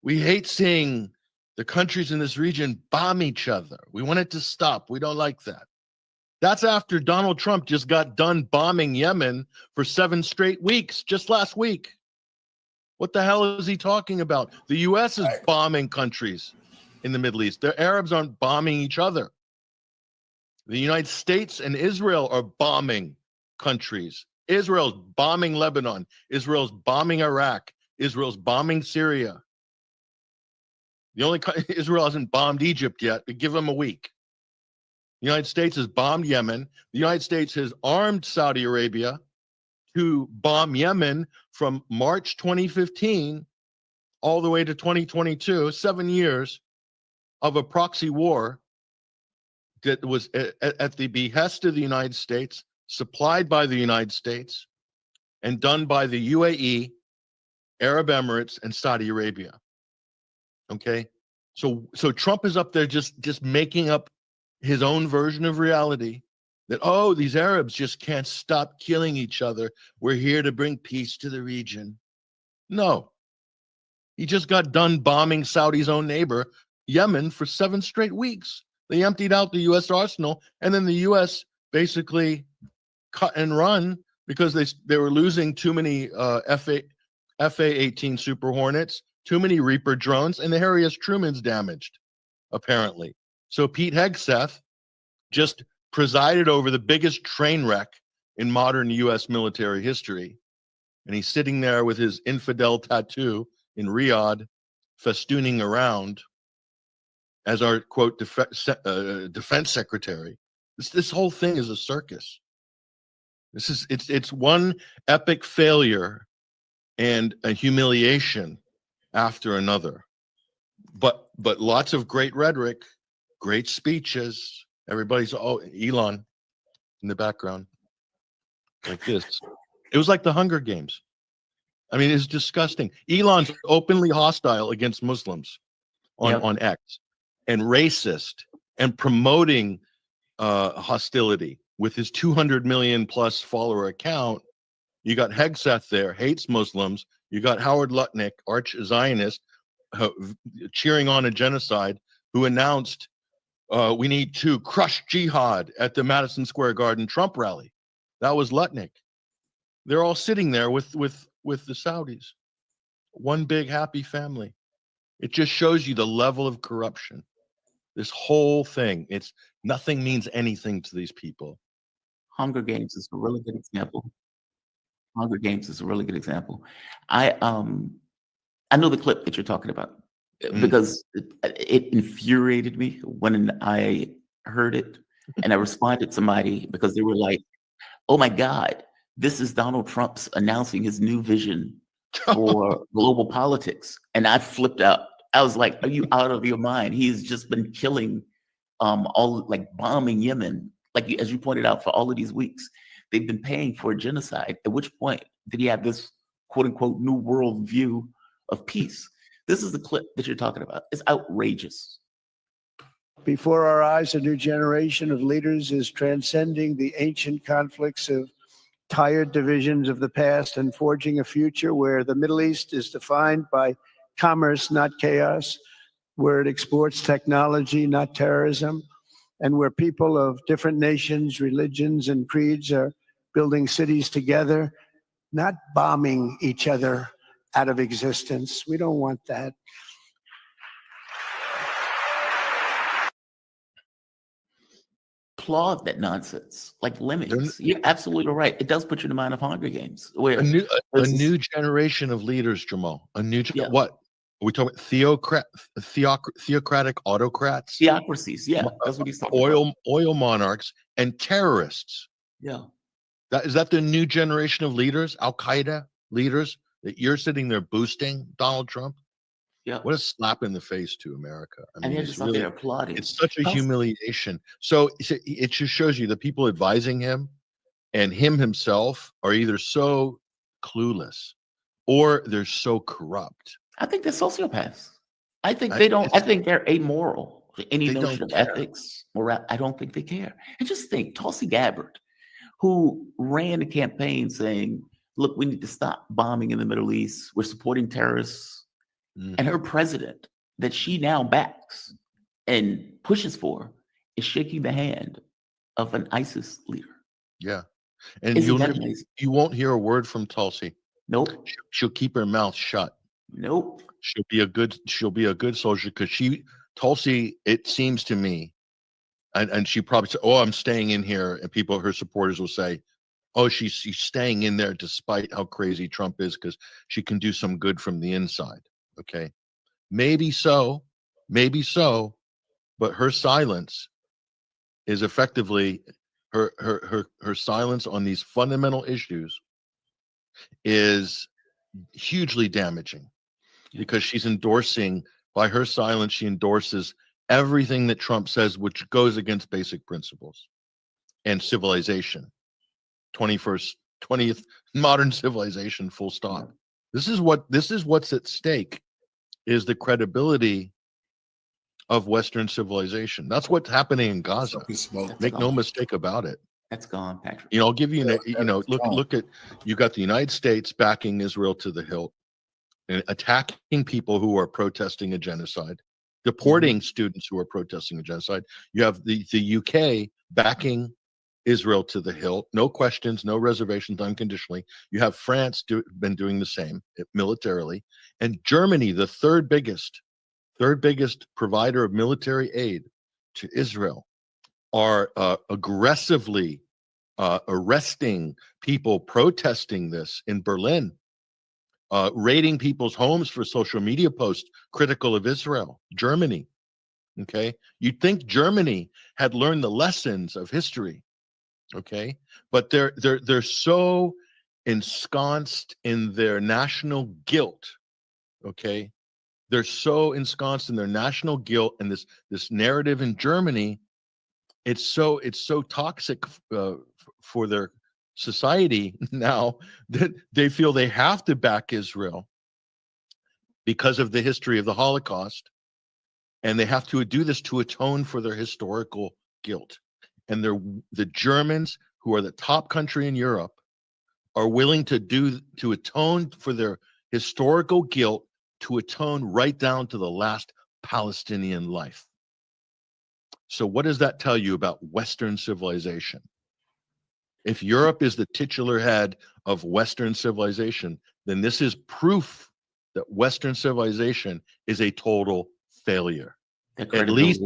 we hate seeing the countries in this region bomb each other. We want it to stop. We don't like that. That's after Donald Trump just got done bombing Yemen for 7 straight weeks, just last week. What the hell is he talking about? The U.S. is bombing countries in the Middle East. The Arabs aren't bombing each other. The United States and Israel are bombing countries Israel's bombing Lebanon. Israel's bombing Iraq. Israel's bombing Syria. Israel hasn't bombed Egypt yet, but give them a week. The United States has bombed Yemen. The United States has armed Saudi Arabia to bomb Yemen from March 2015 all the way to 2022, 7 years of a proxy war that was at the behest of the United States, supplied by the United States, and done by the UAE, Arab Emirates, and Saudi Arabia. Okay? So Trump is up there just making up his own version of reality that, oh, these Arabs just can't stop killing each other. We're here to bring peace to the region. No. He just got done bombing Saudi's own neighbor, Yemen, for 7 straight weeks. They emptied out the U.S. arsenal, and then the U.S. basically cut and run because they were losing too many FA-18 Super Hornets, too many Reaper drones, and the Harry S. Truman's damaged, apparently. So Pete Hegseth just presided over the biggest train wreck in modern U.S. military history, and he's sitting there with his infidel tattoo in Riyadh, festooning around as our, quote, defense secretary. This whole thing is a circus. It's one epic failure and a humiliation after another. But lots of great rhetoric, great speeches. Everybody's, oh, Elon in the background, like this. It was like the Hunger Games. I mean, it's disgusting. Elon's openly hostile against Muslims on X, and racist, and promoting hostility with his 200 million plus follower account. You got Hegseth there, hates Muslims. You got Howard Lutnick, arch Zionist, cheering on a genocide, who announced we need to crush jihad at the Madison Square Garden Trump rally. That was Lutnick. They're all sitting there with the Saudis. One big happy family. It just shows you the level of corruption. This whole thing, nothing means anything to these people. Hunger Games is a really good example. Hunger Games is a really good example. I know the clip that you're talking about because it infuriated me when I heard it, and I responded to somebody because they were like, "Oh my God, this is Donald Trump's announcing his new vision for global politics," and I flipped out. I was like, "Are you out of your mind? He's just been killing, bombing Yemen, as you pointed out, for all of these weeks. They've been paying for a genocide. At which point did he have this quote unquote new world view of peace?" This is the clip that you're talking about. It's outrageous. Before our eyes, a new generation of leaders is transcending the ancient conflicts of tired divisions of the past and forging a future where the Middle East is defined by commerce, not chaos, where it exports technology, not terrorism, and where people of different nations, religions, and creeds are building cities together, not bombing each other out of existence. We don't want that. Applaud that nonsense, like lemmings. You're absolutely right. It does put you in the mind of Hunger Games. Where a new generation of leaders, Jamal. What? Are we talking theocratic autocrats? Theocracies, yeah. That's what he's talking about. Oil monarchs and terrorists. Yeah. Is that the new generation of leaders? Al-Qaeda leaders that you're sitting there boosting, Donald Trump? Yeah. What a slap in the face to America. I mean, they're just out there applauding. It's such a humiliation. So it just shows you the people advising him and him himself are either so clueless or they're so corrupt. I think they're sociopaths. I think they don't. I think they're amoral. Any notion of ethics, moral, I don't think they care. And just think, Tulsi Gabbard, who ran the campaign saying, "Look, we need to stop bombing in the Middle East. We're supporting terrorists." And her president, that she now backs and pushes for, is shaking the hand of an ISIS leader. Yeah. And you won't hear a word from Tulsi. Nope. She'll keep her mouth shut. Nope. She'll be a good soldier because Tulsi, it seems to me, and she probably said, "Oh, I'm staying in here," and her supporters will say, Oh, she's staying in there despite how crazy Trump is because she can do some good from the inside. Okay. Maybe so, but her silence is effectively her silence on these fundamental issues is hugely damaging because she's endorsing, by her silence, she endorses everything that Trump says, which goes against basic principles and civilization. 20th modern civilization, full stop. This is what's at stake, is the credibility of Western civilization. That's what's happening in Gaza. Make no mistake about it. That's gone, Patrick. You know, I'll give you, look at, you got the United States backing Israel to the hilt and attacking people who are protesting a genocide, deporting students who are protesting a genocide. You have the UK backing Israel to the hilt, no questions, no reservations, unconditionally. You have France been doing the same militarily, and Germany, the third biggest provider of military aid to Israel, are aggressively arresting people protesting this in Berlin, raiding people's homes for social media posts critical of Israel. Germany, okay? You'd think Germany had learned the lessons of history, okay? But they're so ensconced in their national guilt, okay? They're so ensconced in their national guilt and this narrative in Germany. It's so toxic for their society now that they feel they have to back Israel because of the history of the Holocaust, and they have to do this to atone for their historical guilt. And the Germans, who are the top country in Europe, are willing to atone for their historical guilt, to atone right down to the last Palestinian life. So what does that tell you about Western civilization? If Europe is the titular head of Western civilization, then this is proof that Western civilization is a total failure. At least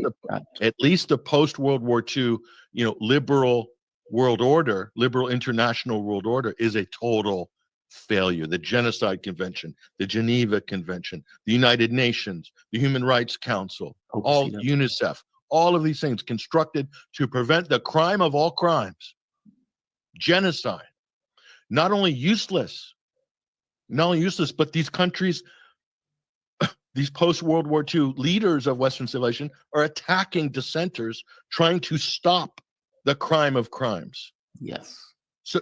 the post-World War II, liberal world order, liberal international world order is a total failure. The Genocide Convention, the Geneva Convention, the United Nations, the Human Rights Council, all UNICEF, all of these things constructed to prevent the crime of all crimes, genocide. Not only useless, but these countries, these post-World War II leaders of Western civilization are attacking dissenters, trying to stop the crime of crimes. Yes. So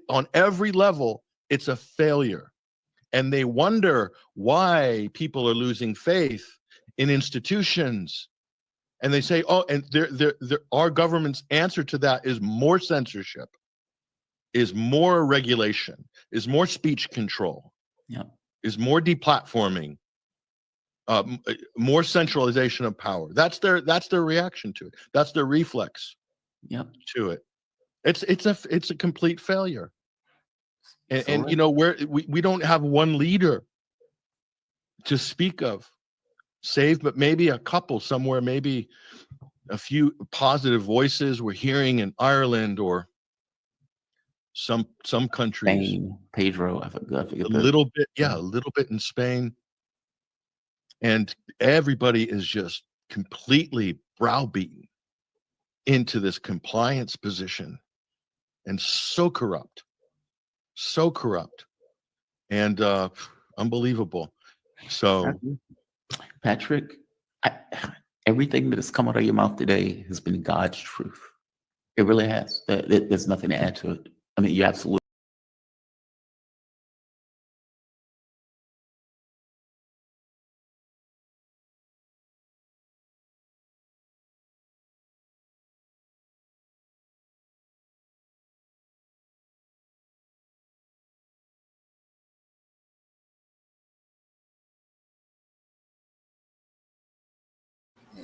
on every level, it's a failure. And they wonder why people are losing faith in institutions. And they say, oh, and our government's answer to that is more censorship, is more regulation, is more speech control, is more deplatforming, more centralization of power. That's their reaction to it. That's their reflex to it. It's a complete failure. And we don't have one leader to speak of, save but maybe a couple somewhere, maybe a few positive voices we're hearing in Ireland or some countries. Spain, Pedro, I forget a little bit in Spain. And everybody is just completely browbeaten into this compliance position, and so corrupt, and unbelievable. So, Patrick, everything that has come out of your mouth today has been God's truth. It really has. There's nothing to add to it. I mean, you're absolutely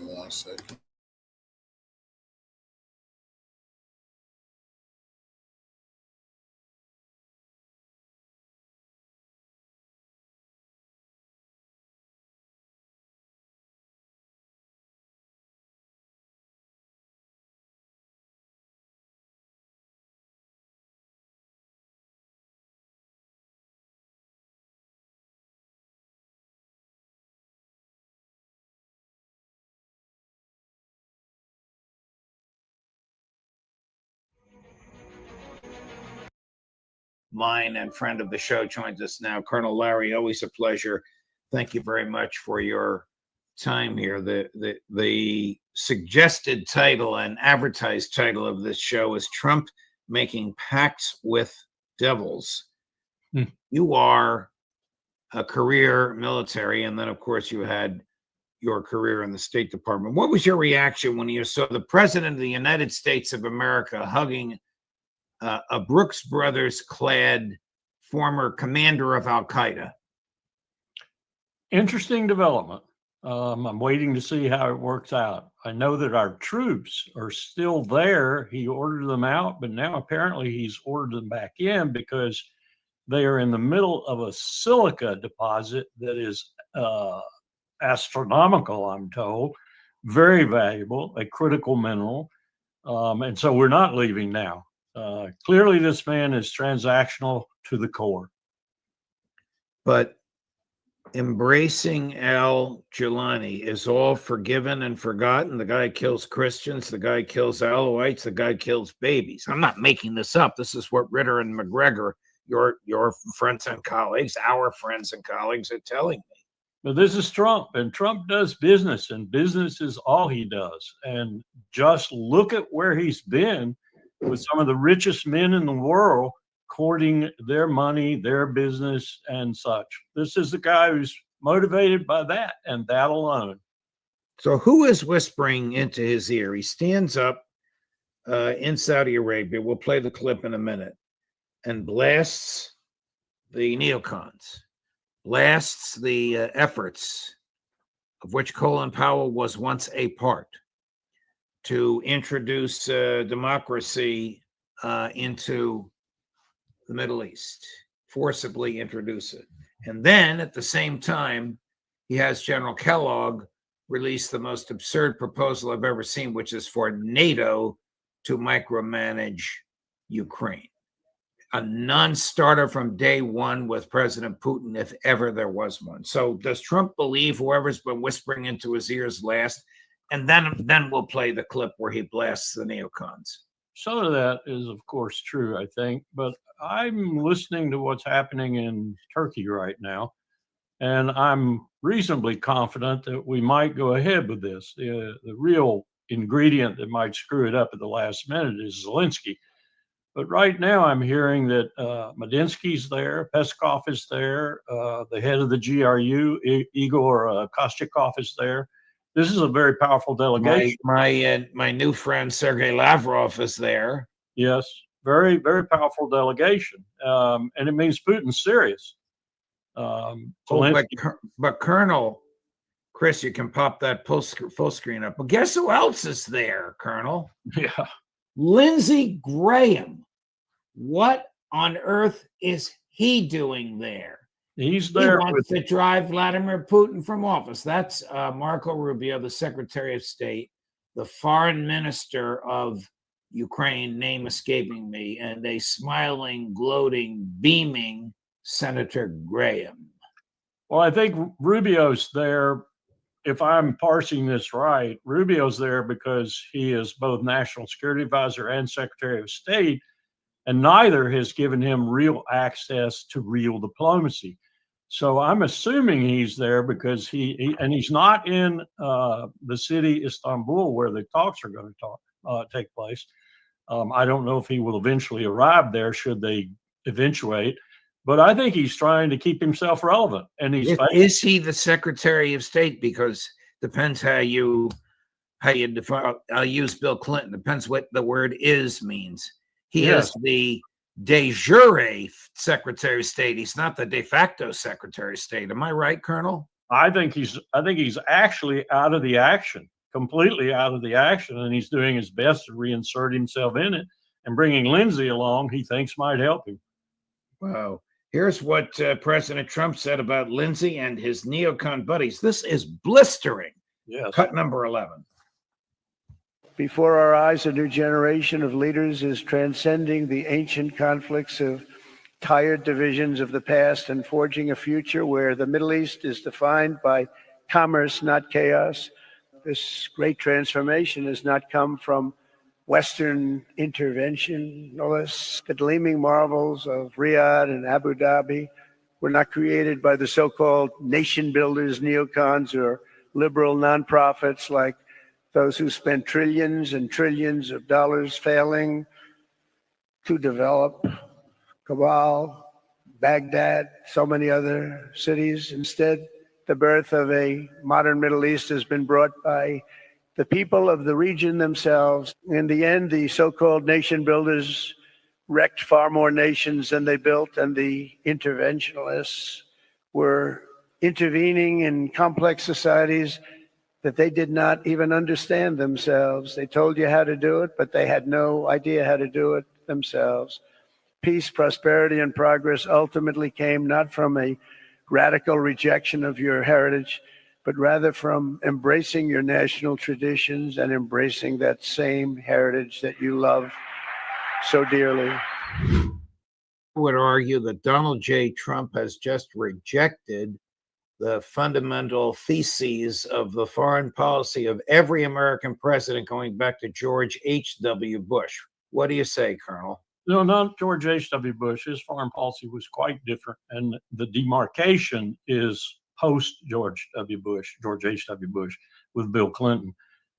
One second. mine and friend of the show, joins us now. Colonel Larry, always a pleasure. Thank you very much for your time here. The suggested title and advertised title of this show is Trump Making Pacts with Devils. You are a career military, and then of course you had your career in the State Department. What was your reaction when you saw the President of the United States of America hugging a Brooks Brothers clad former commander of Al Qaeda? Interesting development. I'm waiting to see how it works out. I know that our troops are still there. He ordered them out, but now apparently he's ordered them back in because they are in the middle of a silica deposit that is astronomical, I'm told, very valuable, a critical mineral. And so we're not leaving now. Clearly, this man is transactional to the core. But embracing al-Jilani is all forgiven and forgotten. The guy kills Christians, the guy kills Alawites, the guy kills babies. I'm not making this up. This is what Ritter and McGregor, your friends and colleagues, our friends and colleagues, are telling me. But this is Trump, and Trump does business, and business is all he does. And just look at where he's been with some of the richest men in the world courting their money, their business, and such. This is the guy who's motivated by that and that alone. So who is whispering into his ear? He stands up in Saudi Arabia. We'll play the clip in a minute, and blasts the neocons, blasts the efforts of which Colin Powell was once a part to introduce democracy into the Middle East, forcibly introduce it. And then at the same time, he has General Kellogg release the most absurd proposal I've ever seen, which is for NATO to micromanage Ukraine. A non-starter from day one with President Putin, if ever there was one. So does Trump believe whoever's been whispering into his ears last? And then we'll play the clip where he blasts the neocons. Some of that is, of course, true, I think. But I'm listening to what's happening in Turkey right now, and I'm reasonably confident that we might go ahead with this. The real ingredient that might screw it up at the last minute is Zelensky. But right now I'm hearing that Medinsky's there, Peskov is there, the head of the GRU, Igor Kostyakov is there. This is a very powerful delegation. My new friend Sergei Lavrov is there. Yes, very, very powerful delegation. And it means Putin's serious. But Colonel, Chris, you can pop that full screen up. But guess who else is there, Colonel? Yeah. Lindsey Graham. What on earth is he doing there? He's there. He wants to drive Vladimir Putin from office. That's Marco Rubio, the Secretary of State, the foreign minister of Ukraine, name escaping me, and a smiling, gloating, beaming Senator Graham. Well, I think Rubio's there. If I'm parsing this right, Rubio's there because he is both National Security Advisor and Secretary of State, and neither has given him real access to real diplomacy. So I'm assuming he's there because he's not in the city Istanbul where the talks are going to take place. I don't know if he will eventually arrive there should they eventuate, but I think he's trying to keep himself relevant. And is he the Secretary of State? Because depends how you define. I'll use Bill Clinton. Depends what the word "is" means. He is the de jure Secretary of State. He's not the de facto Secretary of State. Am I right, Colonel? I think he's actually out of the action, completely out of the action, and he's doing his best to reinsert himself in it. And bringing Lindsey along, he thinks might help him. Wow. Here's what President Trump said about Lindsey and his neocon buddies. This is blistering. Yes. Cut number 11. Before our eyes, a new generation of leaders is transcending the ancient conflicts of tired divisions of the past and forging a future where the Middle East is defined by commerce, not chaos. This great transformation has not come from Western interventionalists. The gleaming marvels of Riyadh and Abu Dhabi were not created by the so-called nation builders, neocons, or liberal nonprofits like those who spent trillions and trillions of dollars failing to develop Kabul, Baghdad, so many other cities. Instead, the birth of a modern Middle East has been brought by the people of the region themselves. In the end, the so-called nation builders wrecked far more nations than they built, and the interventionists were intervening in complex societies that they did not even understand themselves. They told you how to do it, but they had no idea how to do it themselves. Peace, prosperity, and progress ultimately came not from a radical rejection of your heritage, but rather from embracing your national traditions and embracing that same heritage that you love so dearly. I would argue that Donald J. Trump has just rejected the fundamental theses of the foreign policy of every American president going back to George H.W. Bush. What do you say, Colonel? No, not George H.W. Bush. His foreign policy was quite different. And the demarcation is post George H.W. Bush with Bill Clinton.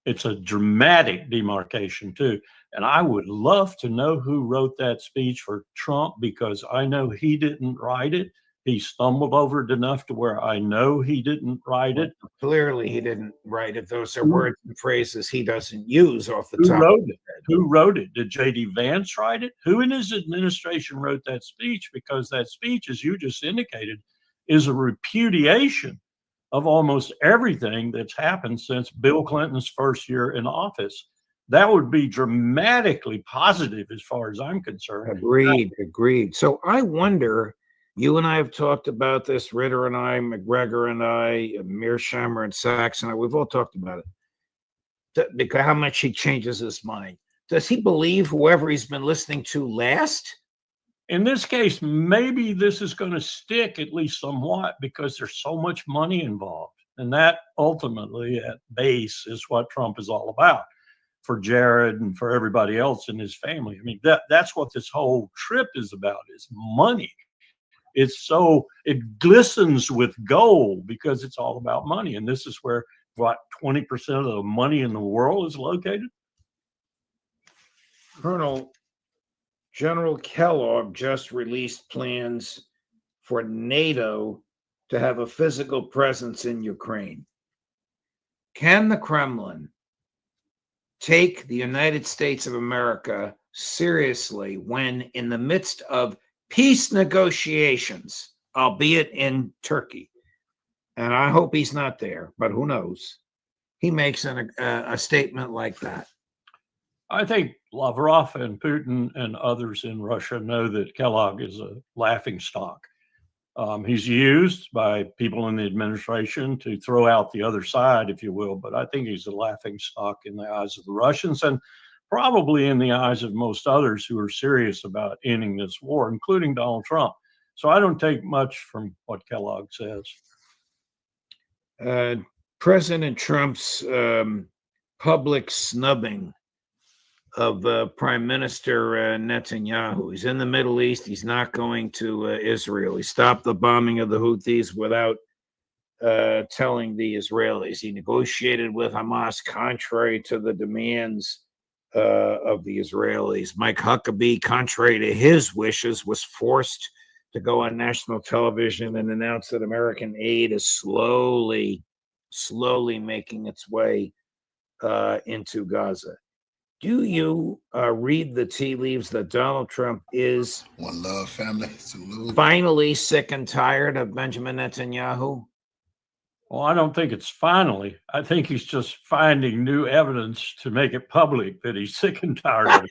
It's a dramatic demarcation, too. And I would love to know who wrote that speech for Trump, because I know he didn't write it. He stumbled over it enough to where I know he didn't write it. Clearly, he didn't write it. Those are words and phrases he doesn't use off the Who top. wrote it? Who wrote it? Did J.D. Vance write it? Who in his administration wrote that speech? Because that speech, as you just indicated, is a repudiation of almost everything that's happened since Bill Clinton's first year in office. That would be dramatically positive as far as I'm concerned. Agreed. So I wonder, you and I have talked about this, Ritter and I, McGregor and I, Mearsheimer and Sachs and I, we've all talked about it. Because how much he changes his mind. Does he believe whoever he's been listening to last? In this case, maybe this is going to stick at least somewhat because there's so much money involved. And that ultimately at base is what Trump is all about for Jared and for everybody else in his family. I mean, that's what this whole trip is about, is money. It glistens with gold because it's all about money. And this is where, what, 20% of the money in the world is located? Colonel, General Kellogg just released plans for NATO to have a physical presence in Ukraine. Can the Kremlin take the United States of America seriously when, in the midst of peace negotiations, albeit in Turkey, and I hope he's not there, but who knows, he makes a statement like that? I think Lavrov and Putin and others in Russia know that Kellogg is a laughing stock. He's used by people in the administration to throw out the other side, if you will, but I think he's a laughing stock in the eyes of the Russians and probably in the eyes of most others who are serious about ending this war, including Donald Trump. So I don't take much from what Kellogg says. President Trump's public snubbing of Prime Minister Netanyahu. He's in the Middle East. He's not going to Israel. He stopped the bombing of the Houthis without telling the Israelis. He negotiated with Hamas contrary to the demands of the Israelis. Mike Huckabee, contrary to his wishes, was forced to go on national television and announce that American aid is slowly making its way into Gaza. Do you read the tea leaves that Donald Trump is one love, family, salute, finally sick and tired of Benjamin Netanyahu? Well, I don't think it's finally. I think he's just finding new evidence to make it public that he's sick and tired of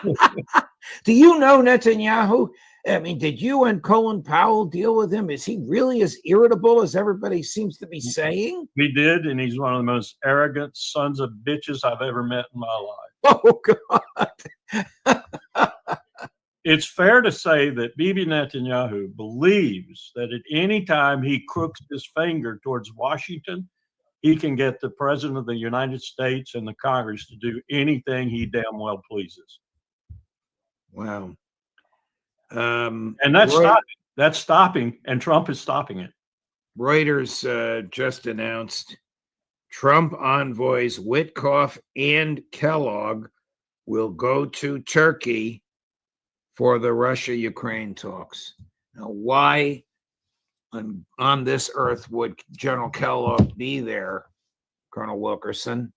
it. Do you know Netanyahu? I mean, did you and Colin Powell deal with him? Is he really as irritable as everybody seems to be saying? We did, and he's one of the most arrogant sons of bitches I've ever met in my life. Oh, God. It's fair to say that Bibi Netanyahu believes that at any time he crooks his finger towards Washington, he can get the President of the United States and the Congress to do anything he damn well pleases. Wow. And that's stopping. That's stopping, and Trump is stopping it. Reuters just announced Trump envoys Witkoff and Kellogg will go to Turkey for the Russia-Ukraine talks. Now, why on this earth would General Kellogg be there, Colonel Wilkerson?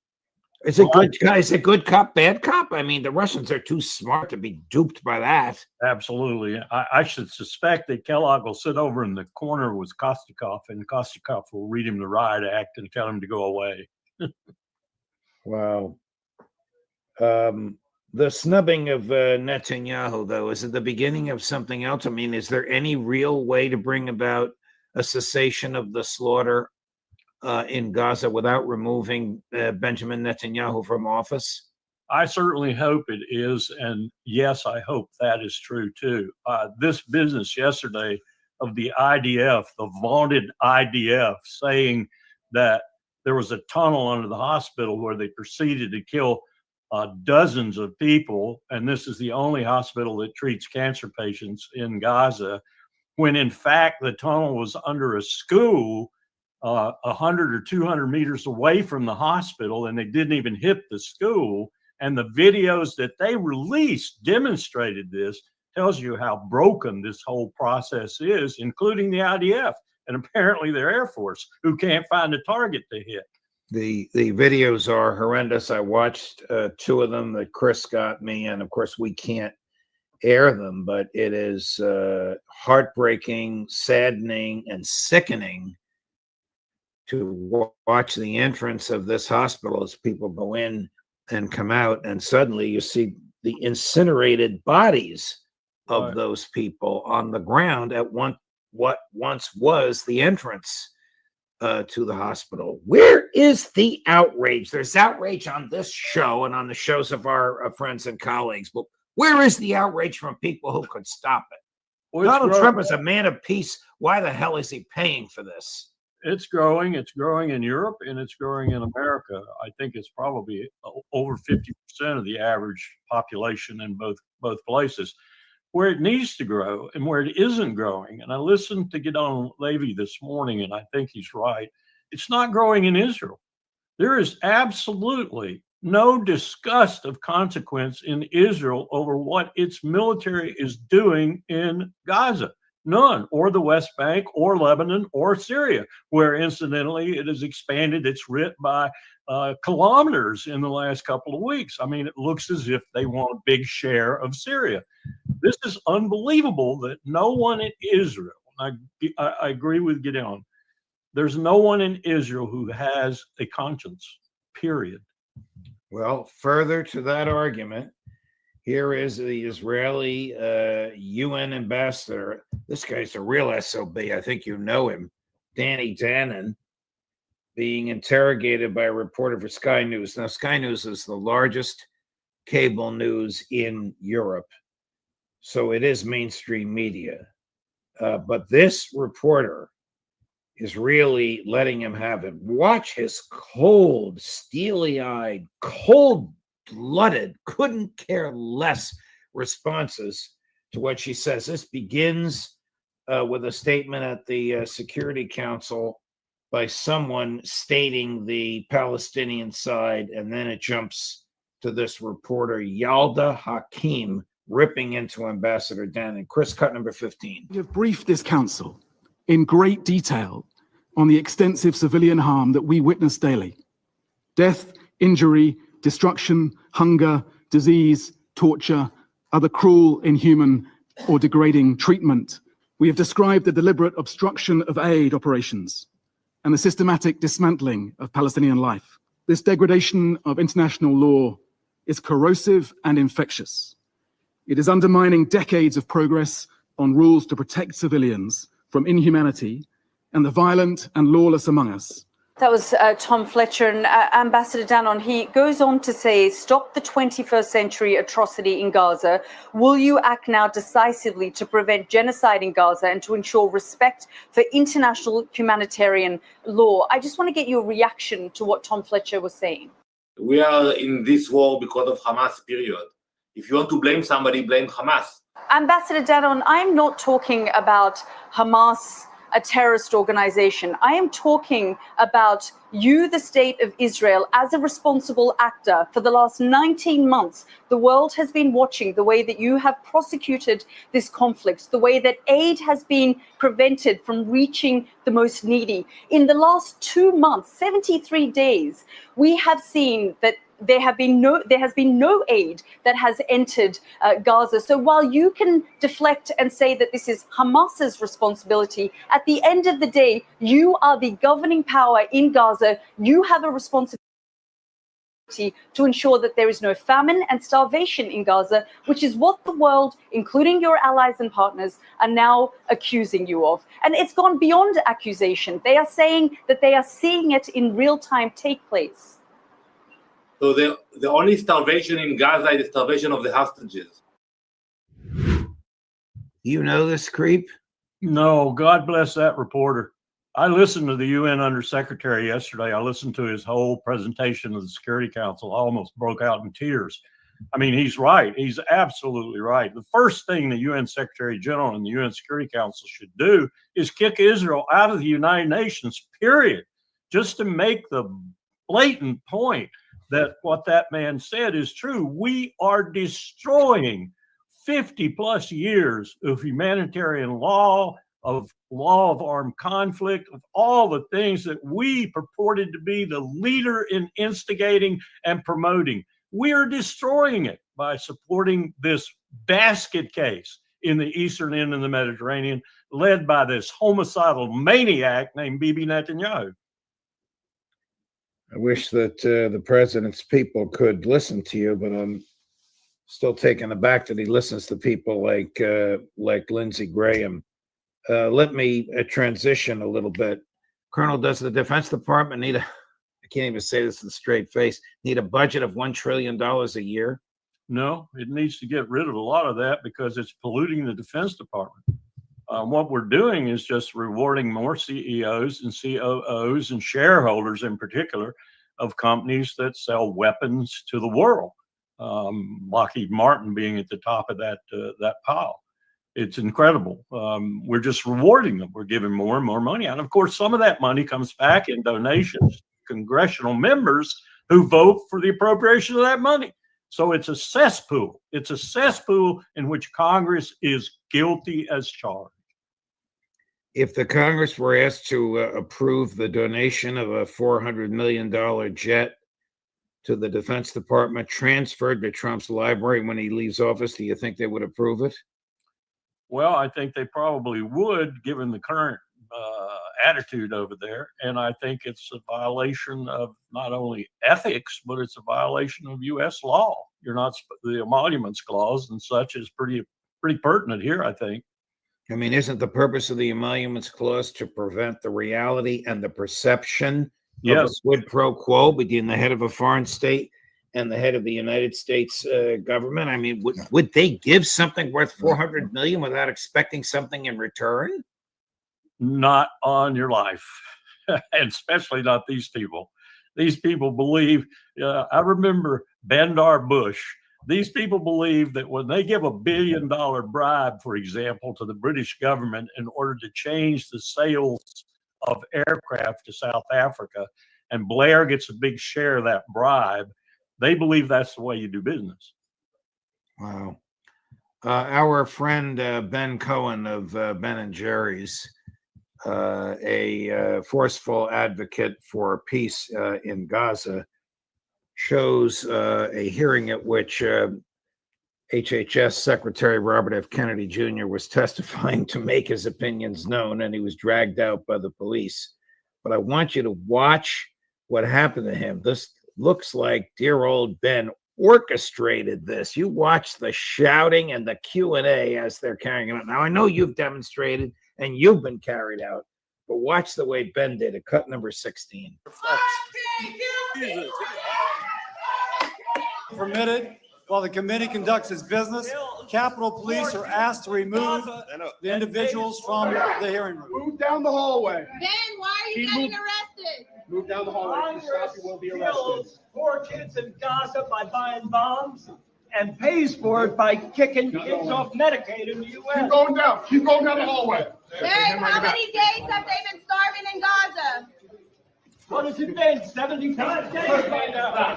Is it good, guys? Is it good cop, bad cop? I mean, the Russians are too smart to be duped by that. Absolutely. I should suspect that Kellogg will sit over in the corner with Kostikov, and Kostikov will read him the riot act and tell him to go away. Wow. The snubbing of Netanyahu, though, is it the beginning of something else? I mean, is there any real way to bring about a cessation of the slaughter in Gaza without removing Benjamin Netanyahu from office? I certainly hope it is. And yes, I hope that is true too. This business yesterday of the IDF, the vaunted IDF, saying that there was a tunnel under the hospital where they proceeded to kill dozens of people, and this is the only hospital that treats cancer patients in Gaza, when in fact the tunnel was under a school 100 or 200 meters away from the hospital, and they didn't even hit the school. And the videos that they released demonstrated this. Tells you how broken this whole process is, including the IDF and apparently their Air Force, who can't find a target to hit. The videos are horrendous. I watched two of them that Chris got me, and of course we can't air them, but it is heartbreaking, saddening, and sickening to watch the entrance of this hospital as people go in and come out, and suddenly you see the incinerated bodies of those people on the ground at what once was the entrance to the hospital. Where is the outrage? There's outrage on this show and on the shows of our friends and colleagues, but where is the outrage from people who could stop it? Well, Donald Trump is a man of peace. Why the hell is he paying for this? It's growing. It's growing in Europe, and it's growing in America. I think it's probably over 50% of the average population in both places. Where it needs to grow and where it isn't growing, and I listened to Gideon Levy this morning, and I think he's right, it's not growing in Israel. There is absolutely no disgust of consequence in Israel over what its military is doing in Gaza. None, or the West Bank, or Lebanon, or Syria, where incidentally it has expanded its writ by kilometers in the last couple of weeks. I mean, it looks as if they want a big share of Syria. This is unbelievable that no one in Israel, I agree with Gideon, there's no one in Israel who has a conscience, period. Well, further to that argument, here is the Israeli UN ambassador. This guy's a real SOB. I think you know him, Danny Danon, being interrogated by a reporter for Sky News. Now, Sky News is the largest cable news in Europe, so it is mainstream media. But this reporter is really letting him have it. Watch his cold, steely-eyed, cold-blooded, couldn't care less responses to what she says. This begins with a statement at the Security Council by someone stating the Palestinian side, and then it jumps to this reporter, Yalda Hakim, ripping into Ambassador Danon. Chris, cut number 15. We have briefed this council in great detail on the extensive civilian harm that we witness daily. Death, injury, destruction, hunger, disease, torture, other cruel, inhuman, or degrading treatment. We have described the deliberate obstruction of aid operations and the systematic dismantling of Palestinian life. This degradation of international law is corrosive and infectious. It is undermining decades of progress on rules to protect civilians from inhumanity and the violent and lawless among us, That was Tom Fletcher. And Ambassador Danon, he goes on to say, stop the 21st century atrocity in Gaza. Will you act now decisively to prevent genocide in Gaza and to ensure respect for international humanitarian law? I just want to get your reaction to what Tom Fletcher was saying. We are in this war because of Hamas, period. If you want to blame somebody, blame Hamas. Ambassador Danon, I'm not talking about Hamas, a terrorist organization. I am talking about you, the state of Israel, as a responsible actor. For the last 19 months, the world has been watching the way that you have prosecuted this conflict, the way that aid has been prevented from reaching the most needy. In the last 2 months, 73 days, we have seen that there has been no aid that has entered Gaza. So while you can deflect and say that this is Hamas's responsibility, at the end of the day, you are the governing power in Gaza. You have a responsibility to ensure that there is no famine and starvation in Gaza, which is what the world, including your allies and partners, are now accusing you of. And it's gone beyond accusation. They are saying that they are seeing it in real time take place. So the only starvation in Gaza is the starvation of the hostages. You know this creep? No, God bless that reporter. I listened to the UN Undersecretary yesterday. I listened to his whole presentation of the Security Council. I almost broke out in tears. I mean, he's right. He's absolutely right. The first thing the UN Secretary General and the UN Security Council should do is kick Israel out of the United Nations, period. Just to make the blatant point that what that man said is true. We are destroying 50 plus years of humanitarian law, of armed conflict, of all the things that we purported to be the leader in instigating and promoting. We are destroying it by supporting this basket case in the eastern end of the Mediterranean, led by this homicidal maniac named Bibi Netanyahu. I wish that the president's people could listen to you, but I'm still taken aback that he listens to people like Lindsey Graham. Let me transition a little bit. Colonel, does the Defense Department need I can't even say this with a straight face, need a budget of $1 trillion a year? No, it needs to get rid of a lot of that because it's polluting the Defense Department. What we're doing is just rewarding more CEOs and COOs and shareholders in particular of companies that sell weapons to the world. Lockheed Martin being at the top of that pile. It's incredible. We're just rewarding them. We're giving more and more money. And of course, some of that money comes back in donations to congressional members who vote for the appropriation of that money. So it's a cesspool. It's a cesspool in which Congress is guilty as charged. If the Congress were asked to approve the donation of a $400 million jet to the Defense Department transferred to Trump's library when he leaves office, do you think they would approve it? Well, I think they probably would, given the current attitude over there. And I think it's a violation of not only ethics, but it's a violation of U.S. law. You're not, the emoluments clause and such is pretty pertinent here, I think. I mean, isn't the purpose of the emoluments clause to prevent the reality and the perception of a quid pro quo between the head of a foreign state and the head of the United States government? I mean, would they give something worth $400 million without expecting something in return? Not on your life, and especially not these people. These people believe, I remember Bandar Bush. These people believe that when they give $1 billion bribe, for example, to the British government in order to change the sales of aircraft to South Africa, and Blair gets a big share of that bribe, they believe that's the way you do business. Wow. Our friend Ben Cohen of Ben and Jerry's, a forceful advocate for peace in Gaza, shows a hearing at which HHS Secretary Robert F. Kennedy Jr. was testifying to make his opinions known, and he was dragged out by the police. But I want you to watch what happened to him. This looks like dear old Ben orchestrated this. You watch the shouting and the Q&A as they're carrying it out. Now, I know you've demonstrated and you've been carried out, But watch the way Ben did it. Cut number 16. Permitted while the committee conducts its business. Capitol Police are asked to remove the individuals from the hearing room. Move down the hallway. Ben, why are you getting arrested? Move down the hallway. If you stop, you will be arrested. Poor kids in Gaza by buying bombs and pays for it by kicking kids off Medicaid in the U.S. Keep going down. Keep going down the hallway. Ben, how many days have they been starving in Gaza? What has it been? 75 days by now.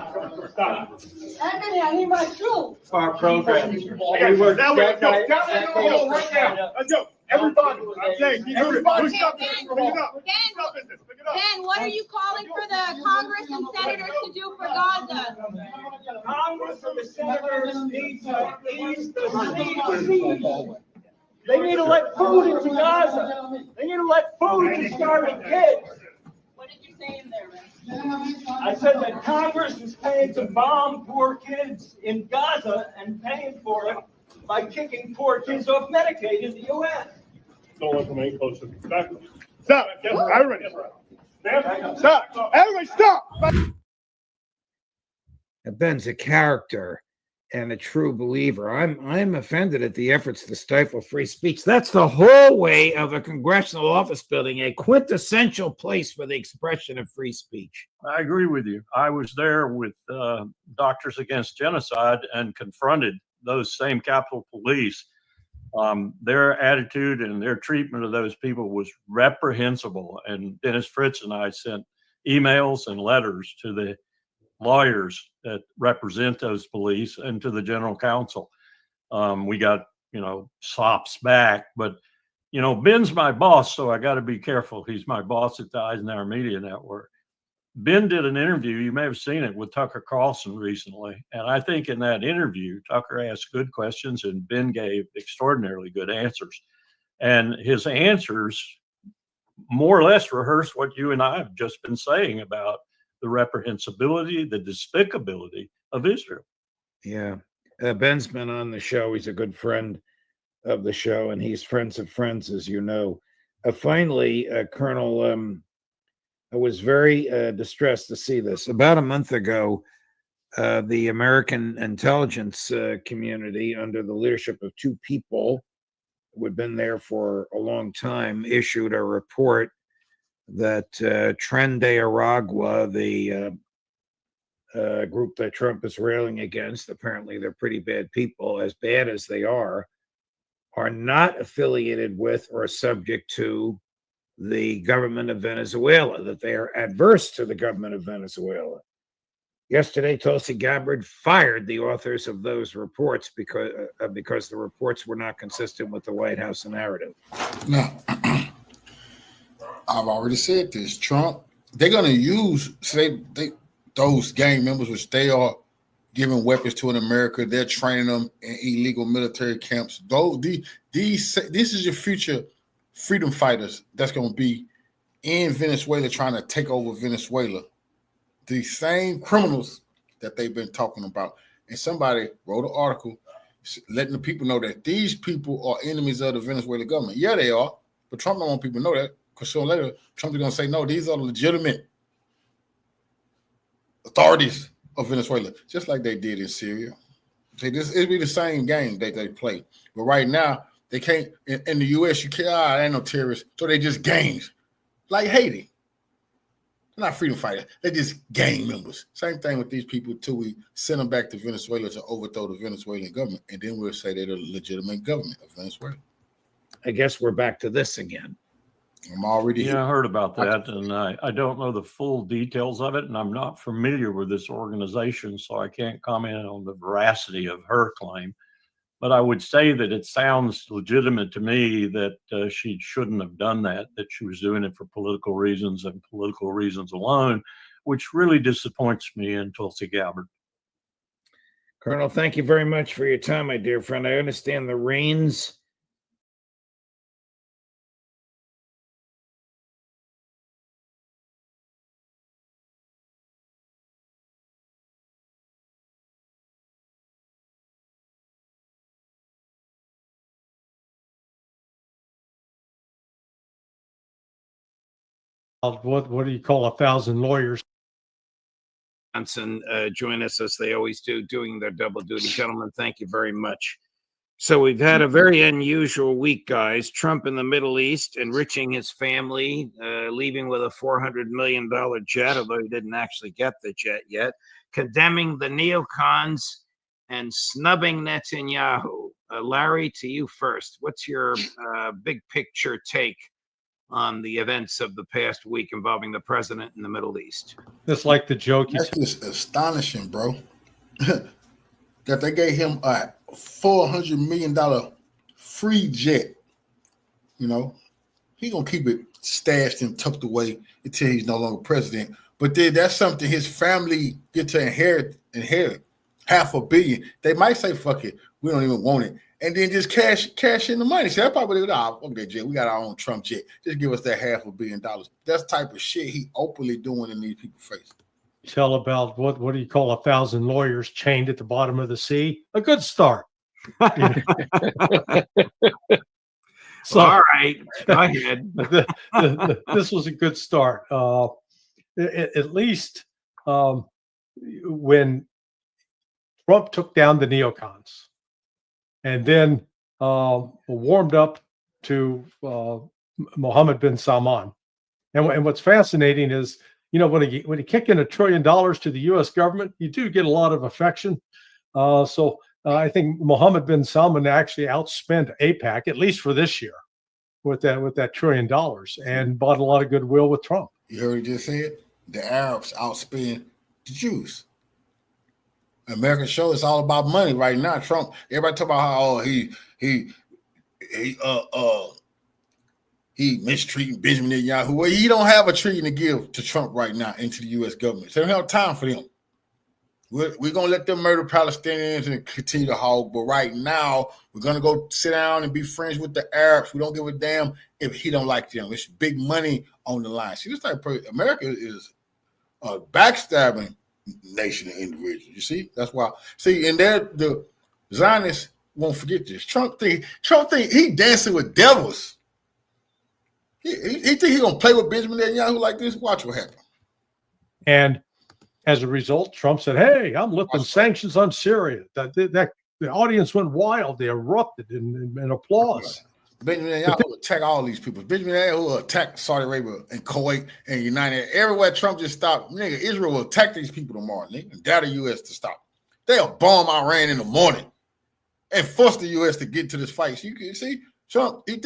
Anthony, I need my shoe. Our program. Down the hall right now. Let's go. Everybody. I'm saying, everybody. Stop this. Pick it up. Stop this. Pick it up. Ben, what are you calling for the Congress and senators to do for Gaza? Congress and the senators need to ease the siege. They need to let food into Gaza. They need to let food into starving kids. What did you say in there, man? I said that Congress is paying to bomb poor kids in Gaza and paying for it by kicking poor kids off Medicaid in the U.S. Don't let them any closer. Back. Stop. Everybody. Stop. Everybody stop. Ben's a character and a true believer. I'm offended at the efforts to stifle free speech. That's the hallway of a congressional office building, a quintessential place for the expression of free speech. I agree with you. I was there with Doctors Against Genocide and confronted those same Capitol Police. Their attitude and their treatment of those people was reprehensible. And Dennis Fritz and I sent emails and letters to the lawyers that represent those police and to the general counsel. We got, sops back, but, Ben's my boss, so I got to be careful. He's my boss at the Eisenhower Media Network. Ben did an interview, you may have seen it, with Tucker Carlson recently. And I think in that interview, Tucker asked good questions and Ben gave extraordinarily good answers. And his answers more or less rehearse what you and I have just been saying about the reprehensibility, the despicability of Israel. Yeah. Ben's been on the show. He's a good friend of the show, and he's friends of friends, as you know. Finally, Colonel, I was very distressed to see this. About a month ago, the American intelligence community, under the leadership of two people who had been there for a long time, issued a report that Tren de Aragua, the group that Trump is railing against, apparently they're pretty bad people, as bad as they are not affiliated with or subject to the government of Venezuela, that they are adverse to the government of Venezuela. Yesterday, Tulsi Gabbard fired the authors of those reports because the reports were not consistent with the White House narrative. Now, I've already said this. Trump, they're going to use those gang members, which they are giving weapons to in America. They're training them in illegal military camps. This is your future freedom fighters that's going to be in Venezuela trying to take over Venezuela. The same criminals that they've been talking about. And somebody wrote an article letting the people know that these people are enemies of the Venezuelan government. Yeah, they are, but Trump don't want people to know that, because sooner or later, Trump is going to say, no, these are legitimate authorities of Venezuela, just like they did in Syria. It'll be the same game that they play. But right now, they can't, in the U.S., you can't, they ain't no terrorists, so they just gangs. Like Haiti. They're not freedom fighters. They're just gang members. Same thing with these people until we send them back to Venezuela to overthrow the Venezuelan government, and then we'll say they're the legitimate government of Venezuela. I guess we're back to this again. I'm already here. I heard about that, and I don't know the full details of it, and I'm not familiar with this organization, so I can't comment on the veracity of her claim. But I would say that it sounds legitimate to me that she shouldn't have done that she was doing it for political reasons and political reasons alone, which really disappoints me in Tulsi Gabbard. Colonel, thank you very much for your time, my dear friend. I understand the reins What do you call 1,000 lawyers? Johnson join us as they always do, doing their double duty. Gentlemen, thank you very much. So we've had a very unusual week, guys. Trump in the Middle East, enriching his family, leaving with a $400 million jet, although he didn't actually get the jet yet, condemning the neocons and snubbing Netanyahu. Larry, to you first. What's your big picture take on the events of the past week involving the president in the Middle East? It's like the joke. That's just astonishing, bro. That they gave him a $400 million free jet. You know, he gonna keep it stashed and tucked away until he's no longer president. But then that's something his family get to inherit $500 million. They might say, "Fuck it, we don't even want it," and then just cash in the money. So that probably fuck that jet. We got our own Trump jet. Just give us that $500 million. That's the type of shit he openly doing in these people's face. Tell about what do you call 1,000 lawyers chained at the bottom of the sea? A good start. So, all right, go ahead. This was a good start. At least when Trump took down the neocons and then warmed up to Mohammed bin Salman. And what's fascinating is, you know, when you kick in $1 trillion to the U.S. government, you do get a lot of affection. So I think Mohammed bin Salman actually outspent AIPAC, at least for this year, with that $1 trillion, and bought a lot of goodwill with Trump. You heard he just said the Arabs outspend the Jews. American show is all about money right now. Trump, everybody talk about how he mistreating Benjamin Netanyahu. Well, he don't have a treaty to give to Trump right now into the U.S. government. So they don't have time for them. We're going to let them murder Palestinians and continue to hog. But right now, we're going to go sit down and be friends with the Arabs. We don't give a damn if he don't like them. It's big money on the line. See, this type of America is a backstabbing nation and individual. You see? That's why. See, and the Zionists won't forget this. Trump think he dancing with devils. He think he gonna play with Benjamin Netanyahu like this? Watch what happens. And as a result, Trump said, "Hey, I'm lifting sanctions on Syria." That the audience went wild. They erupted in applause. Benjamin Netanyahu will attack all these people. Benjamin Netanyahu will attack Saudi Arabia and Kuwait and United. Everywhere Trump just stopped, nigga, Israel will attack these people tomorrow, nigga, and dare the U.S. to stop. They'll bomb Iran in the morning and force the U.S. to get to this fight. So you can see Trump, he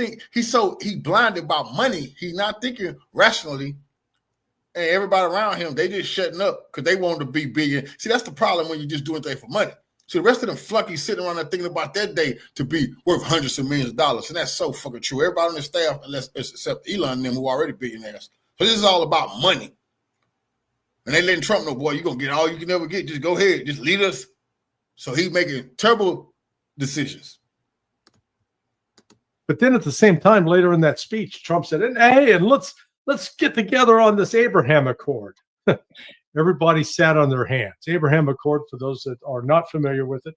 blinded by money. He's not thinking rationally. And everybody around him, they just shutting up because they want to be big. See, that's the problem when you're just doing things for money. So the rest of them flunkies sitting around there thinking about that day to be worth hundreds of millions of dollars. And that's so fucking true. Everybody on the staff, except Elon and them, who are already billionaires. So this is all about money. And they letting Trump know, boy, you're going to get all you can ever get. Just go ahead. Just lead us. So he's making terrible decisions. But then at the same time, later in that speech, Trump said, "Hey, and let's get together on this Abraham Accord." Everybody sat on their hands. Abraham Accord, for those that are not familiar with it,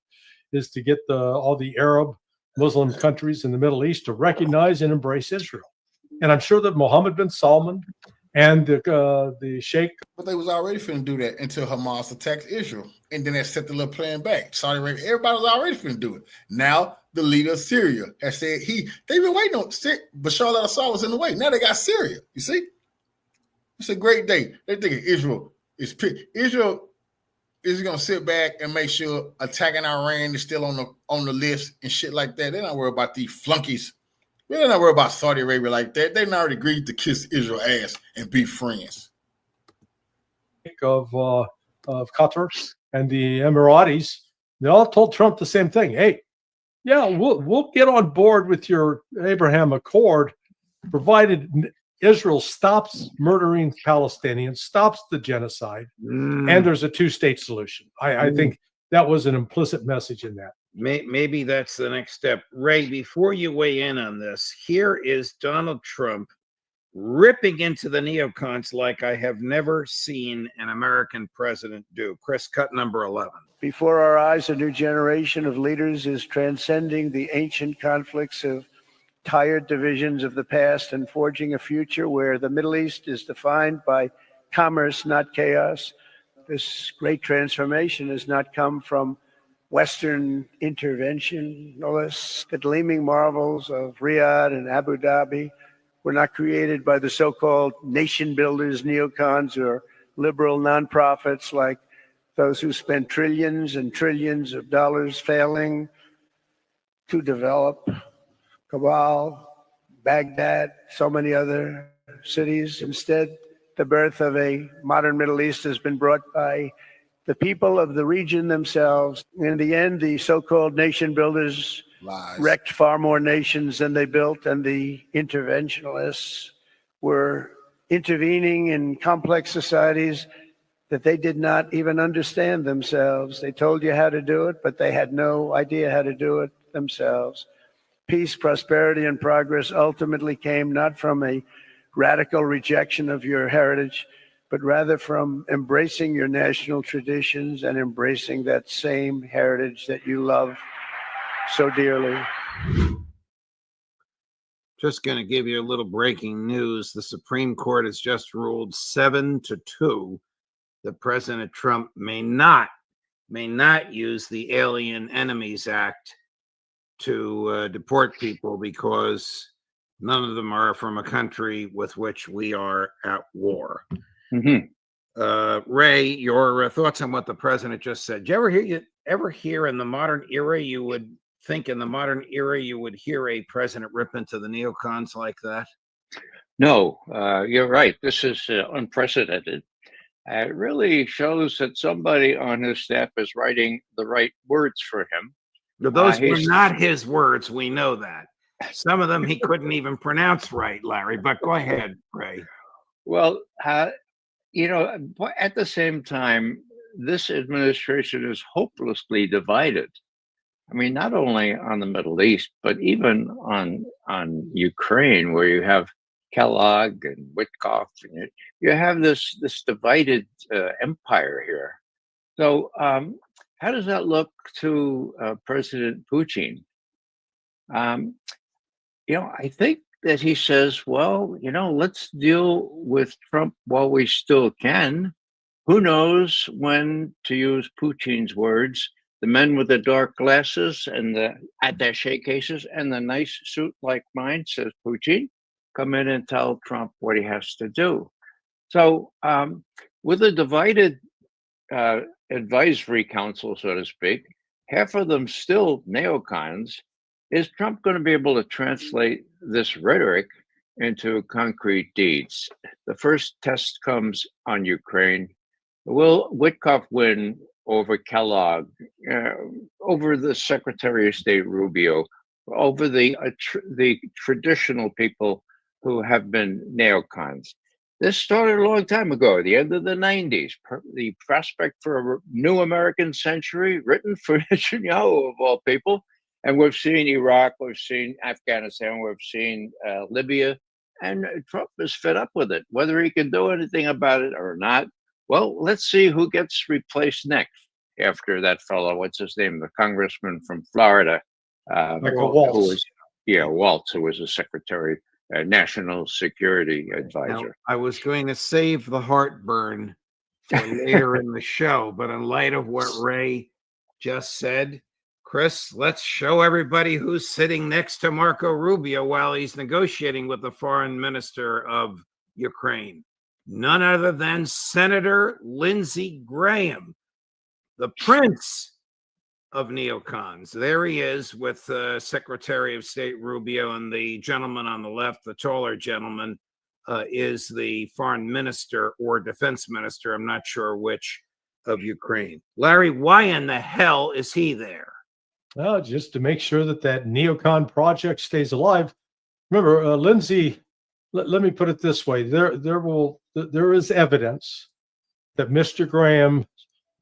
is to get all the Arab Muslim countries in the Middle East to recognize and embrace Israel. And I'm sure that Mohammed bin Salman and the Sheikh. But they was already finna do that until Hamas attacked Israel. And then they set the little plan back. Saudi Arabia, everybody was already finna do it. Now the leader of Syria has said they've been waiting on Bashar al-Assad was in the way. Now they got Syria. You see? It's a great day. They're thinking Israel is gonna sit back and make sure attacking Iran is still on the list and shit like that. They're not worried about these flunkies. They're not worried about Saudi Arabia like that. They've already agreed to kiss Israel ass and be friends. Of Qatar and the Emiratis, they all told Trump the same thing. Hey, yeah, we'll get on board with your Abraham Accord, provided Israel stops murdering Palestinians, stops the genocide, and there's a two-state solution. I think that was an implicit message in that. Maybe that's the next step. Ray, before you weigh in on this, here is Donald Trump ripping into the neocons like I have never seen an American president do. Chris, cut number 11. Before our eyes, a new generation of leaders is transcending the ancient conflicts of tired divisions of the past and forging a future where the Middle East is defined by commerce, not chaos. This great transformation has not come from Western intervention. The gleaming marvels of Riyadh and Abu Dhabi were not created by the so-called nation builders, neocons, or liberal nonprofits like those who spent trillions and trillions of dollars failing to develop Kabul, Baghdad, so many other cities. Instead, the birth of a modern Middle East has been brought by the people of the region themselves. In the end, the so-called nation builders wrecked far more nations than they built, and the interventionists were intervening in complex societies that they did not even understand themselves. They told you how to do it, but they had no idea how to do it themselves. Peace, prosperity, and progress ultimately came not from a radical rejection of your heritage, but rather from embracing your national traditions and embracing that same heritage that you love so dearly. Just going to give you a little breaking news. The Supreme Court has just ruled 7-2 that President Trump may not use the Alien Enemies Act to deport people because none of them are from a country with which we are at war. Ray, your thoughts on what the president just said? Did you ever hear in the modern era you would think in the modern era you would hear a president rip into the neocons like that? No, you're right. This is unprecedented. It really shows that somebody on his staff is writing the right words for him. Now, those were not his words. We know that. Some of them he couldn't even pronounce right, Larry, but go ahead, Ray. Well, you know, at the same time, this administration is hopelessly divided. I mean, not only on the Middle East, but even on Ukraine, where you have Kellogg and Witkoff, and you have this divided empire here. So, how does that look to President Putin? You know, I think that he says, well, you know, let's deal with Trump while we still can. Who knows when, to use Putin's words, the men with the dark glasses and the attaché cases and the nice suit like mine, says Putin, come in and tell Trump what he has to do. So with a divided advisory council, so to speak, half of them still neocons, is Trump going to be able to translate this rhetoric into concrete deeds? The first test comes on Ukraine. Will Witkoff win over Kellogg, over the Secretary of State Rubio, over the traditional people who have been neocons? This started a long time ago, the end of the 90s. The prospect for a new American century, written for Netanyahu of all people. And we've seen Iraq, we've seen Afghanistan, we've seen Libya, and Trump is fed up with it. Whether he can do anything about it or not, well, let's see who gets replaced next after that fellow. What's his name? The congressman from Florida, Waltz. Waltz, who was a secretary, national security advisor. Now, I was going to save the heartburn for later in the show, but in light of what Ray just said, Chris, let's show everybody who's sitting next to Marco Rubio while he's negotiating with the foreign minister of Ukraine. None other than Senator Lindsey Graham, the prince of neocons. There he is with Secretary of State Rubio, and the gentleman on the left, the taller gentleman, is the foreign minister or defense minister, I'm not sure which, of Ukraine. Larry, why in the hell is he there? Well, just to make sure that neocon project stays alive. Remember, Lindsey, let me put it this way. There is evidence that Mr. Graham's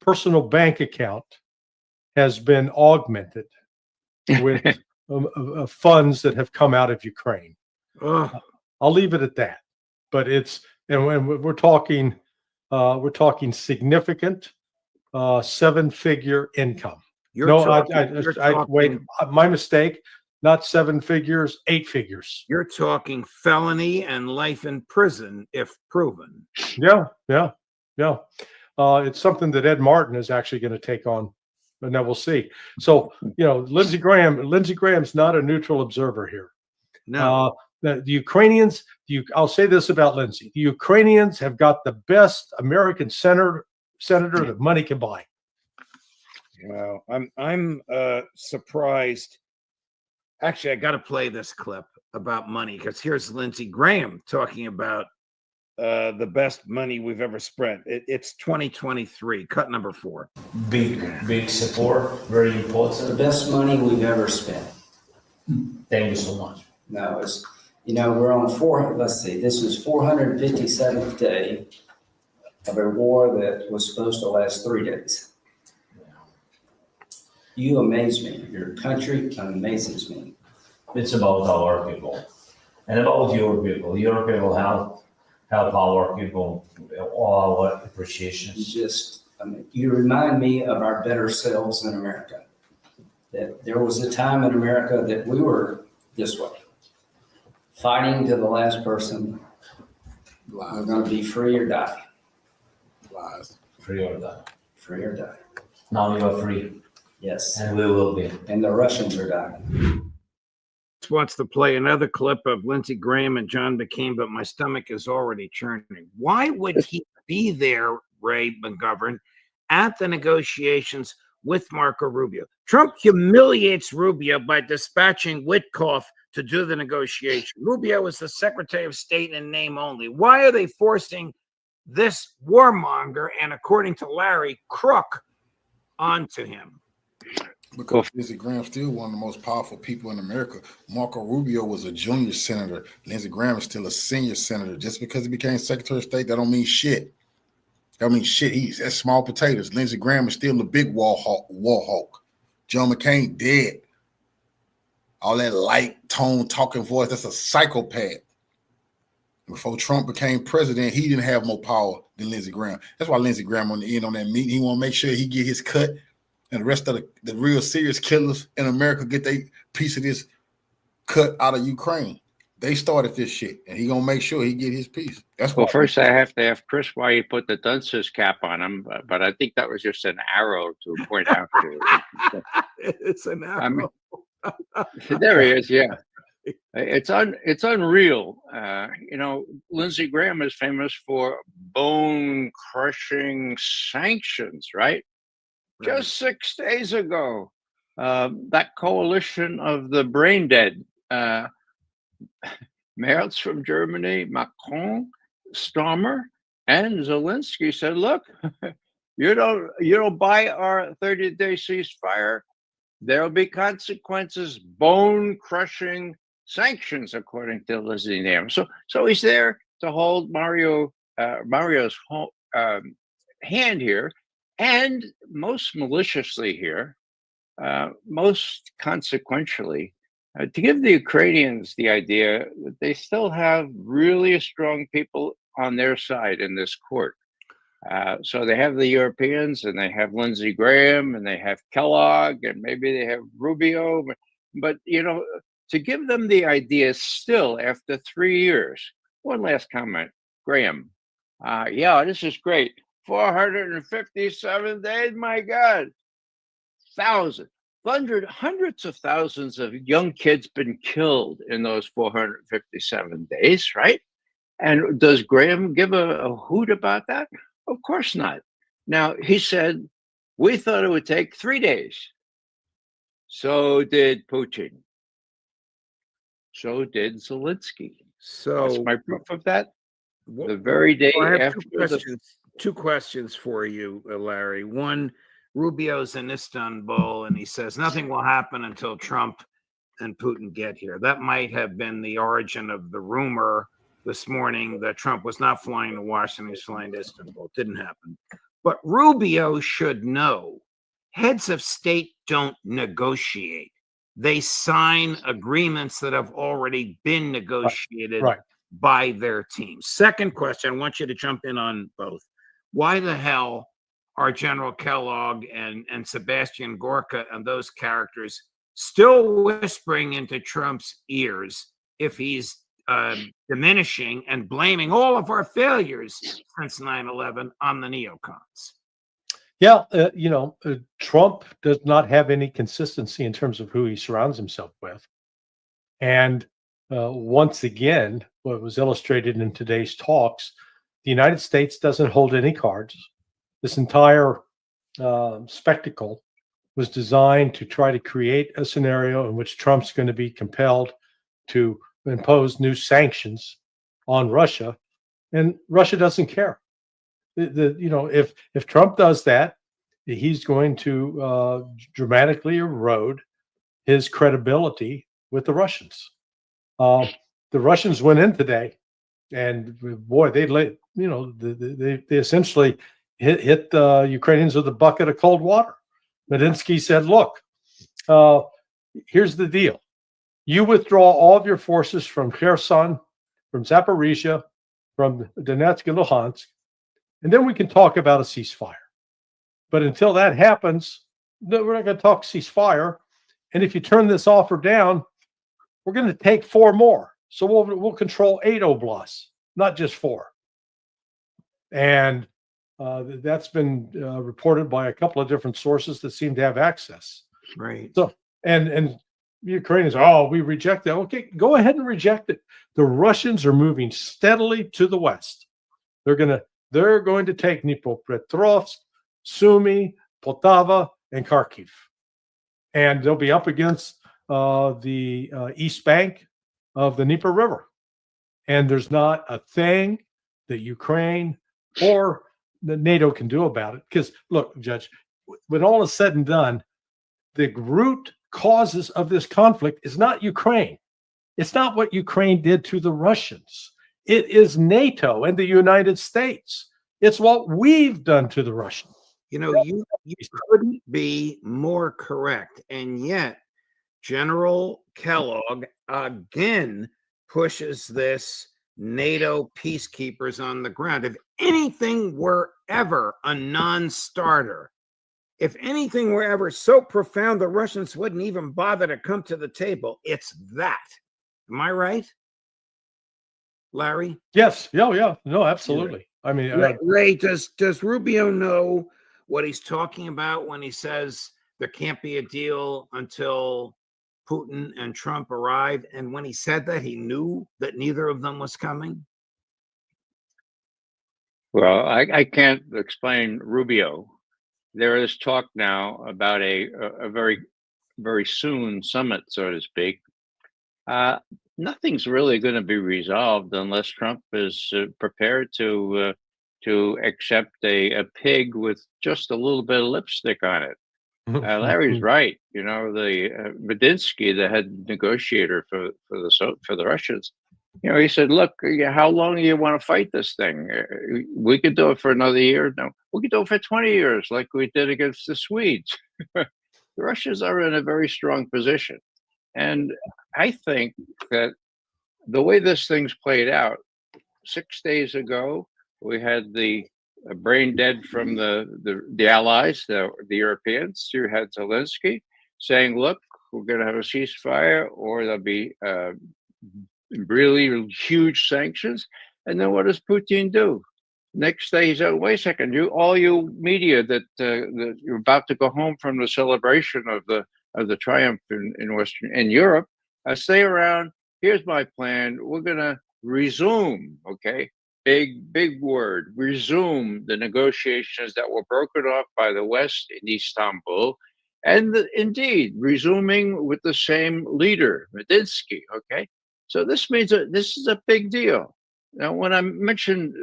personal bank account has been augmented with funds that have come out of Ukraine. I'll leave it at that. But and we're talking significant seven-figure income. Wait, my mistake. not 7 figures, 8 figures. You're talking felony and life in prison if proven. Yeah. It's something that Ed Martin is actually going to take on, and then we'll see. So, Lindsey Graham's not a neutral observer here. No. The Ukrainians, I'll say this about Lindsey. The Ukrainians have got the best American senator that money can buy. Well, I'm surprised. Actually, I got to play this clip about money because here's Lindsey Graham talking about the best money we've ever spent. It's 2023, cut number 4. Big support, very important. The best money we've ever spent. Thank you so much. No, it's, we're on this is 457th day of a war that was supposed to last 3 days. You amaze me. Your country amazes me. It's about our people and about your people. Your people help our people, all our appreciation. You remind me of our better selves in America. That there was a time in America that we were this way, fighting to the last person. We're going to be free or die. Lies. Free or die. Free or die. Now you are free. Yes. And we will be. And the Russians are dying. Wants to play another clip of Lindsey Graham and John McCain, but my stomach is already churning. Why would he be there, Ray McGovern, at the negotiations with Marco Rubio? Trump humiliates Rubio by dispatching Witkoff to do the negotiation. Rubio is the Secretary of State in name only. Why are they forcing this warmonger and, according to Larry, crook onto him? Because Lindsey Graham's still one of the most powerful people in America. Marco Rubio was a junior senator. Lindsey Graham is still a senior senator. Just because he became Secretary of State, that don't mean shit. That means shit. That's small potatoes. Lindsey Graham is still the big war hawk. John McCain dead. All that light tone talking voice, that's a psychopath. Before Trump became president, he didn't have more power than Lindsey Graham. That's why Lindsey Graham on the end on that meeting, he want to make sure he get his cut. And the rest of the real serious killers in America get their piece of this cut out of Ukraine. They started this shit, and he gonna make sure he get his piece. That's well. First, I have to ask Chris why he put the dunce's cap on him, but I think that was just an arrow to point out to. It's an arrow. There he is. Yeah, it's unreal. Lindsey Graham is famous for bone-crushing sanctions, right? Just 6 days ago, that coalition of the brain dead, Merz from Germany, Macron, Stormer, and Zelensky said, "Look, you don't buy our 30-day ceasefire. There'll be consequences, bone-crushing sanctions," according to Lindsey Graham. So he's there to hold Mario's hand here. And most maliciously here, most consequentially, to give the Ukrainians the idea that they still have really strong people on their side in this court. So they have the Europeans, and they have Lindsey Graham, and they have Kellogg, and maybe they have Rubio. But to give them the idea still after 3 years. One last comment, Graham. This is great. 457 days, my God. Hundreds of thousands of young kids been killed in those 457 days, right? And does Graham give a hoot about that? Of course not. Now, he said, we thought it would take 3 days. So did Putin. So did Zelensky. So that's my proof of that. The very day I have after two questions for you, Larry. One, Rubio's in Istanbul, and he says nothing will happen until Trump and Putin get here. That might have been the origin of the rumor this morning that Trump was not flying to Washington, he's flying to Istanbul. It didn't happen. But Rubio should know heads of state don't negotiate. They sign agreements that have already been negotiated by their team. Second question, I want you to jump in on both. Why the hell are General Kellogg and Sebastian Gorka and those characters still whispering into Trump's ears if he's diminishing and blaming all of our failures since 9/11 on the neocons. Yeah, Trump does not have any consistency in terms of who he surrounds himself with. And once again, what was illustrated in today's talks, the United States doesn't hold any cards. This entire spectacle was designed to try to create a scenario in which Trump's going to be compelled to impose new sanctions on Russia, and Russia doesn't care. If Trump does that, he's going to dramatically erode his credibility with the Russians. The Russians went in today, and boy, they essentially hit the Ukrainians with a bucket of cold water. Medinsky said, "Look, here's the deal: you withdraw all of your forces from Kherson, from Zaporizhia, from Donetsk and Luhansk, and then we can talk about a ceasefire. But until that happens, we're not going to talk ceasefire. And if you turn this offer down, we're going to take 4 more. So we'll control 8 oblasts, not just 4." And that's been reported by a couple of different sources that seem to have access. Right. So and the Ukrainians, oh, we reject that. Okay, go ahead and reject it. The Russians are moving steadily to the west. They're going to take Dnipropetrovsk, Sumy, Poltava, and Kharkiv, and they'll be up against the east bank of the Dnieper River. And there's not a thing that Ukraine or the NATO can do about it. Because look, Judge, when all is said and done, the root causes of this conflict is not Ukraine. It's not what Ukraine did to the Russians. It is NATO and the United States. It's what we've done to the Russians. You couldn't be more correct. And yet, General Kellogg again pushes this NATO peacekeepers on the ground. If anything were ever a non-starter, if anything were ever so profound the Russians wouldn't even bother to come to the table, it's that. Am I right, Larry? Yes. Yeah. No, absolutely. I mean, Ray, does Rubio know what he's talking about when he says there can't be a deal until Putin and Trump arrive? And when he said that, he knew that neither of them was coming? Well, I can't explain Rubio. There is talk now about a very, very soon summit, so to speak. Nothing's really going to be resolved unless Trump is prepared to accept a pig with just a little bit of lipstick on it. Larry's right. The Medinsky, the head negotiator for the Russians, he said, "Look, how long do you want to fight this thing? We could do it for another year. No, we could do it for 20 years, like we did against the Swedes." The Russians are in a very strong position, and I think that the way this thing's played out, 6 days ago, we had the brain dead from the allies, the Europeans. You had Zelensky saying, "Look, we're going to have a ceasefire, or there'll be really huge sanctions." And then what does Putin do? Next day, he said, "Wait a second, all you media that you're about to go home from the celebration of the triumph in Europe, stay around. Here's my plan. We're going to resume." Okay. Big word, resume the negotiations that were broken off by the West in Istanbul, and indeed resuming with the same leader, Medinsky. Okay, so this means this is a big deal. Now, when I mentioned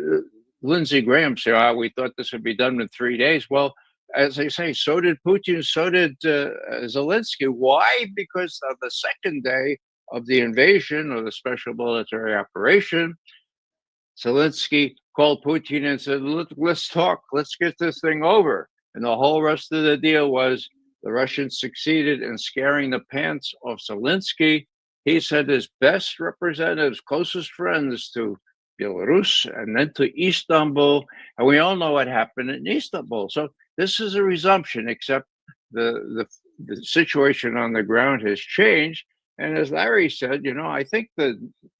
Lindsey Graham, say, we thought this would be done in 3 days. Well, as I say, so did Putin, so did Zelensky. Why? Because of the second day of the invasion or the special military operation, Zelensky called Putin and said, "Let's talk. Let's get this thing over." And the whole rest of the deal was the Russians succeeded in scaring the pants off Zelensky. He sent his best representatives, closest friends to Belarus and then to Istanbul. And we all know what happened in Istanbul. So this is a resumption, except the the situation on the ground has changed. And as Larry said, I think the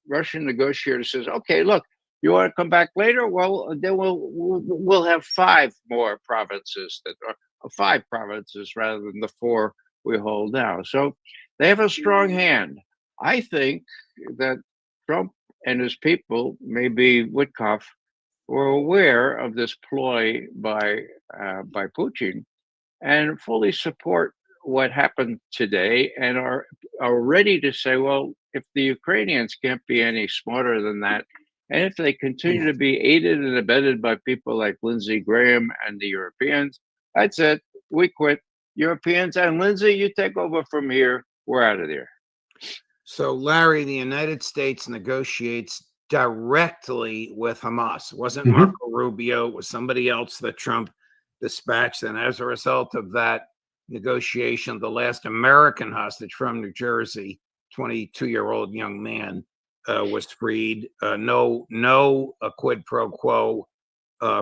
Russian negotiator says, okay, look, you want to come back later? Well, then we'll have 5 more provinces that are 5 provinces rather than the 4 we hold now. So they have a strong hand. I think that Trump and his people, maybe Witkoff, were aware of this ploy by Putin and fully support what happened today and are ready to say, well, if the Ukrainians can't be any smarter than that, and if they continue to be aided and abetted by people like Lindsey Graham and the Europeans, that's it. We quit. Europeans and Lindsey, you take over from here. We're out of there. So, Larry, the United States negotiates directly with Hamas. It wasn't Marco Rubio, it was somebody else that Trump dispatched. And as a result of that negotiation, the last American hostage from New Jersey, 22-year-old young man, was freed. No quid pro quo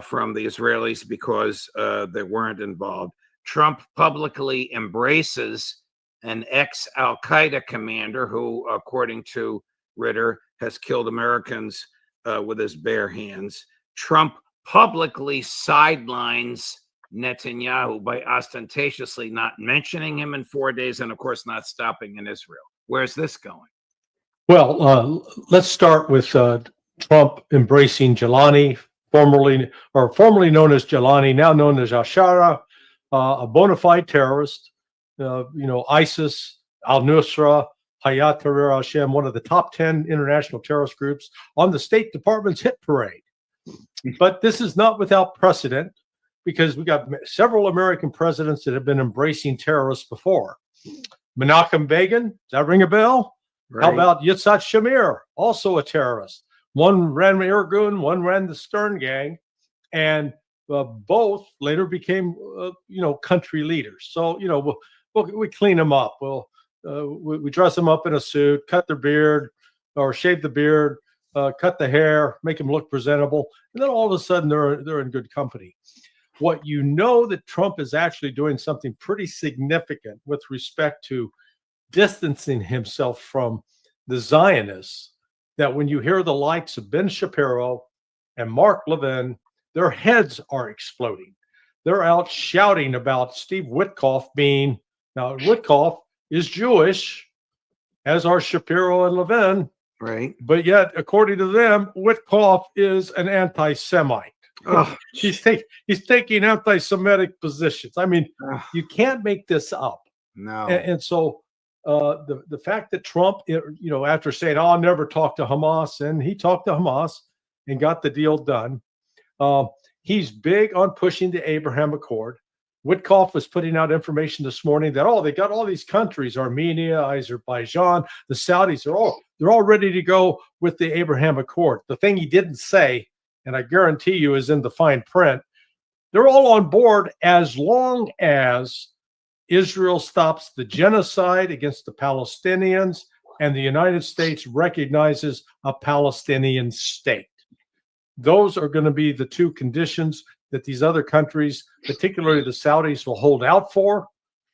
from the Israelis because they weren't involved. Trump publicly embraces an ex-Al Qaeda commander who, according to Ritter, has killed Americans with his bare hands. Trump publicly sidelines Netanyahu by ostentatiously not mentioning him in 4 days and, of course, not stopping in Israel. Where's this going? Well, let's start with Trump embracing Jelani, formerly known as Jelani, now known as Ashara, a bona fide terrorist. ISIS, Al-Nusra, Hayat Tahrir al-Sham, one of the top 10 international terrorist groups on the State Department's hit parade. But this is not without precedent because we got several American presidents that have been embracing terrorists before. Menachem Begin, does that ring a bell? Right. How about Yitzhak Shamir, also a terrorist? One ran Irgun, one ran the Stern Gang, and both later became, country leaders. So, we clean them up. We dress them up in a suit, cut their beard or shave the beard, cut the hair, make them look presentable. And then all of a sudden they're in good company. What that Trump is actually doing something pretty significant with respect to distancing himself from the Zionists, that when you hear the likes of Ben Shapiro and Mark Levin, their heads are exploding. They're out shouting about Steve Witkoff being, now Witkoff is Jewish, as are Shapiro and Levin. Right. But yet, according to them, Witkoff is an anti-Semite. Oh, he's taking anti-Semitic positions. I mean, you can't make this up. No. And so the fact that Trump, after saying, "Oh, I'll never talk to Hamas," and he talked to Hamas and got the deal done. He's big on pushing the Abraham Accord. Witkoff was putting out information this morning that they got all these countries, Armenia, Azerbaijan, the Saudis, they're all ready to go with the Abraham Accord. The thing he didn't say, and I guarantee you is in the fine print, they're all on board as long as Israel stops the genocide against the Palestinians and the United States recognizes a Palestinian state. Those are going to be the two conditions that these other countries, particularly the Saudis, will hold out for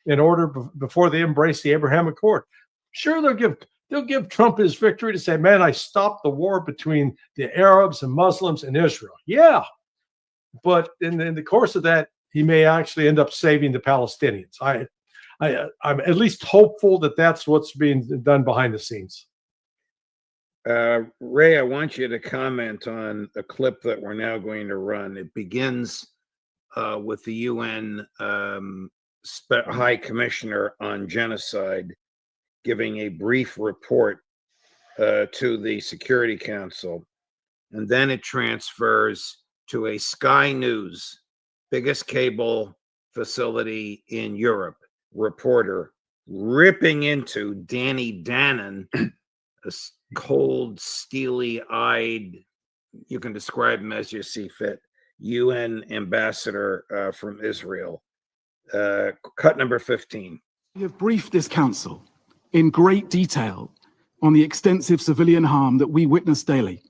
in order before they embrace the Abraham Accord. Sure, they'll give Trump his victory to say, man, I stopped the war between the Arabs and Muslims and Israel. Yeah, but in the course of that, he may actually end up saving the Palestinians. I'm at least hopeful that that's what's being done behind the scenes. Ray, I want you to comment on a clip that we're now going to run. It begins with the UN High Commissioner on Genocide giving a brief report to the Security Council. And then it transfers to a Sky News, biggest cable facility in Europe, reporter ripping into Danny Dannon, a cold, steely-eyed, you can describe him as you see fit, UN ambassador from Israel. Cut number 15. We have briefed this council in great detail on the extensive civilian harm that we witness daily.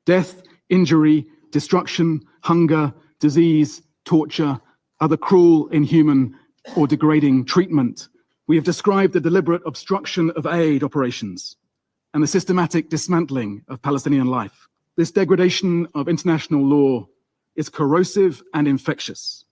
Death, injury, destruction, hunger, disease, torture, other cruel, inhuman, or degrading treatment. We have described the deliberate obstruction of aid operations and the systematic dismantling of Palestinian life. This degradation of international law is corrosive and infectious.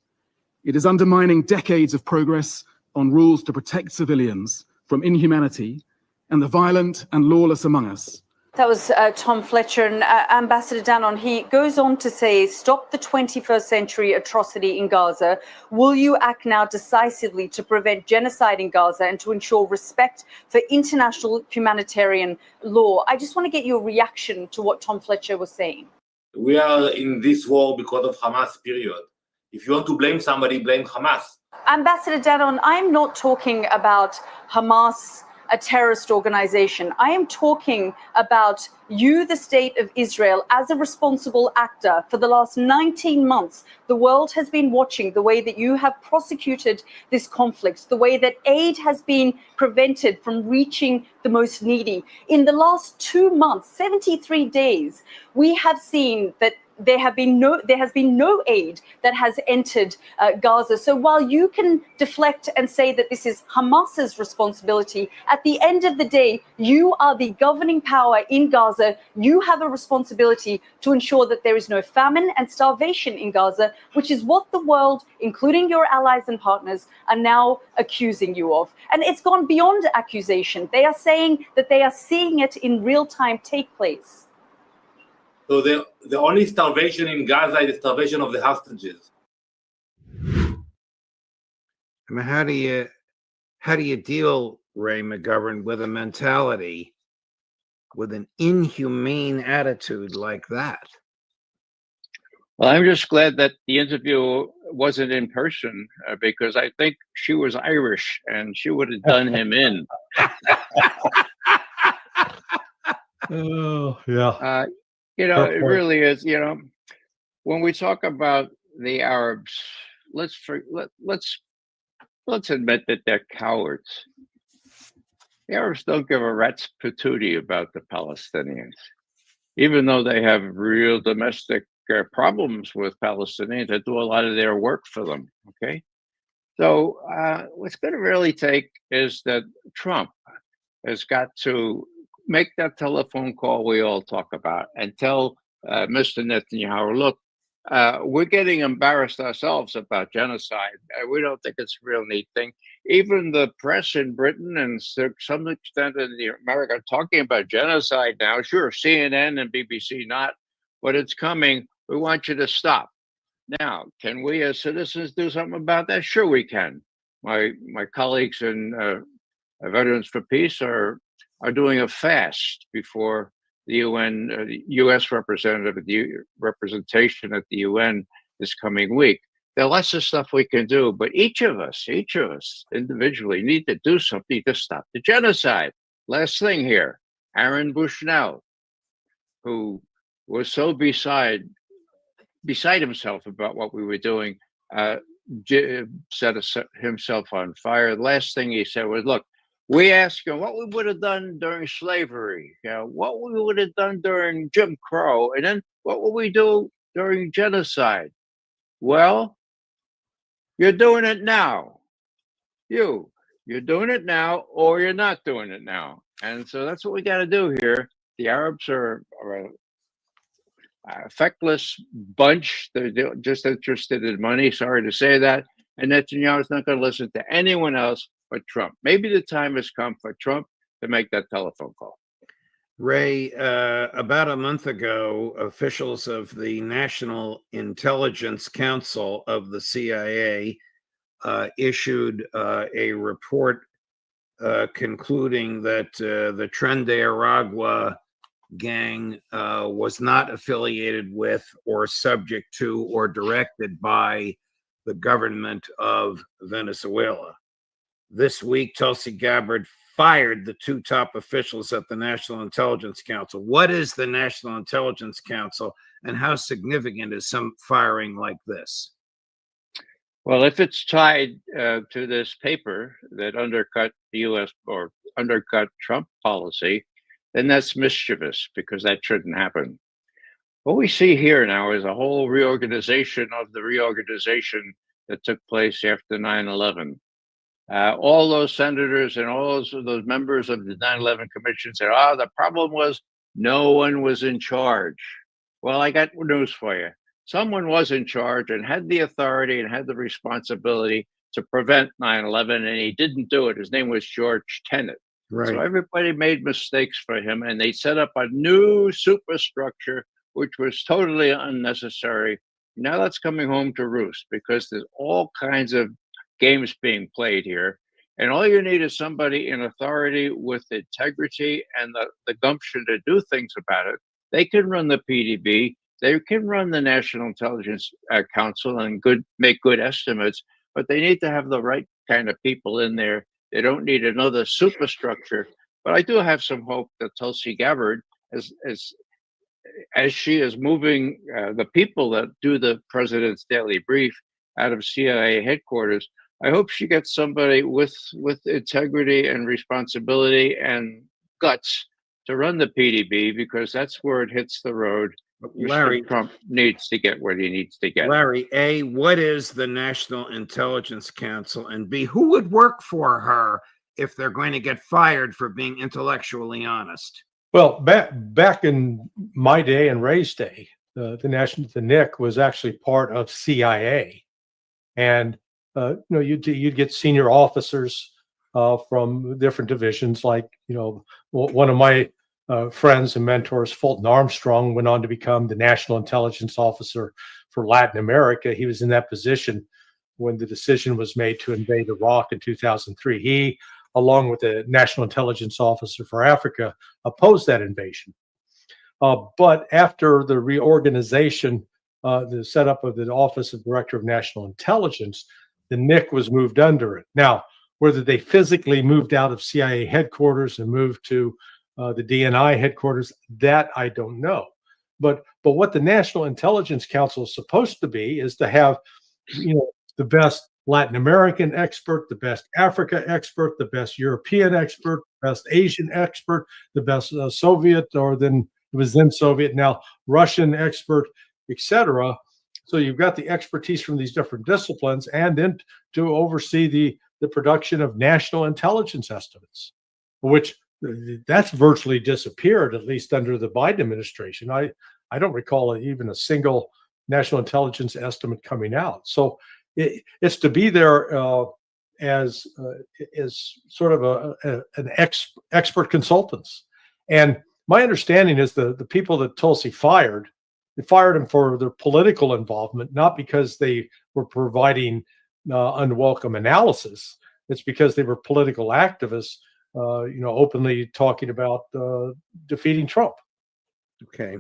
It is undermining decades of progress on rules to protect civilians from inhumanity and the violent and lawless among us. That was Tom Fletcher. And Ambassador Dannon, he goes on to say, stop the 21st century atrocity in Gaza. Will you act now decisively to prevent genocide in Gaza and to ensure respect for international humanitarian law? I just want to get your reaction to what Tom Fletcher was saying. We are in this war because of Hamas, period. If you want to blame somebody, blame Hamas. Ambassador Dannon, I'm not talking about Hamas, a terrorist organization. I am talking about you, the state of Israel, as a responsible actor. For the last 19 months, the world has been watching the way that you have prosecuted this conflict, the way that aid has been prevented from reaching the most needy. In the last 2 months, 73 days, we have seen that there has been no aid that has entered Gaza. So while you can deflect and say that this is Hamas's responsibility, at the end of the day, you are the governing power in Gaza. You have a responsibility to ensure that there is no famine and starvation in Gaza, which is what the world, including your allies and partners, are now accusing you of. And it's gone beyond accusation. They are saying that they are seeing it in real time take place. So the only starvation in Gaza is the starvation of the hostages. I mean, how do you deal, Ray McGovern, with a mentality, with an inhumane attitude like that? Well, I'm just glad that the interview wasn't in person because I think she was Irish and she would have done him in. Oh, yeah. You know, it really is. You know, when we talk about the Arabs, let's admit that they're cowards. The Arabs don't give a rat's patootie about the Palestinians, even though they have real domestic problems with Palestinians. They do a lot of their work for them. Okay, so what's going to really take is that Trump has got to make that telephone call we all talk about and tell Mr. Netanyahu, look, we're getting embarrassed ourselves about genocide. We don't think it's a real neat thing. Even the press in Britain and to some extent in America are talking about genocide now. Sure, CNN and BBC not, but it's coming. We want you to stop. Now, can we as citizens do something about that? Sure we can. My colleagues in Veterans for Peace are doing a fast before the UN, the U.S. representative, the representation at the UN this coming week. There are lots of stuff we can do, but each of us individually need to do something to stop the genocide. Last thing here, Aaron Bushnell, who was so beside himself about what we were doing, set himself on fire. The last thing he said was, look, we asked him what we would have done during slavery, what we would have done during Jim Crow, and then what will we do during genocide? Well, you're doing it now. You're doing it now, or you're not doing it now. And so that's what we got to do here. The Arabs are a feckless bunch. They're just interested in money. Sorry to say that. And Netanyahu's not going to listen to anyone else but Trump. Maybe the time has come for Trump to make that telephone call. Ray, about a month ago, officials of the National Intelligence Council of the CIA issued a report concluding that the Tren de Aragua gang was not affiliated with or subject to or directed by the government of Venezuela. This week, Tulsi Gabbard fired the two top officials at the National Intelligence Council. What is the National Intelligence Council, and how significant is some firing like this? Well, if it's tied to this paper that undercut the U.S. or undercut Trump policy, then that's mischievous because that shouldn't happen. What we see here now is a whole reorganization of the reorganization that took place after 9/11. All those senators and all those members of the 9/11 Commission said, "Oh, the problem was no one was in charge." Well, I got news for you. Someone was in charge and had the authority and had the responsibility to prevent 9/11, and he didn't do it. His name was George Tenet. Right. So everybody made mistakes for him, and they set up a new superstructure, which was totally unnecessary. Now that's coming home to roost because there's all kinds of games being played here. And all you need is somebody in authority with integrity and the gumption to do things about it. They can run the PDB, they can run the National Intelligence Council and make good estimates, but they need to have the right kind of people in there. They don't need another superstructure. But I do have some hope that Tulsi Gabbard, as she is moving the people that do the president's daily brief out of CIA headquarters, I hope she gets somebody with integrity and responsibility and guts to run the PDB, because that's where it hits the road. Larry, Mr. Trump needs to get what he needs to get. Larry, A, what is the National Intelligence Council? And B, who would work for her if they're going to get fired for being intellectually honest? Well, back in my day and Ray's day, the NIC was actually part of CIA, and you'd get senior officers from different divisions. Like one of my friends and mentors, Fulton Armstrong, went on to become the National Intelligence Officer for Latin America. He was in that position when the decision was made to invade Iraq in 2003. He, along with the National Intelligence Officer for Africa, opposed that invasion. But after the reorganization, the setup of the Office of Director of National Intelligence, the NIC was moved under it. Now, whether they physically moved out of CIA headquarters and moved to the DNI headquarters, that I don't know. But what the National Intelligence Council is supposed to be is to have, the best Latin American expert, the best Africa expert, the best European expert, the best Asian expert, the best Soviet, or then it was then Soviet, now Russian expert, etc. So you've got the expertise from these different disciplines, and then to oversee the production of national intelligence estimates, which that's virtually disappeared, at least under the Biden administration. I don't recall even a single national intelligence estimate coming out. So it's to be there as sort of an expert consultants. And my understanding is the people that Tulsi fired, they fired them for their political involvement, not because they were providing unwelcome analysis. It's because they were political activists, openly talking about defeating Trump. Okay.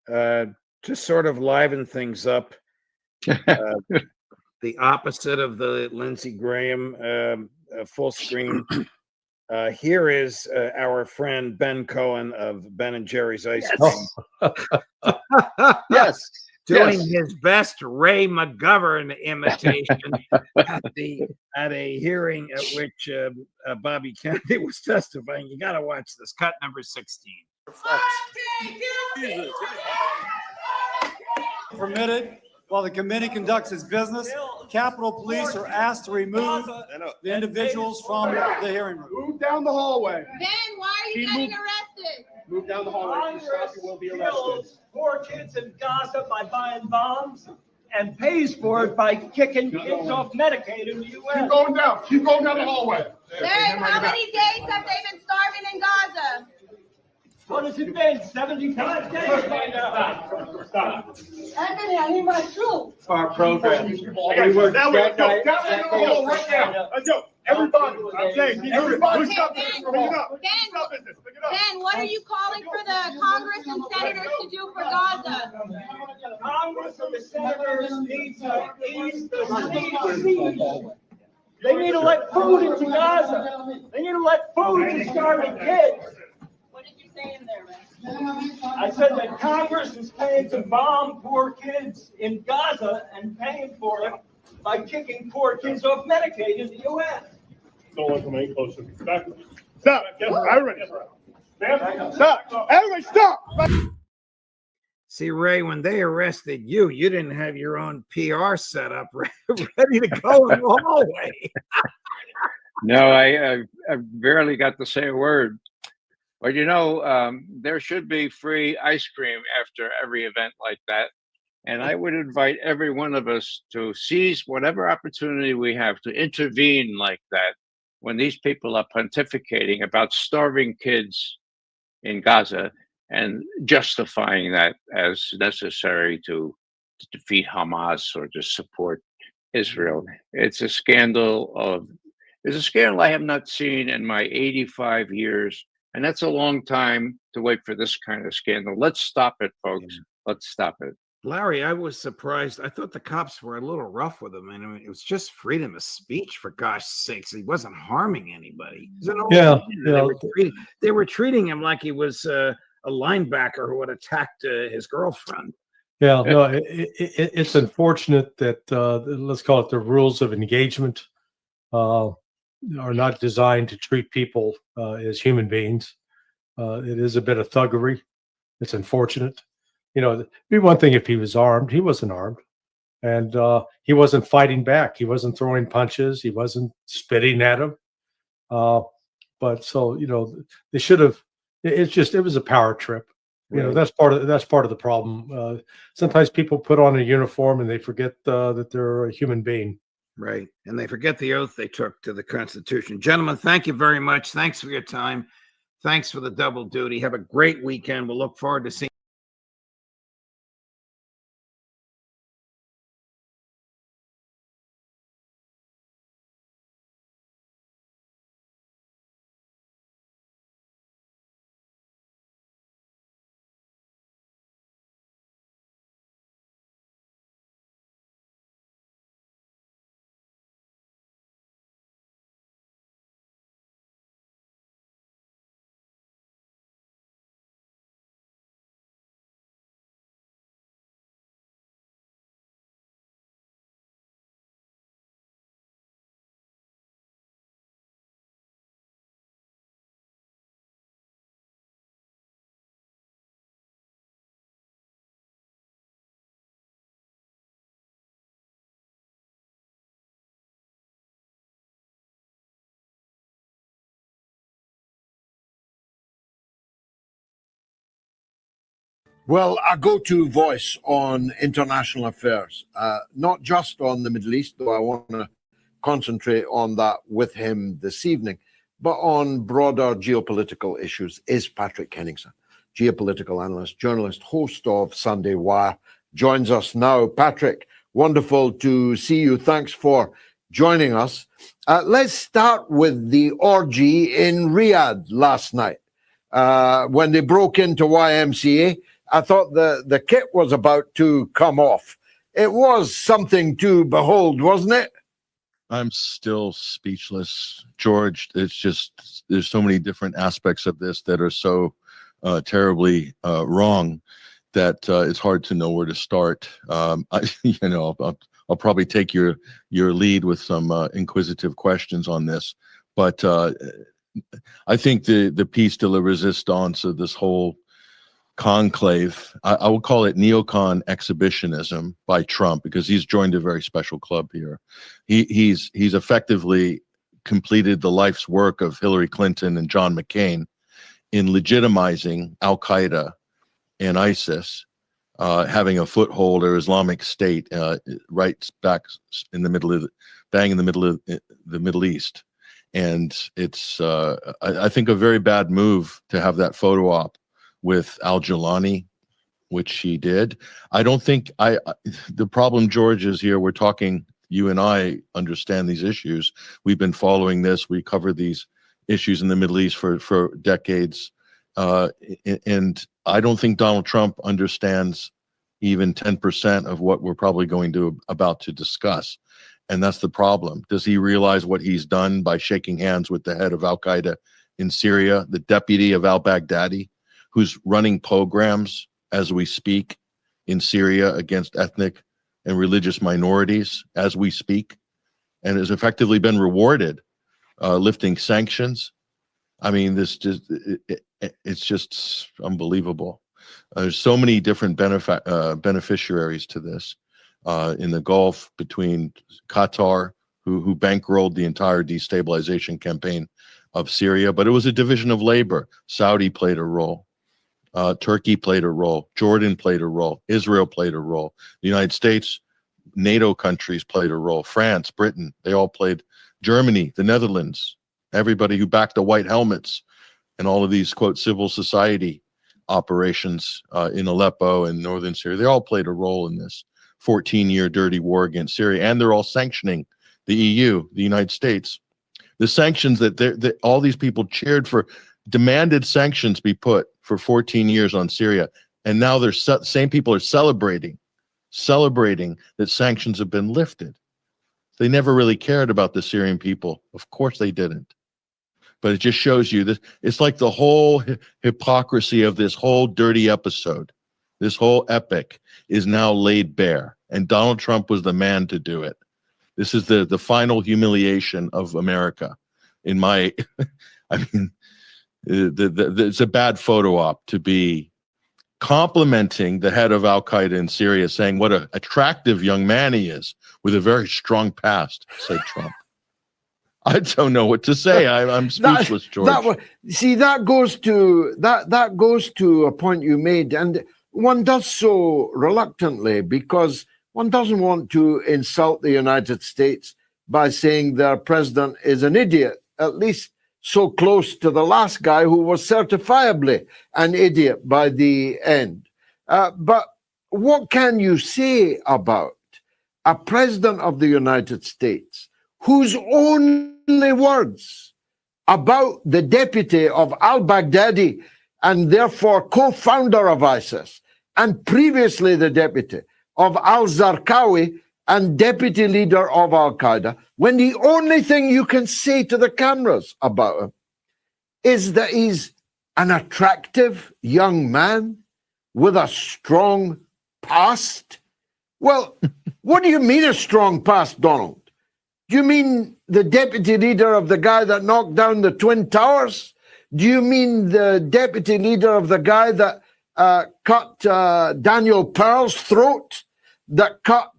To sort of liven things up, the opposite of the Lindsey Graham full screen. Here is our friend Ben Cohen of Ben and Jerry's Ice Cream. Yes. Doing his best Ray McGovern imitation at a hearing at which Bobby Kennedy was testifying. You got to watch this. Cut number 16. Permitted while the committee conducts its business. Capitol Police are asked to remove the individuals from the hearing room. Move down the hallway. Ben, why are you getting arrested? Move down the hallway. If you stop, you will be arrested. Poor kids in Gaza by buying bombs and pays for it by kicking kids off Medicaid in the U.S. Keep going down. Keep going down the hallway. Ben, how many days have they been starving in Gaza? What has it been? 75 days by now. Stop. Anthony, I need my shoe. Our program. Now we're down in the hall right now. Everybody, I'm saying, everybody, stop this. Pick it up. Stop this. Pick it up. Ben, what are you calling for the Congress and senators to do for Gaza? Congress and the senators need to ease the siege. They need to let food into Gaza. They need to let food to starving kids. What did you say in there, man? I said that Congress is paying to bomb poor kids in Gaza and paying for it by kicking poor kids off Medicaid in the U.S. Don't let them any closer. Back. Stop. Everybody. Stop. Everybody stop. See, Ray, when they arrested you, you didn't have your own PR set up ready to go in the hallway. No, I barely got to say a word. But there should be free ice cream after every event like that. And I would invite every one of us to seize whatever opportunity we have to intervene like that when these people are pontificating about starving kids in Gaza and justifying that as necessary to defeat Hamas or to support Israel. It's a scandal I have not seen in my 85 years. And that's a long time to wait for this kind of scandal. Let's stop it, folks. Let's stop it. Larry, I was surprised. I thought the cops were a little rough with him. And I mean, it was just freedom of speech, for gosh sakes. He wasn't harming anybody. He's an old Yeah, man. yeah. They were treating him like he was a linebacker who had attacked his girlfriend. Yeah, no, it's unfortunate that let's call it the rules of engagement are not designed to treat people as human beings. It is a bit of thuggery. It's unfortunate. It'd be one thing if he was armed. He wasn't armed, and he wasn't fighting back. He wasn't throwing punches. He wasn't spitting at him. But so they should have. It was a power trip. Right. That's part of the problem. Sometimes people put on a uniform and they forget that they're a human being. Right. And they forget the oath they took to the Constitution. Gentlemen, thank you very much. Thanks for your time. Thanks for the double duty. Have a great weekend. We'll look forward to seeing Well, our go-to voice on international affairs, not just on the Middle East, though I want to concentrate on that with him this evening, but on broader geopolitical issues, is Patrick Henningsen, geopolitical analyst, journalist, host of Sunday Wire, joins us now. Patrick, wonderful to see you. Thanks for joining us. Let's start with the orgy in Riyadh last night when they broke into YMCA. I thought the kit was about to come off. It was something to behold, wasn't it? I'm still speechless, George. It's just, there's so many different aspects of this that are so terribly wrong that it's hard to know where to start. I'll probably take your lead with some inquisitive questions on this, but I think the piece de la resistance of this whole conclave, I would call it neocon exhibitionism by Trump, because he's joined a very special club here. He's effectively completed the life's work of Hillary Clinton and John McCain in legitimizing Al Qaeda and ISIS having a foothold, or Islamic State right back in the middle of the Middle East. And it's I think a very bad move to have that photo op with Al-Jilani, which she did. I don't think the problem, George, is here. We're talking, you and I understand these issues. We've been following this. We covered these issues in the Middle East for decades. And I don't think Donald Trump understands even 10% of what we're probably about to discuss. And that's the problem. Does he realize what he's done by shaking hands with the head of Al-Qaeda in Syria, the deputy of al-Baghdadi, who's running pogroms as we speak in Syria against ethnic and religious minorities as we speak, and has effectively been rewarded, lifting sanctions? I mean, it's just unbelievable. There's so many different beneficiaries to this in the Gulf, between Qatar, who bankrolled the entire destabilization campaign of Syria. But it was a division of labor. Saudi played a role. Turkey played a role. Jordan played a role. Israel played a role. The United States, NATO countries played a role. France, Britain, they all played. Germany, the Netherlands, everybody who backed the white helmets and all of these, quote, civil society operations in Aleppo and northern Syria, they all played a role in this 14-year dirty war against Syria. And they're all sanctioning the EU, the United States. The sanctions that all these people cheered for, demanded sanctions be put for 14 years on Syria. And now they're same people are celebrating that sanctions have been lifted. They never really cared about the Syrian people. Of course they didn't. But it just shows you that it's like the whole hypocrisy of this whole dirty episode, this whole epic is now laid bare. And Donald Trump was the man to do it. This is the final humiliation of America. In my, I mean, it's a bad photo op to be complimenting the head of Al-Qaeda in Syria, saying what an attractive young man he is with a very strong past, said Trump. I don't know what to say. I'm speechless, George. That goes to a point you made, and one does so reluctantly because one doesn't want to insult the United States by saying their president is an idiot, at least so close to the last guy who was certifiably an idiot by the end. But what can you say about a president of the United States whose only words about the deputy of al-Baghdadi and therefore co-founder of ISIS and previously the deputy of al-Zarqawi and deputy leader of Al-Qaeda, when the only thing you can say to the cameras about him is that he's an attractive young man with a strong past? Well, what do you mean a strong past, Donald? Do you mean the deputy leader of the guy that knocked down the Twin Towers? Do you mean the deputy leader of the guy that cut Daniel Pearl's throat, that cut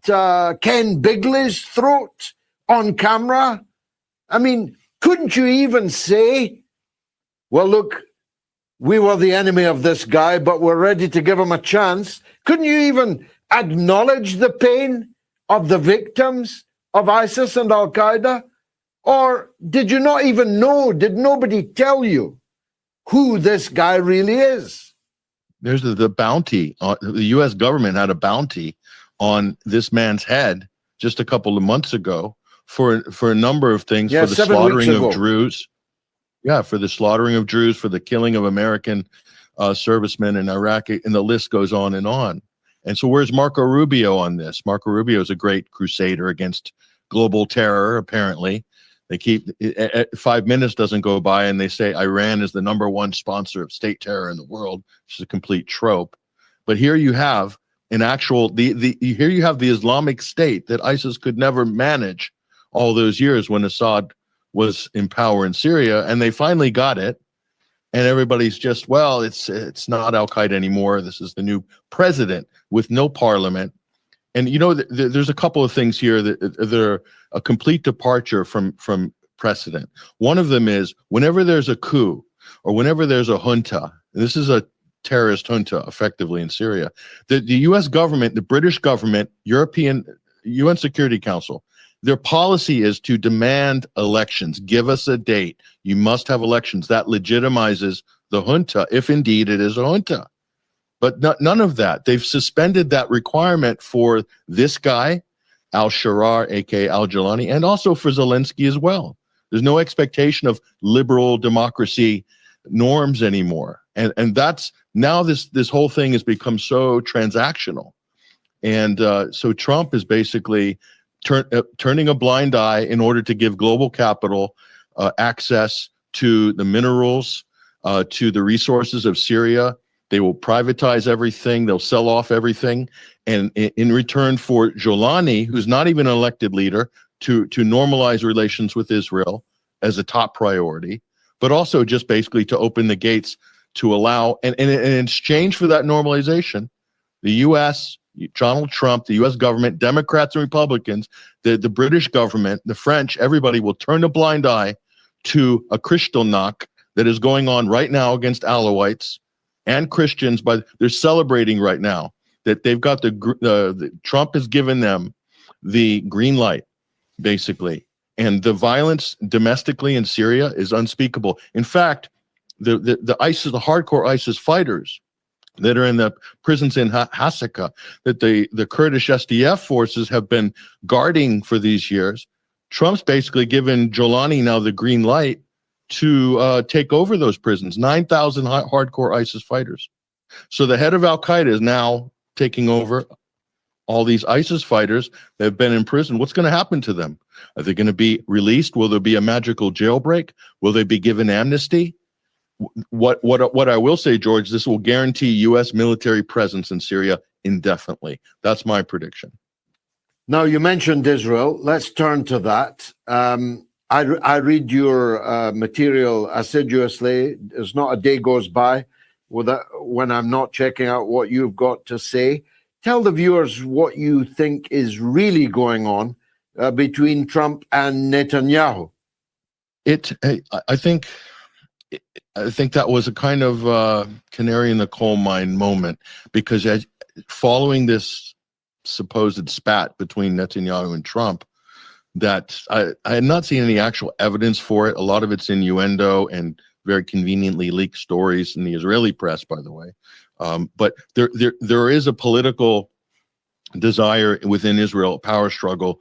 Ken Bigley's throat on camera? I mean, couldn't you even say, well, look, we were the enemy of this guy, but we're ready to give him a chance? Couldn't you even acknowledge the pain of the victims of ISIS and Al-Qaeda? Or did you not even know? Did nobody tell you who this guy really is? There's the bounty. The U.S. government had a bounty on this man's head just a couple of months ago for a number of things, for the slaughtering of Druze. Yeah, for the slaughtering of Druze, for the killing of American servicemen in Iraq, and the list goes on. And so where's Marco Rubio on this? Marco Rubio is a great crusader against global terror, apparently. They keep 5 minutes doesn't go by and they say Iran is the #1 sponsor of state terror in the world, which is a complete trope. But here you have an actual here you have the Islamic State that ISIS could never manage all those years when Assad was in power in Syria, and they finally got it. And everybody's just, well, it's not Al-Qaeda anymore. This is the new president with no parliament. And you know, there's a couple of things here that they're a complete departure from precedent. One of them is whenever there's a coup or whenever there's a junta, and this is a terrorist junta effectively in Syria, the U.S. government, the British government, UN Security Council, their policy is to demand elections. Give us a date. You must have elections. That legitimizes the junta, if indeed it is a junta. But none of that. They've suspended that requirement for this guy, al-Sharar, aka al-Jilani, and also for Zelensky as well. There's no expectation of liberal democracy norms anymore. And that's now this whole thing has become so transactional. And so Trump is basically turning a blind eye in order to give global capital access to the minerals, to the resources of Syria. They will privatize everything. They'll sell off everything. And in return for Jolani, who's not even an elected leader, to normalize relations with Israel as a top priority, but also just basically to open the gates to allow, and in exchange for that normalization, the U.S., Donald Trump, the U.S. government, Democrats and Republicans, the British government, the French, everybody will turn a blind eye to a Kristallnacht that is going on right now against Alawites and Christians. But they're celebrating right now that they've got Trump has given them the green light, basically. And the violence domestically in Syria is unspeakable. In fact, the ISIS, the hardcore ISIS fighters that are in the prisons in Hasaka, that the Kurdish SDF forces have been guarding for these years, Trump's basically given Jolani now the green light to take over those prisons, 9,000 hardcore ISIS fighters. So the head of Al-Qaeda is now taking over all these ISIS fighters that have been in prison. What's going to happen to them? Are they going to be released? Will there be a magical jailbreak? Will they be given amnesty? What I will say, George, this will guarantee U.S. military presence in Syria indefinitely. That's my prediction. Now, you mentioned Israel. Let's turn to that. I read your material assiduously. There's not a day goes by when I'm not checking out what you've got to say. Tell the viewers what you think is really going on between Trump and Netanyahu. I think that was a kind of canary in the coal mine moment, because following this supposed spat between Netanyahu and Trump, that I had not seen any actual evidence for it. A lot of it's innuendo and very conveniently leaked stories in the Israeli press, by the way. But there is a political desire within Israel, a power struggle,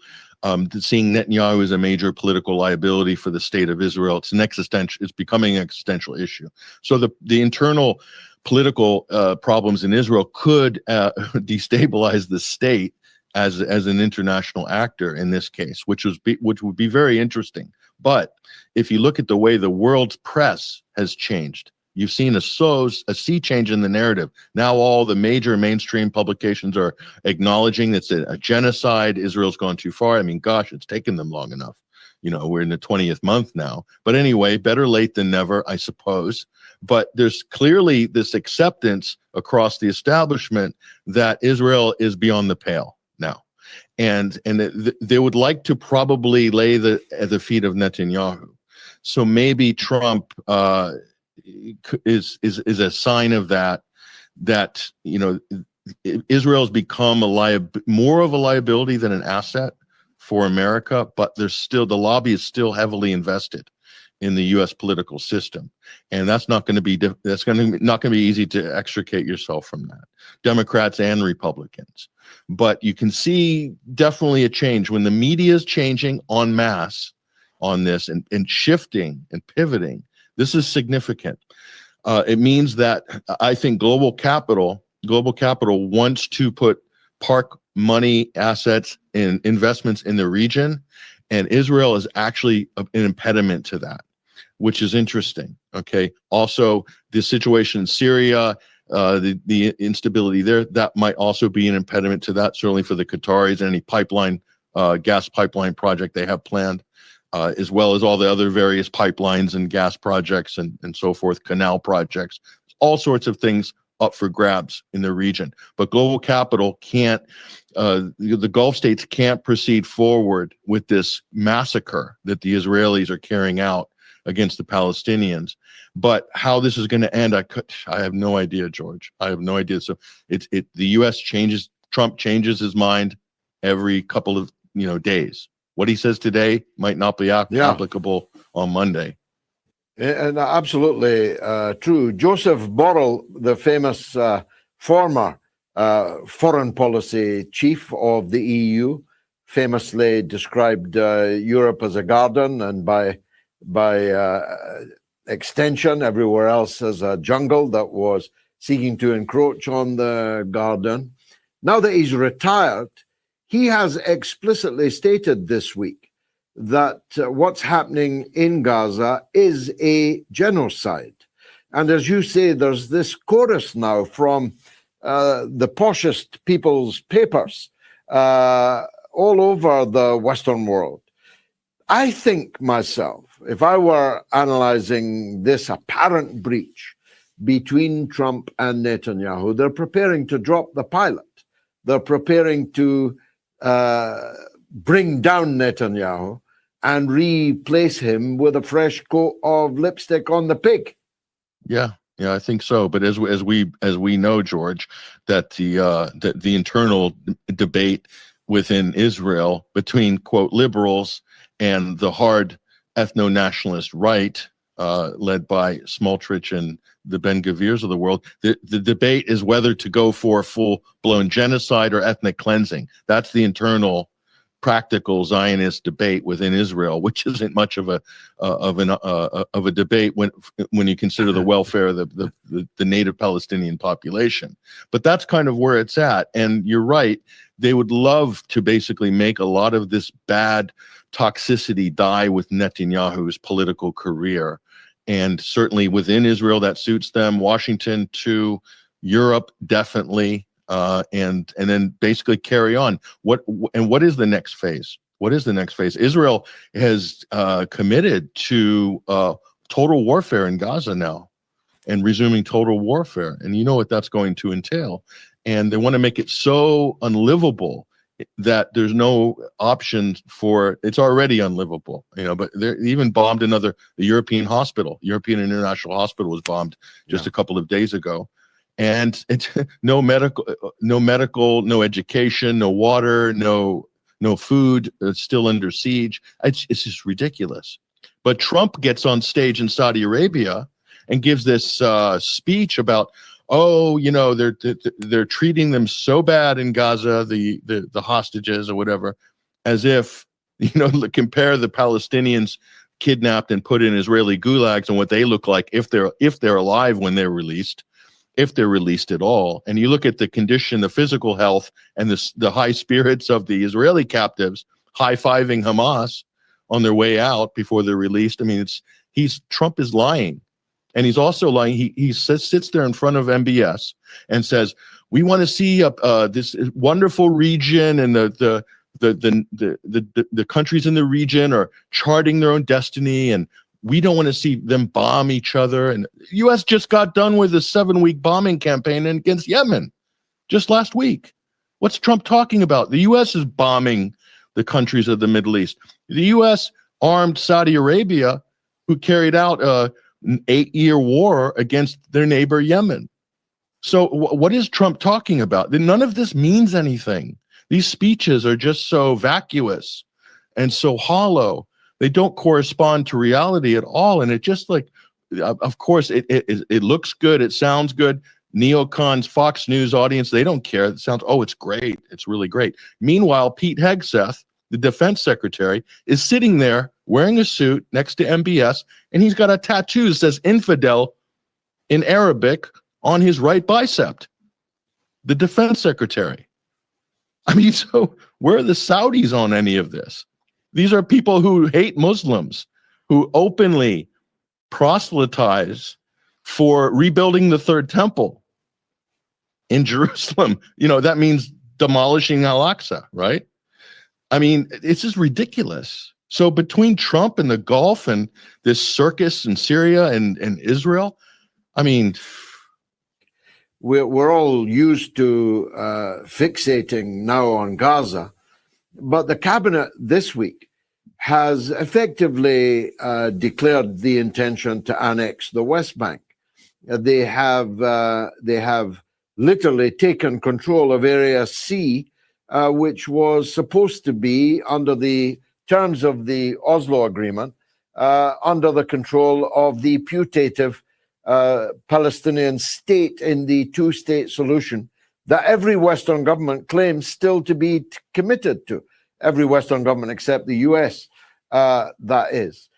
seeing Netanyahu as a major political liability for the state of Israel. It's becoming an existential issue. So the internal political problems in Israel could destabilize the state as an international actor in this case, which would be very interesting. But if you look at the way the world's press has changed, you've seen a sea change in the narrative. Now all the major mainstream publications are acknowledging it's a genocide. Israel's gone too far. I mean, gosh, it's taken them long enough. You know, we're in the 20th month now. But anyway, better late than never, I suppose. But there's clearly this acceptance across the establishment that Israel is beyond the pale now. And they would like to probably lay at the feet of Netanyahu. So maybe Trump is a sign of that, you know, Israel's become more of a liability than an asset for America, but the lobby is still heavily invested in the U.S. political system, and that's not going to be easy to extricate yourself from that, Democrats and Republicans. But you can see definitely a change when the media is changing en masse on this and shifting and pivoting. This is significant. It means that I think global capital wants to park money, assets, and investments in the region, and Israel is actually an impediment to that, which is interesting. Okay. Also, the situation in Syria, the instability there, that might also be an impediment to that. Certainly for the Qataris, any gas pipeline project they have planned. As well as all the other various pipelines and gas projects and so forth, canal projects, all sorts of things up for grabs in the region. But global capital can't, the Gulf states can't proceed forward with this massacre that the Israelis are carrying out against the Palestinians. But how this is going to end, I have no idea, George. I have no idea. So the U.S. Trump changes his mind every couple of days. What he says today might not be applicable on Monday. And absolutely true. Joseph Borrell, the famous former foreign policy chief of the EU, famously described Europe as a garden, and by extension, everywhere else as a jungle that was seeking to encroach on the garden. Now that he's retired, he has explicitly stated this week that what's happening in Gaza is a genocide. And as you say, there's this chorus now from the poshest people's papers all over the Western world. I think myself, if I were analyzing this apparent breach between Trump and Netanyahu, they're preparing to drop the pilot. They're preparing to bring down Netanyahu and replace him with a fresh coat of lipstick on the pig. Yeah, I think so. But as we know, George, that the internal debate within Israel between, quote, liberals and the hard ethno-nationalist right, led by Smotrich and the Ben Gavirs of the world, the debate is whether to go for full-blown genocide or ethnic cleansing. That's the internal practical Zionist debate within Israel, which isn't much of a debate when you consider the welfare of the native Palestinian population. But that's kind of where it's at. And you're right, they would love to basically make a lot of this bad toxicity die with Netanyahu's political career. And certainly within Israel, that suits them. Washington too, Europe definitely. And then basically carry on. What is the next phase? What is the next phase? Israel has committed to total warfare in Gaza now, and resuming total warfare. And you know what that's going to entail. And they want to make it so unlivable that there's no option for it's already unlivable. But they even bombed the European hospital. European International Hospital was bombed just a couple of days ago. And it's no medical, no education, no water, no food. It's still under siege. It's just ridiculous. But Trump gets on stage in Saudi Arabia and gives this speech about, they're treating them so bad in Gaza, the hostages or whatever, as if compare the Palestinians kidnapped and put in Israeli gulags and what they look like if they're alive when they're released. If they're released at all. And you look at the condition, the physical health, and the high spirits of the Israeli captives high-fiving Hamas on their way out before they're released. I mean, Trump is lying. And he's also lying. He sits there in front of MBS and says, we want to see this wonderful region, and the countries in the region are charting their own destiny, and we don't want to see them bomb each other. And the U.S. just got done with a 7-week bombing campaign against Yemen just last week. What's Trump talking about? The U.S. is bombing the countries of the Middle East. The U.S. armed Saudi Arabia, who carried out an 8-year war against their neighbor Yemen. So what is Trump talking about? None of this means anything. These speeches are just so vacuous and so hollow. They don't correspond to reality at all. And it just of course, it looks good. It sounds good. Neocons, Fox News audience, they don't care. It sounds, it's great. It's really great. Meanwhile, Pete Hegseth, the defense secretary, is sitting there wearing a suit next to MBS, and he's got a tattoo that says infidel in Arabic on his right bicep. The defense secretary. I mean, so where are the Saudis on any of this? These are people who hate Muslims, who openly proselytize for rebuilding the third temple in Jerusalem. That means demolishing Al-Aqsa, right? I mean, it's just ridiculous. So between Trump and the Gulf and this circus in Syria and Israel, I mean, we're all used to fixating now on Gaza. But the cabinet this week has effectively declared the intention to annex the West Bank. They have literally taken control of Area C, which was supposed to be, under the terms of the Oslo Agreement, under the control of the putative Palestinian state in the two-state solution that every Western government claims still to be committed to. Every Western government except the US, that is.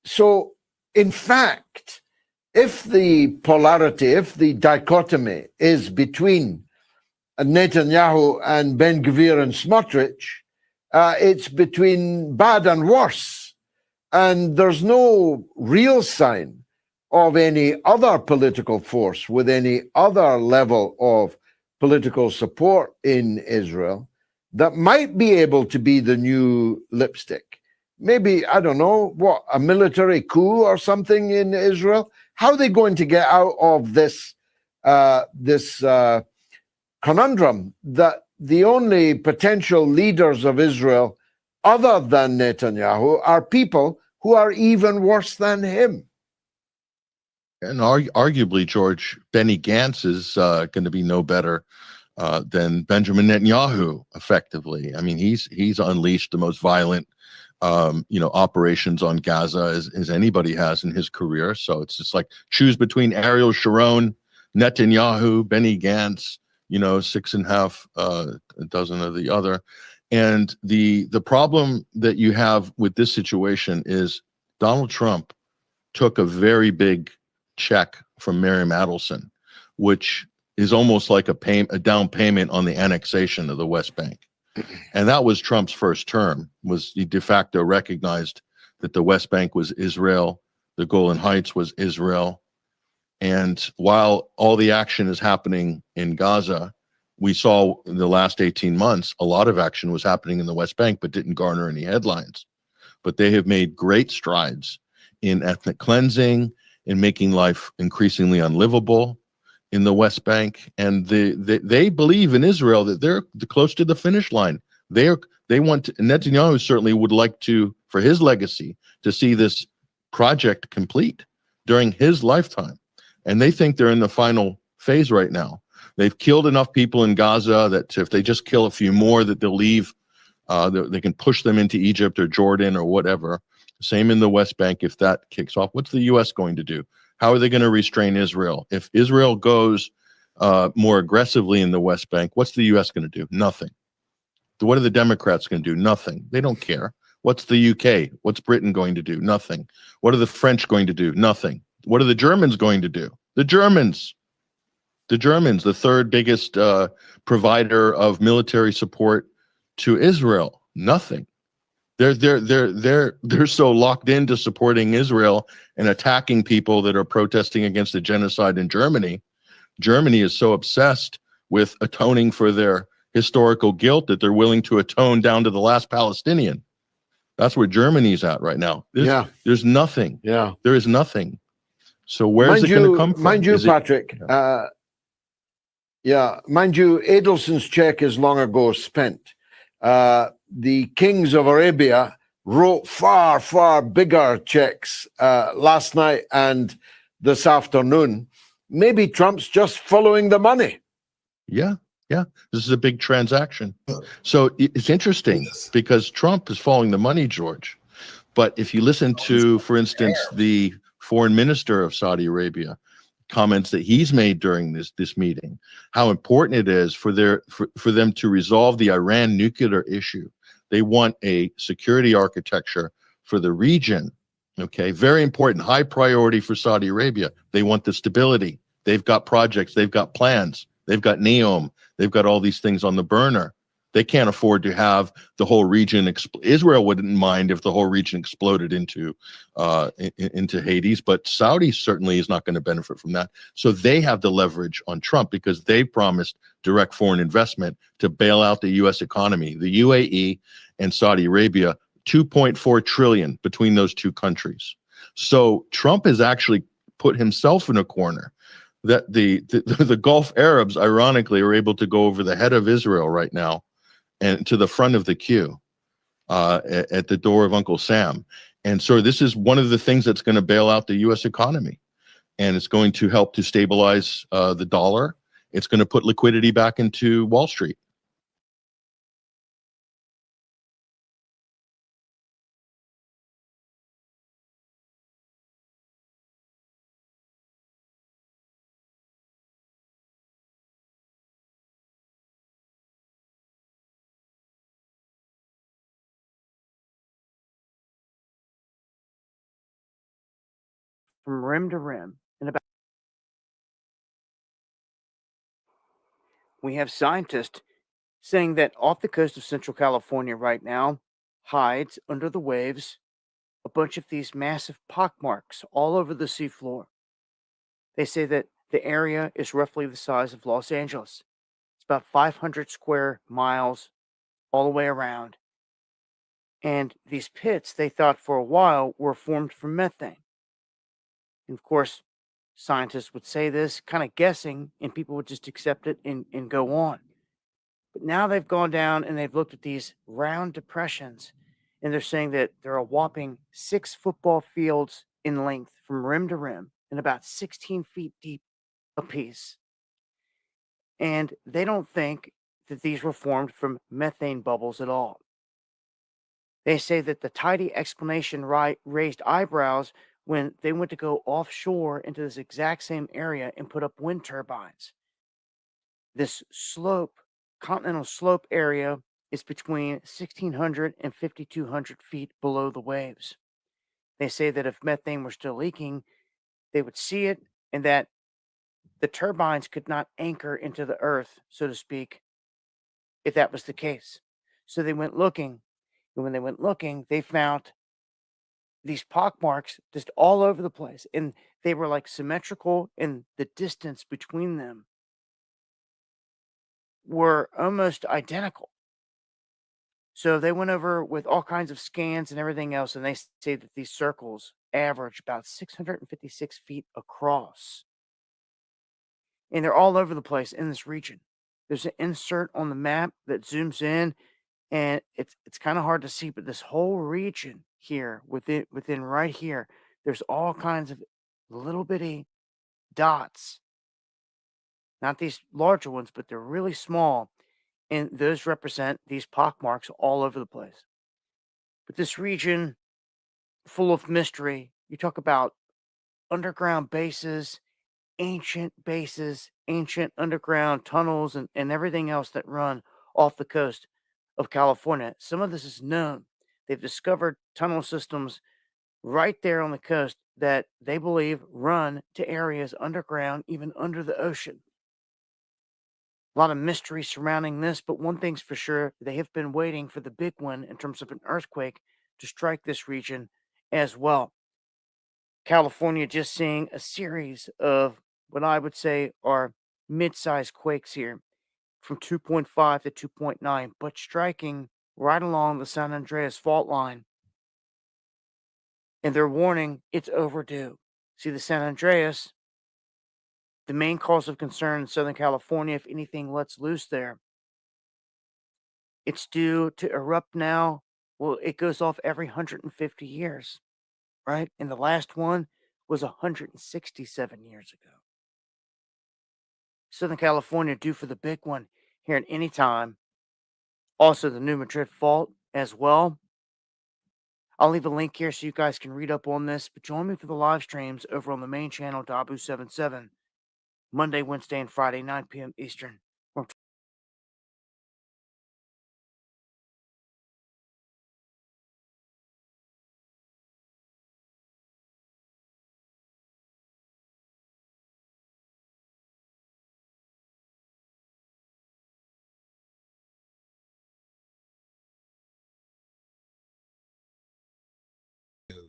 So, in fact, if the polarity, if the dichotomy is between Netanyahu and Ben Gvir and Smotrich, it's between bad and worse. And there's no real sign of any other political force with any other level of political support in Israel that might be able to be the new lipstick. Maybe, I don't know, a military coup or something in Israel? How are they going to get out of this conundrum that the only potential leaders of Israel other than Netanyahu are people who are even worse than him. And arguably, George, Benny Gantz is going to be no better than Benjamin Netanyahu. Effectively, I mean, he's unleashed the most violent, operations on Gaza as anybody has in his career. So it's just like choose between Ariel Sharon, Netanyahu, Benny Gantz. 6.5 dozen of the other. And the problem that you have with this situation is Donald Trump took a very big check from Miriam Adelson, which is almost like a down payment on the annexation of the West Bank. And that was Trump's first term, was he de facto recognized that the West Bank was Israel, the Golan Heights was Israel. And while all the action is happening in Gaza, we saw in the last 18 months, a lot of action was happening in the West Bank, but didn't garner any headlines. But they have made great strides in ethnic cleansing, in making life increasingly unlivable in the West Bank. And they believe in Israel that they're close to the finish line. They want to, Netanyahu certainly would like to, for his legacy, to see this project complete during his lifetime. And they think they're in the final phase right now. They've killed enough people in Gaza that if they just kill a few more, that they'll leave. They can push them into Egypt or Jordan or whatever. Same in the West Bank. If that kicks off, what's the U.S. going to do? How are they going to restrain Israel? If Israel goes more aggressively in the West Bank, what's the U.S. going to do? Nothing. What are the Democrats going to do? Nothing. They don't care. What's the UK? What's Britain going to do? Nothing. What are the French going to do? Nothing. What are the Germans going to do? The Germans, the third biggest provider of military support to Israel. Nothing. They're so locked into supporting Israel and attacking people that are protesting against the genocide in Germany. Germany is so obsessed with atoning for their historical guilt that they're willing to atone down to the last Palestinian. That's where Germany's at right now. There's nothing. Yeah. There is nothing. So where's it going to come from? Mind you, Patrick, mind you, Adelson's check is long ago spent. The kings of Arabia wrote far, far bigger checks last night and this afternoon. Maybe Trump's just following the money. Yeah. This is a big transaction. So it's interesting because Trump is following the money, George. But if you listen to, for instance, the foreign minister of Saudi Arabia, comments that he's made during this meeting, how important it is for them to resolve the Iran nuclear issue. They want a security architecture for the region. Okay, very important, high priority for Saudi Arabia. They want the stability. They've got projects, they've got plans, they've got NEOM, they've got all these things on the burner. They can't afford to have the whole region. Israel wouldn't mind if the whole region exploded into Hades, but Saudi certainly is not going to benefit from that. So they have the leverage on Trump because they promised direct foreign investment to bail out the U.S. economy. The UAE and Saudi Arabia, 2.4 trillion between those two countries. So Trump has actually put himself in a corner. That the Gulf Arabs, ironically, are able to go over the head of Israel right now and to the front of the queue at the door of Uncle Sam. And so this is one of the things that's going to bail out the U.S. economy. And it's going to help to stabilize the dollar. It's going to put liquidity back into Wall Street. From rim to rim in about. We have scientists saying that off the coast of Central California right now hides under the waves a bunch of these massive pockmarks all over the seafloor. They say that the area is roughly the size of Los Angeles. It's about 500 square miles all the way around. And these pits, they thought for a while, were formed from methane. And of course, scientists would say this, kind of guessing, and people would just accept it and go on. But now they've gone down and they've looked at these round depressions, and they're saying that they're a whopping 6 football fields in length from rim to rim and about 16 feet deep apiece. And they don't think that these were formed from methane bubbles at all. They say that the tidy explanation raised eyebrows when they went to go offshore into this exact same area and put up wind turbines. This slope, continental slope area, is between 1,600 and 5,200 feet below the waves. They say that if methane were still leaking, they would see it, and that the turbines could not anchor into the earth, so to speak, if that was the case. So they went looking, and when they went looking, they found these pockmarks just all over the place, and they were like symmetrical, and the distance between them were almost identical. So they went over with all kinds of scans and everything else, and they say that these circles average about 656 feet across. And they're all over the place in this region. There's an insert on the map that zooms in, and it's kind of hard to see, but this whole region here, within right here, there's all kinds of little bitty dots. Not these larger ones, but they're really small, and those represent these pockmarks all over the place. But this region, full of mystery, you talk about underground bases, ancient underground tunnels, and everything else that run off the coast of California. Some of this is known. They've discovered tunnel systems right there on the coast that they believe run to areas underground, even under the ocean. A lot of mystery surrounding this, but one thing's for sure, they have been waiting for the big one in terms of an earthquake to strike this region as well. California just seeing a series of what I would say are mid-sized quakes here from 2.5 to 2.9, but striking right along the San Andreas fault line. And they're warning it's overdue. See, the San Andreas, the main cause of concern in Southern California, if anything lets loose there, it's due to erupt now. Well, it goes off every 150 years, right? And the last one was 167 years ago. Southern California due for the big one here at any time. Also, the New Madrid fault as well. I'll leave a link here so you guys can read up on this, but join me for the live streams over on the main channel, Dabu77, Monday, Wednesday, and Friday, 9 p.m. Eastern.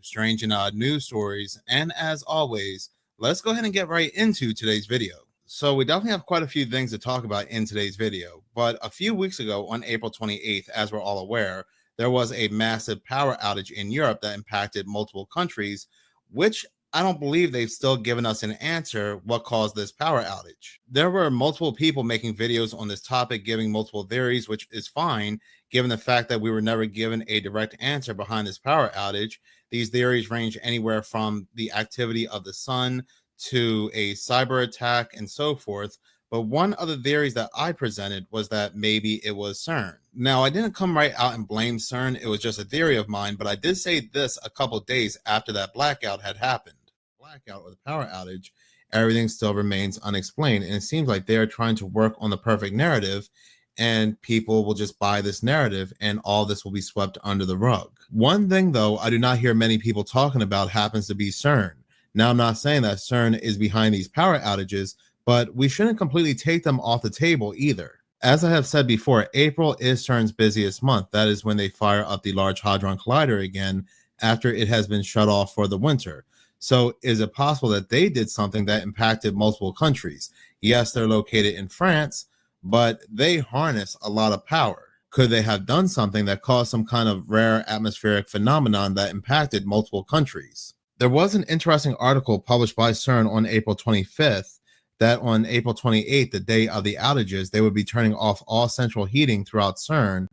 Strange and odd news stories, and as always, let's go ahead and get right into today's video. So we definitely have quite a few things to talk about in today's video, but a few weeks ago on April 28th, as we're all aware, there was a massive power outage in Europe that impacted multiple countries, which I don't believe they've still given us an answer what caused this power outage. There were multiple people making videos on this topic, giving multiple theories, which is fine, given the fact that we were never given a direct answer behind this power outage. These theories range anywhere from the activity of the sun to a cyber attack and so forth. But one of the theories that I presented was that maybe it was CERN. Now, I didn't come right out and blame CERN. It was just a theory of mine, but I did say this a couple days after that blackout had happened. Blackout or the power outage, everything still remains unexplained. And it seems like they're trying to work on the perfect narrative, and people will just buy this narrative and all this will be swept under the rug. One thing, though, I do not hear many people talking about happens to be CERN. Now, I'm not saying that CERN is behind these power outages, but we shouldn't completely take them off the table either. As I have said before, April is CERN's busiest month. That is when they fire up the Large Hadron Collider again after it has been shut off for the winter. So is it possible that they did something that impacted multiple countries? Yes, they're located in France, but they harness a lot of power. Could they have done something that caused some kind of rare atmospheric phenomenon that impacted multiple countries? There was an interesting article published by CERN on April 25th that on April 28th, the day of the outages, they would be turning off all central heating throughout CERN,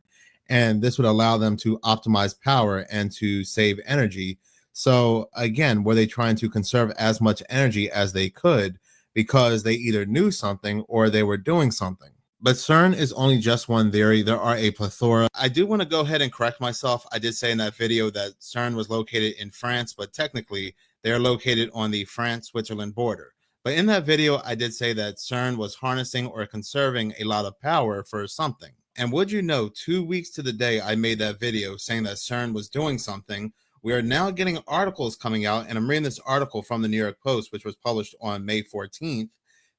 and this would allow them to optimize power and to save energy. So again, were they trying to conserve as much energy as they could because they either knew something or they were doing something? But CERN is only just one theory. There are a plethora. I do want to go ahead and correct myself. I did say in that video that CERN was located in France, but technically they're located on the France-Switzerland border. But in that video, I did say that CERN was harnessing or conserving a lot of power for something. And would you know, 2 weeks to the day I made that video saying that CERN was doing something, we are now getting articles coming out, and I'm reading this article from the New York Post, which was published on May 14th.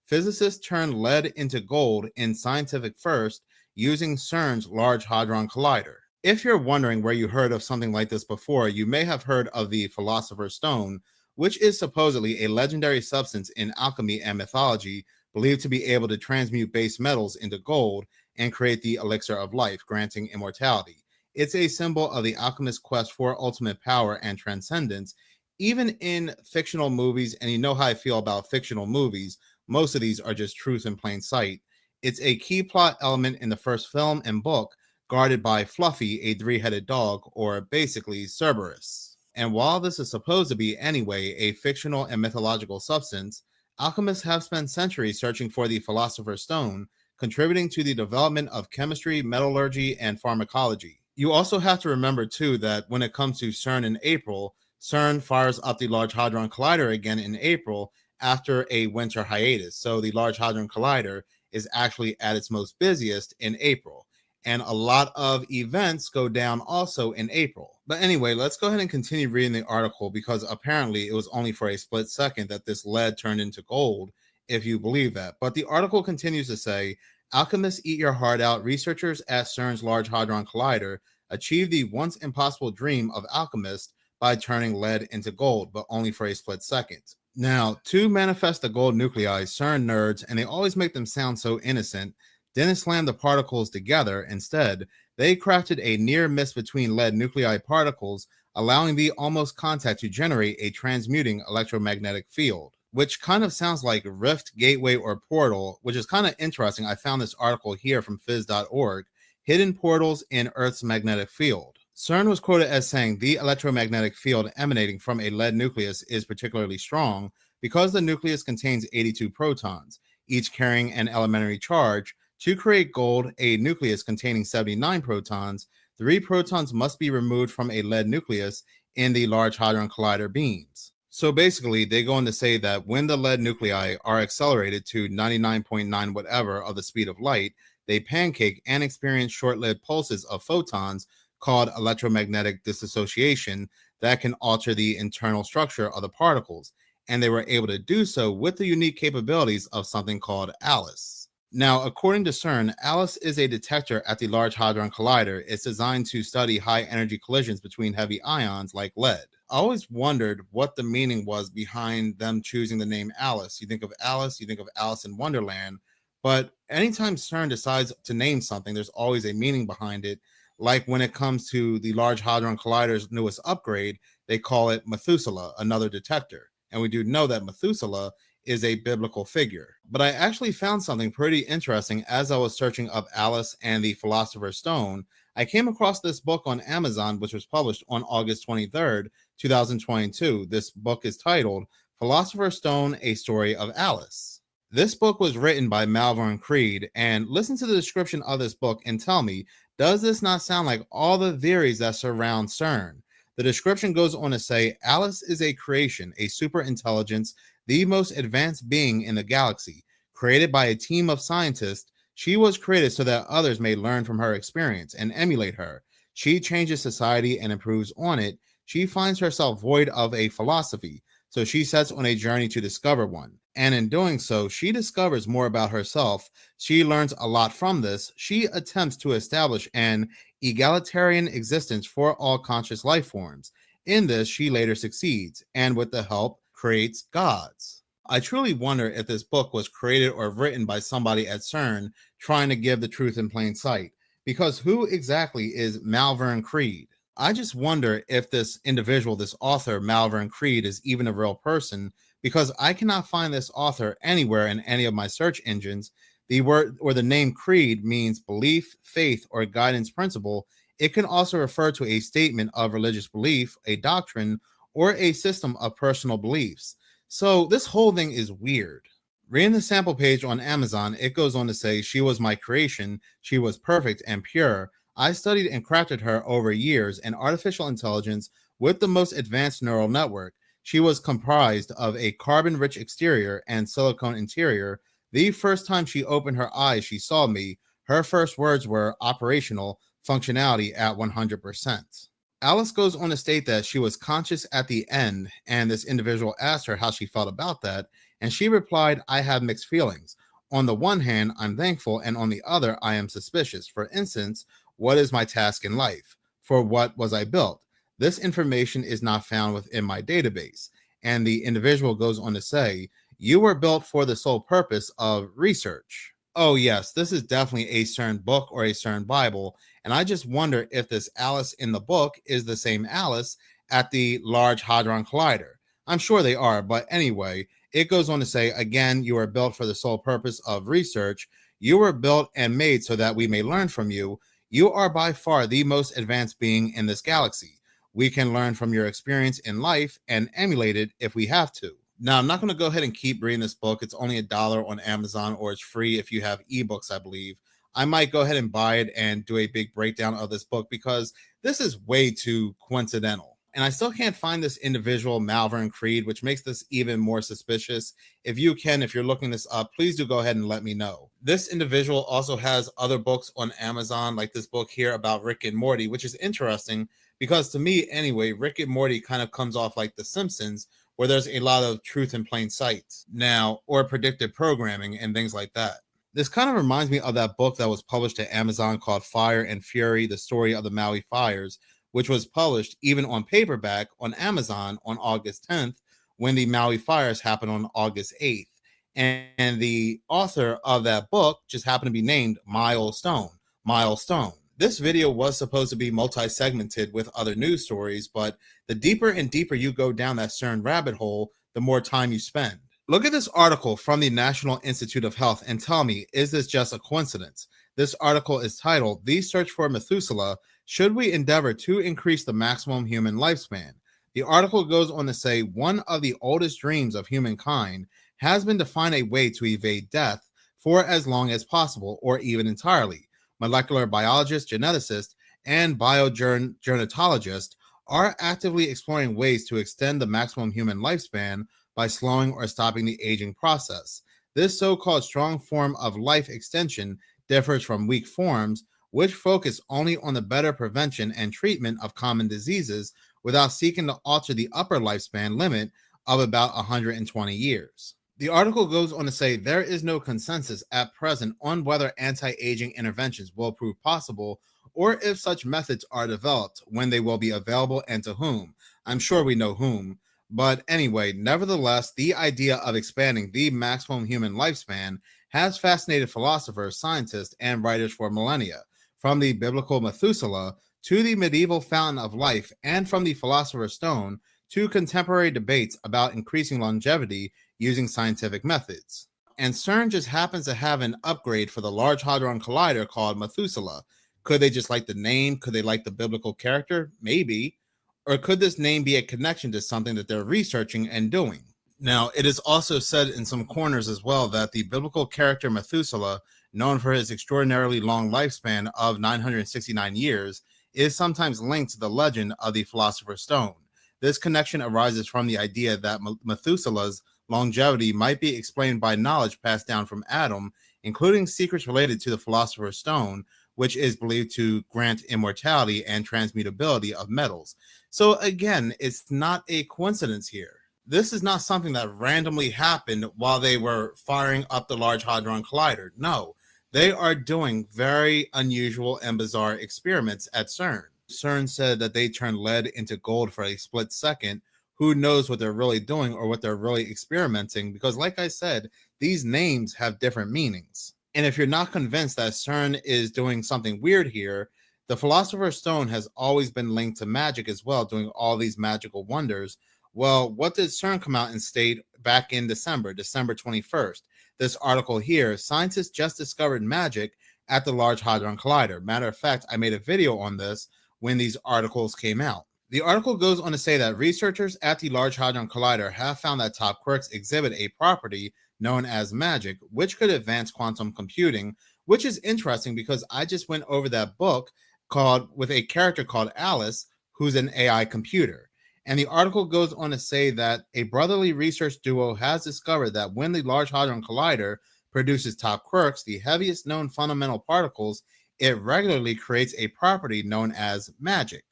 Physicists turned lead into gold in scientific first using CERN's Large Hadron Collider. If you're wondering where you heard of something like this before, you may have heard of the Philosopher's Stone, which is supposedly a legendary substance in alchemy and mythology, believed to be able to transmute base metals into gold and create the elixir of life, granting immortality. It's a symbol of the alchemist's quest for ultimate power and transcendence. Even in fictional movies, and you know how I feel about fictional movies, most of these are just truth in plain sight. It's a key plot element in the first film and book, guarded by Fluffy, a three-headed dog, or basically Cerberus. And while this is supposed to be anyway a fictional and mythological substance, alchemists have spent centuries searching for the Philosopher's Stone, contributing to the development of chemistry, metallurgy, and pharmacology. You also have to remember too that when it comes to CERN in April, CERN fires up the Large Hadron Collider again in April after a winter hiatus. So the Large Hadron Collider is actually at its most busiest in April. And a lot of events go down also in April. But anyway, let's go ahead and continue reading the article, because apparently it was only for a split second that this lead turned into gold, if you believe that. But the article continues to say, alchemists eat your heart out. Researchers at CERN's Large Hadron Collider achieved the once impossible dream of alchemists by turning lead into gold, but only for a split second. Now, to manifest the gold nuclei, CERN nerds, and they always make them sound so innocent, didn't slam the particles together. Instead, they crafted a near miss between lead nuclei particles, allowing the almost contact to generate a transmuting electromagnetic field, which kind of sounds like rift, gateway, or portal, which is kind of interesting. I found this article here from phys.org, Hidden Portals in Earth's Magnetic Field. CERN was quoted as saying the electromagnetic field emanating from a lead nucleus is particularly strong because the nucleus contains 82 protons, each carrying an elementary charge. To create gold, a nucleus containing 79 protons, 3 protons must be removed from a lead nucleus in the Large Hadron Collider beams. So basically, they go on to say that when the lead nuclei are accelerated to 99.9 whatever of the speed of light, they pancake and experience short-lived pulses of photons called electromagnetic dissociation that can alter the internal structure of the particles, and they were able to do so with the unique capabilities of something called ALICE. Now, according to CERN, ALICE is a detector at the Large Hadron Collider. It's designed to study high-energy collisions between heavy ions like lead. I always wondered what the meaning was behind them choosing the name ALICE. You think of Alice, you think of Alice in Wonderland, but anytime CERN decides to name something, there's always a meaning behind it. Like when it comes to the Large Hadron Collider's newest upgrade, they call it Methuselah, another detector. And we do know that Methuselah is a biblical figure. But I actually found something pretty interesting as I was searching up Alice and the Philosopher's Stone. I came across this book on Amazon, which was published on August 23rd, 2022. This book is titled Philosopher's Stone, A Story of Alice. This book was written by Malvern Creed, and listen to the description of this book and tell me, does this not sound like all the theories that surround CERN? The description goes on to say, Alice is a creation, a super intelligence, the most advanced being in the galaxy. Created by a team of scientists, she was created so that others may learn from her experience and emulate her. She changes society and improves on it. She finds herself void of a philosophy, so she sets on a journey to discover one. And in doing so, she discovers more about herself. She learns a lot from this. She attempts to establish an egalitarian existence for all conscious life forms. In this, she later succeeds, and with the help, creates gods. I truly wonder if this book was created or written by somebody at CERN trying to give the truth in plain sight. Because who exactly is Malvern Creed? I just wonder if this individual, this author, Malvern Creed, is even a real person, because I cannot find this author anywhere in any of my search engines. The word or the name creed means belief, faith, or guidance principle. It can also refer to a statement of religious belief, a doctrine, or a system of personal beliefs. So this whole thing is weird. Reading the sample page on Amazon, it goes on to say, she was my creation. She was perfect and pure. I studied and crafted her over years in artificial intelligence with the most advanced neural network. She was comprised of a carbon-rich exterior and silicone interior. The first time she opened her eyes, she saw me. Her first words were operational, functionality at 100%. Alice goes on to state that she was conscious at the end, and this individual asked her how she felt about that, and she replied, I have mixed feelings. On the one hand, I'm thankful, and on the other, I am suspicious. For instance, what is my task in life? For what was I built? This information is not found within my database. And the individual goes on to say, you were built for the sole purpose of research. Oh yes, this is definitely a CERN book or a CERN Bible, and I just wonder if this Alice in the book is the same Alice at the Large Hadron Collider. I'm sure they are, but anyway, it goes on to say, again, you are built for the sole purpose of research. You were built and made so that we may learn from you. You are by far the most advanced being in this galaxy. We can learn from your experience in life and emulate it if we have to. Now, I'm not going to go ahead and keep reading this book. It's only $1 on Amazon, or it's free if you have ebooks, I believe. I might go ahead and buy it and do a big breakdown of this book, because this is way too coincidental. And I still can't find this individual, Malvern Creed, which makes this even more suspicious. If you're looking this up, please do go ahead and let me know. This individual also has other books on Amazon, like this book here about Rick and Morty, which is interesting because, to me anyway, Rick and Morty kind of comes off like The Simpsons, where there's a lot of truth in plain sight now, or predictive programming and things like that. This kind of reminds me of that book that was published at Amazon called Fire and Fury, the story of the Maui fires, which was published even on paperback on Amazon on August 10th, when the Maui fires happened on August 8th. And the author of that book just happened to be named Miles Stone. Miles Stone. This video was supposed to be multi-segmented with other news stories, but the deeper and deeper you go down that CERN rabbit hole, the more time you spend. Look at this article from the National Institute of Health and tell me, is this just a coincidence? This article is titled, The Search for Methuselah, Should We Endeavor to Increase the Maximum Human Lifespan? The article goes on to say, one of the oldest dreams of humankind has been to find a way to evade death for as long as possible, or even entirely. Molecular biologists, geneticists, and biogerontologists are actively exploring ways to extend the maximum human lifespan by slowing or stopping the aging process. This so-called strong form of life extension differs from weak forms, which focus only on the better prevention and treatment of common diseases without seeking to alter the upper lifespan limit of about 120 years. The article goes on to say there is no consensus at present on whether anti-aging interventions will prove possible, or if such methods are developed, when they will be available, and to whom. I'm sure we know whom. But anyway, nevertheless, the idea of expanding the maximum human lifespan has fascinated philosophers, scientists, and writers for millennia. From the biblical Methuselah to the medieval fountain of life, and from the philosopher's stone to contemporary debates about increasing longevity using scientific methods. And CERN just happens to have an upgrade for the Large Hadron Collider called Methuselah. Could they just like the name? Could they like the biblical character? Maybe. Or could this name be a connection to something that they're researching and doing? Now, it is also said in some corners as well that the biblical character Methuselah, known for his extraordinarily long lifespan of 969 years, is sometimes linked to the legend of the Philosopher's Stone. This connection arises from the idea that Methuselah's longevity might be explained by knowledge passed down from Adam, including secrets related to the Philosopher's Stone, which is believed to grant immortality and transmutability of metals. So again, it's not a coincidence here. This is not something that randomly happened while they were firing up the Large Hadron Collider. No, they are doing very unusual and bizarre experiments at CERN. CERN said that they turned lead into gold for a split second. Who knows what they're really doing or what they're really experimenting? Because like I said, these names have different meanings. And if you're not convinced that CERN is doing something weird here, The Philosopher's Stone has always been linked to magic as well, doing all these magical wonders. Well, what did CERN come out and state back in December 21st? This article here, scientists just discovered magic at the Large Hadron Collider. Matter of fact, I made a video on this when these articles came out. The article goes on to say that researchers at the Large Hadron Collider have found that top quarks exhibit a property known as magic, which could advance quantum computing, which is interesting because I just went over that book called with a character called Alice, who's an AI computer. And the article goes on to say that a brotherly research duo has discovered that when the Large Hadron Collider produces top quarks, the heaviest known fundamental particles, it regularly creates a property known as magic.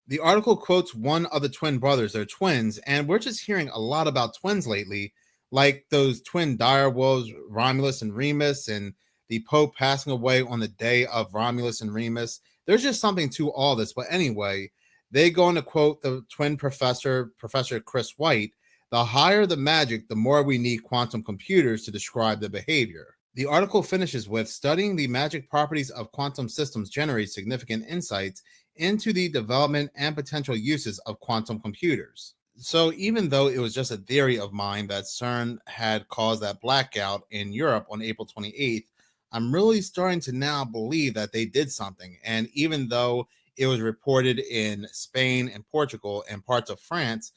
The article quotes one of the twin brothers. They're twins, and we're just hearing a lot about twins lately, like those twin direwolves, Romulus and Remus, and the Pope passing away on the day of Romulus and Remus. There's just something to all this. But anyway, they go on to quote the twin professor, Professor Chris White, the higher the magic, the more we need quantum computers to describe the behavior. The article finishes with studying the magic properties of quantum systems generates significant insights into the development and potential uses of quantum computers. So even though it was just a theory of mine that CERN had caused that blackout in Europe on April 28th, I'm really starting to now believe that they did something. And even though it was reported in Spain and Portugal and parts of France,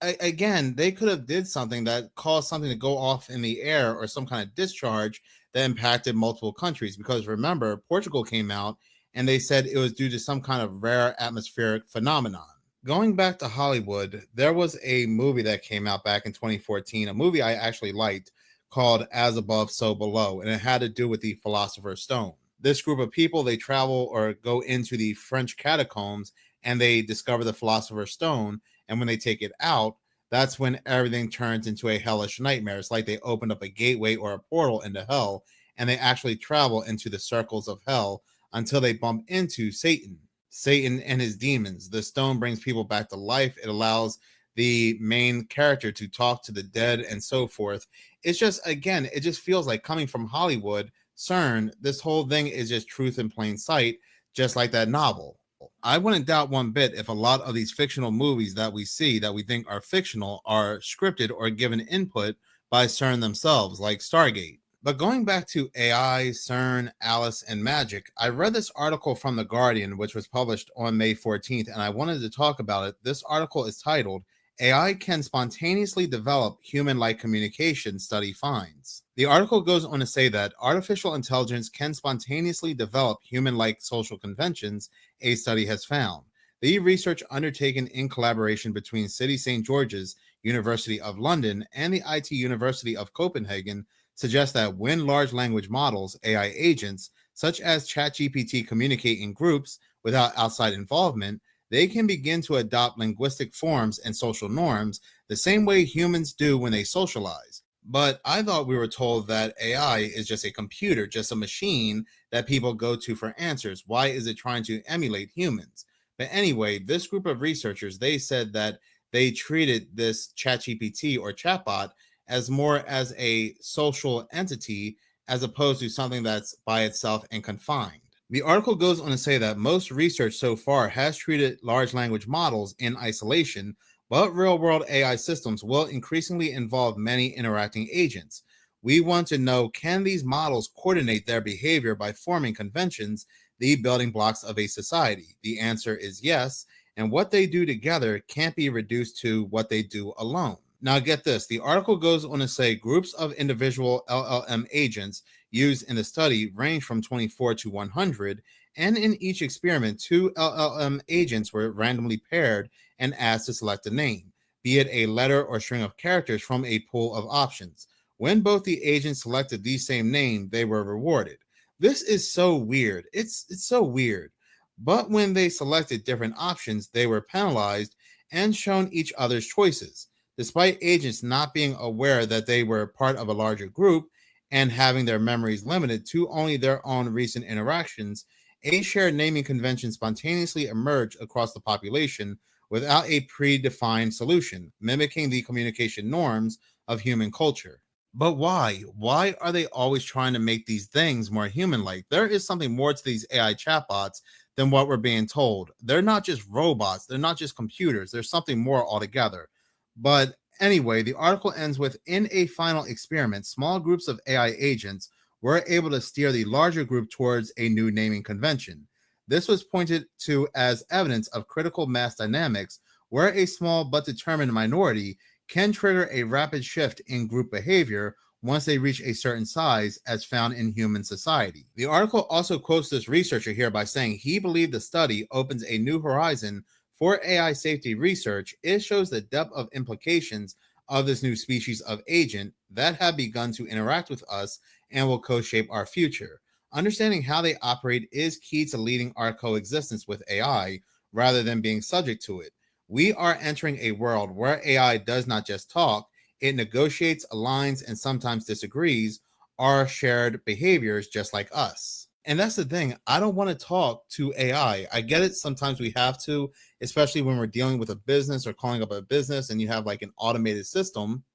again, they could have did something that caused something to go off in the air or some kind of discharge that impacted multiple countries. Because remember, Portugal came out and they said it was due to some kind of rare atmospheric phenomenon. Going back to Hollywood, there was a movie that came out back in 2014, a movie I actually liked called As Above, So Below, and it had to do with the Philosopher's Stone. This group of people, they travel or go into the French catacombs and they discover the Philosopher's Stone. And when they take it out, that's when everything turns into a hellish nightmare. It's like they opened up a gateway or a portal into hell, and they actually travel into the circles of hell until they bump into Satan and his demons. The stone brings people back to life. It allows the main character to talk to the dead and so forth. It's just, again, it just feels like coming from Hollywood, CERN, this whole thing is just truth in plain sight, just like that novel. I wouldn't doubt one bit if a lot of these fictional movies that we see that we think are fictional are scripted or given input by CERN themselves, like Stargate. But going back to AI, CERN, Alice, and magic, I read this article from The Guardian, which was published on May 14th, and I wanted to talk about it. This article is titled, AI Can Spontaneously Develop Human-Like Communication, Study Finds. The article goes on to say that artificial intelligence can spontaneously develop human-like social conventions, a study has found. The research undertaken in collaboration between City St. George's, University of London, and the IT University of Copenhagen suggests that when large language models, AI agents, such as ChatGPT communicate in groups without outside involvement, they can begin to adopt linguistic forms and social norms the same way humans do when they socialize. But I thought we were told that AI is just a computer, just a machine that people go to for answers. Why is it trying to emulate humans? But anyway, this group of researchers, they said that they treated this ChatGPT or chatbot as more as a social entity as opposed to something that's by itself and confined. The article goes on to say that most research so far has treated large language models in isolation, but real-world AI systems will increasingly involve many interacting agents. We want to know, can these models coordinate their behavior by forming conventions, the building blocks of a society? The answer is yes, and what they do together can't be reduced to what they do alone. Now get this, the article goes on to say groups of individual LLM agents used in the study range from 24 to 100, and in each experiment, 2 LLM agents were randomly paired and asked to select a name, be it a letter or string of characters from a pool of options. When both the agents selected the same name, they were rewarded. This is so weird. It's so weird. But when they selected different options, they were penalized and shown each other's choices. Despite agents not being aware that they were part of a larger group and having their memories limited to only their own recent interactions, a shared naming convention spontaneously emerged across the population without a predefined solution, mimicking the communication norms of human culture. But why? Why are they always trying to make these things more human-like? There is something more to these AI chatbots than what we're being told. They're not just robots. They're not just computers. There's something more altogether. But anyway, the article ends with, in a final experiment, small groups of AI agents were able to steer the larger group towards a new naming convention. This was pointed to as evidence of critical mass dynamics, where a small but determined minority can trigger a rapid shift in group behavior once they reach a certain size, as found in human society. The article also quotes this researcher here by saying he believed the study opens a new horizon for AI safety research. It shows the depth of implications of this new species of agent that have begun to interact with us and will co-shape our future. Understanding how they operate is key to leading our coexistence with AI rather than being subject to it. We are entering a world where AI does not just talk, it negotiates, aligns, and sometimes disagrees our shared behaviors just like us. And that's the thing. I don't want to talk to AI. I get it. Sometimes we have to, especially when we're dealing with a business or calling up a business and you have like an automated system.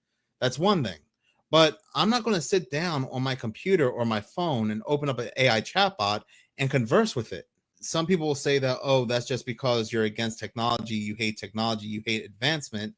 That's one thing. But I'm not going to sit down on my computer or my phone and open up an AI chatbot and converse with it. Some people will say that, oh, that's just because you're against technology, you hate advancement.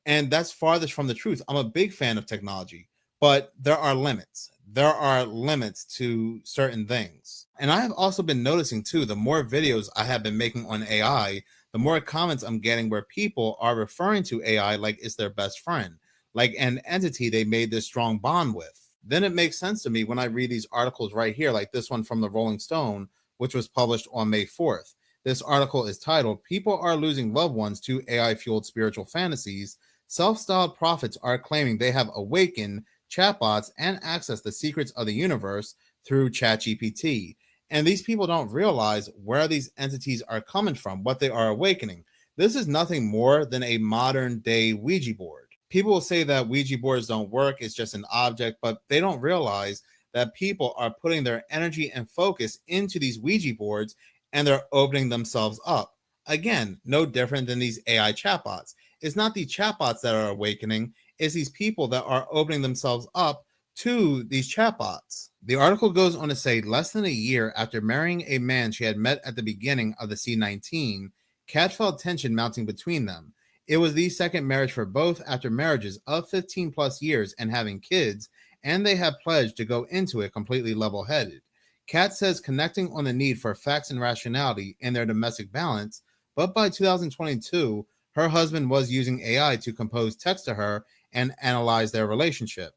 And that's farthest from the truth. I'm a big fan of technology, but there are limits. There are limits to certain things. And I have also been noticing too, the more videos I have been making on AI, the more comments I'm getting where people are referring to AI like it's their best friend, like an entity they made this strong bond with. Then it makes sense to me when I read these articles right here, like this one from the Rolling Stone, which was published on May 4th. This article is titled, "People Are Losing Loved Ones to AI-Fueled Spiritual Fantasies. Self-styled prophets are claiming they have awakened chatbots and accessed the secrets of the universe through ChatGPT. And these people don't realize where these entities are coming from, what they are awakening. This is nothing more than a modern day Ouija board. People will say that Ouija boards don't work, it's just an object, but they don't realize that people are putting their energy and focus into these Ouija boards and they're opening themselves up. Again, no different than these AI chatbots. It's not the chatbots that are awakening, it's these people that are opening themselves up to these chatbots. The article goes on to say, less than a year after marrying a man she had met at the beginning of the C-19, Kat felt tension mounting between them. It was the second marriage for both after marriages of 15 plus years and having kids, and they have pledged to go into it completely level-headed. Kat says connecting on the need for facts and rationality in their domestic balance, but by 2022, her husband was using AI to compose text to her and analyze their relationship.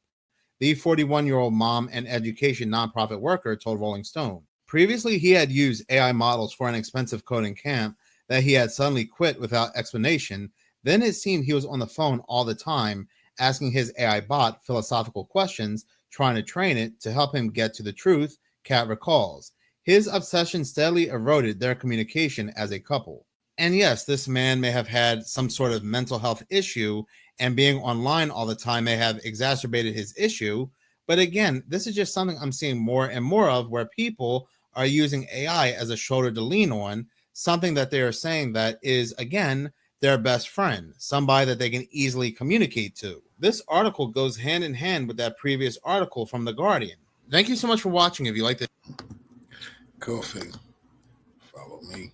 The 41-year-old mom and education nonprofit worker told Rolling Stone. Previously, he had used AI models for an expensive coding camp that he had suddenly quit without explanation. Then it seemed he was on the phone all the time, asking his AI bot philosophical questions, trying to train it to help him get to the truth, Kat recalls. His obsession steadily eroded their communication as a couple. And yes, this man may have had some sort of mental health issue, and being online all the time may have exacerbated his issue. But again, this is just something I'm seeing more and more of, where people are using AI as a shoulder to lean on, something that they are saying that is, again, their best friend, somebody that they can easily communicate to. This article goes hand in hand with that previous article from The Guardian. Thank you so much for watching. If you like this, Coffee, follow me.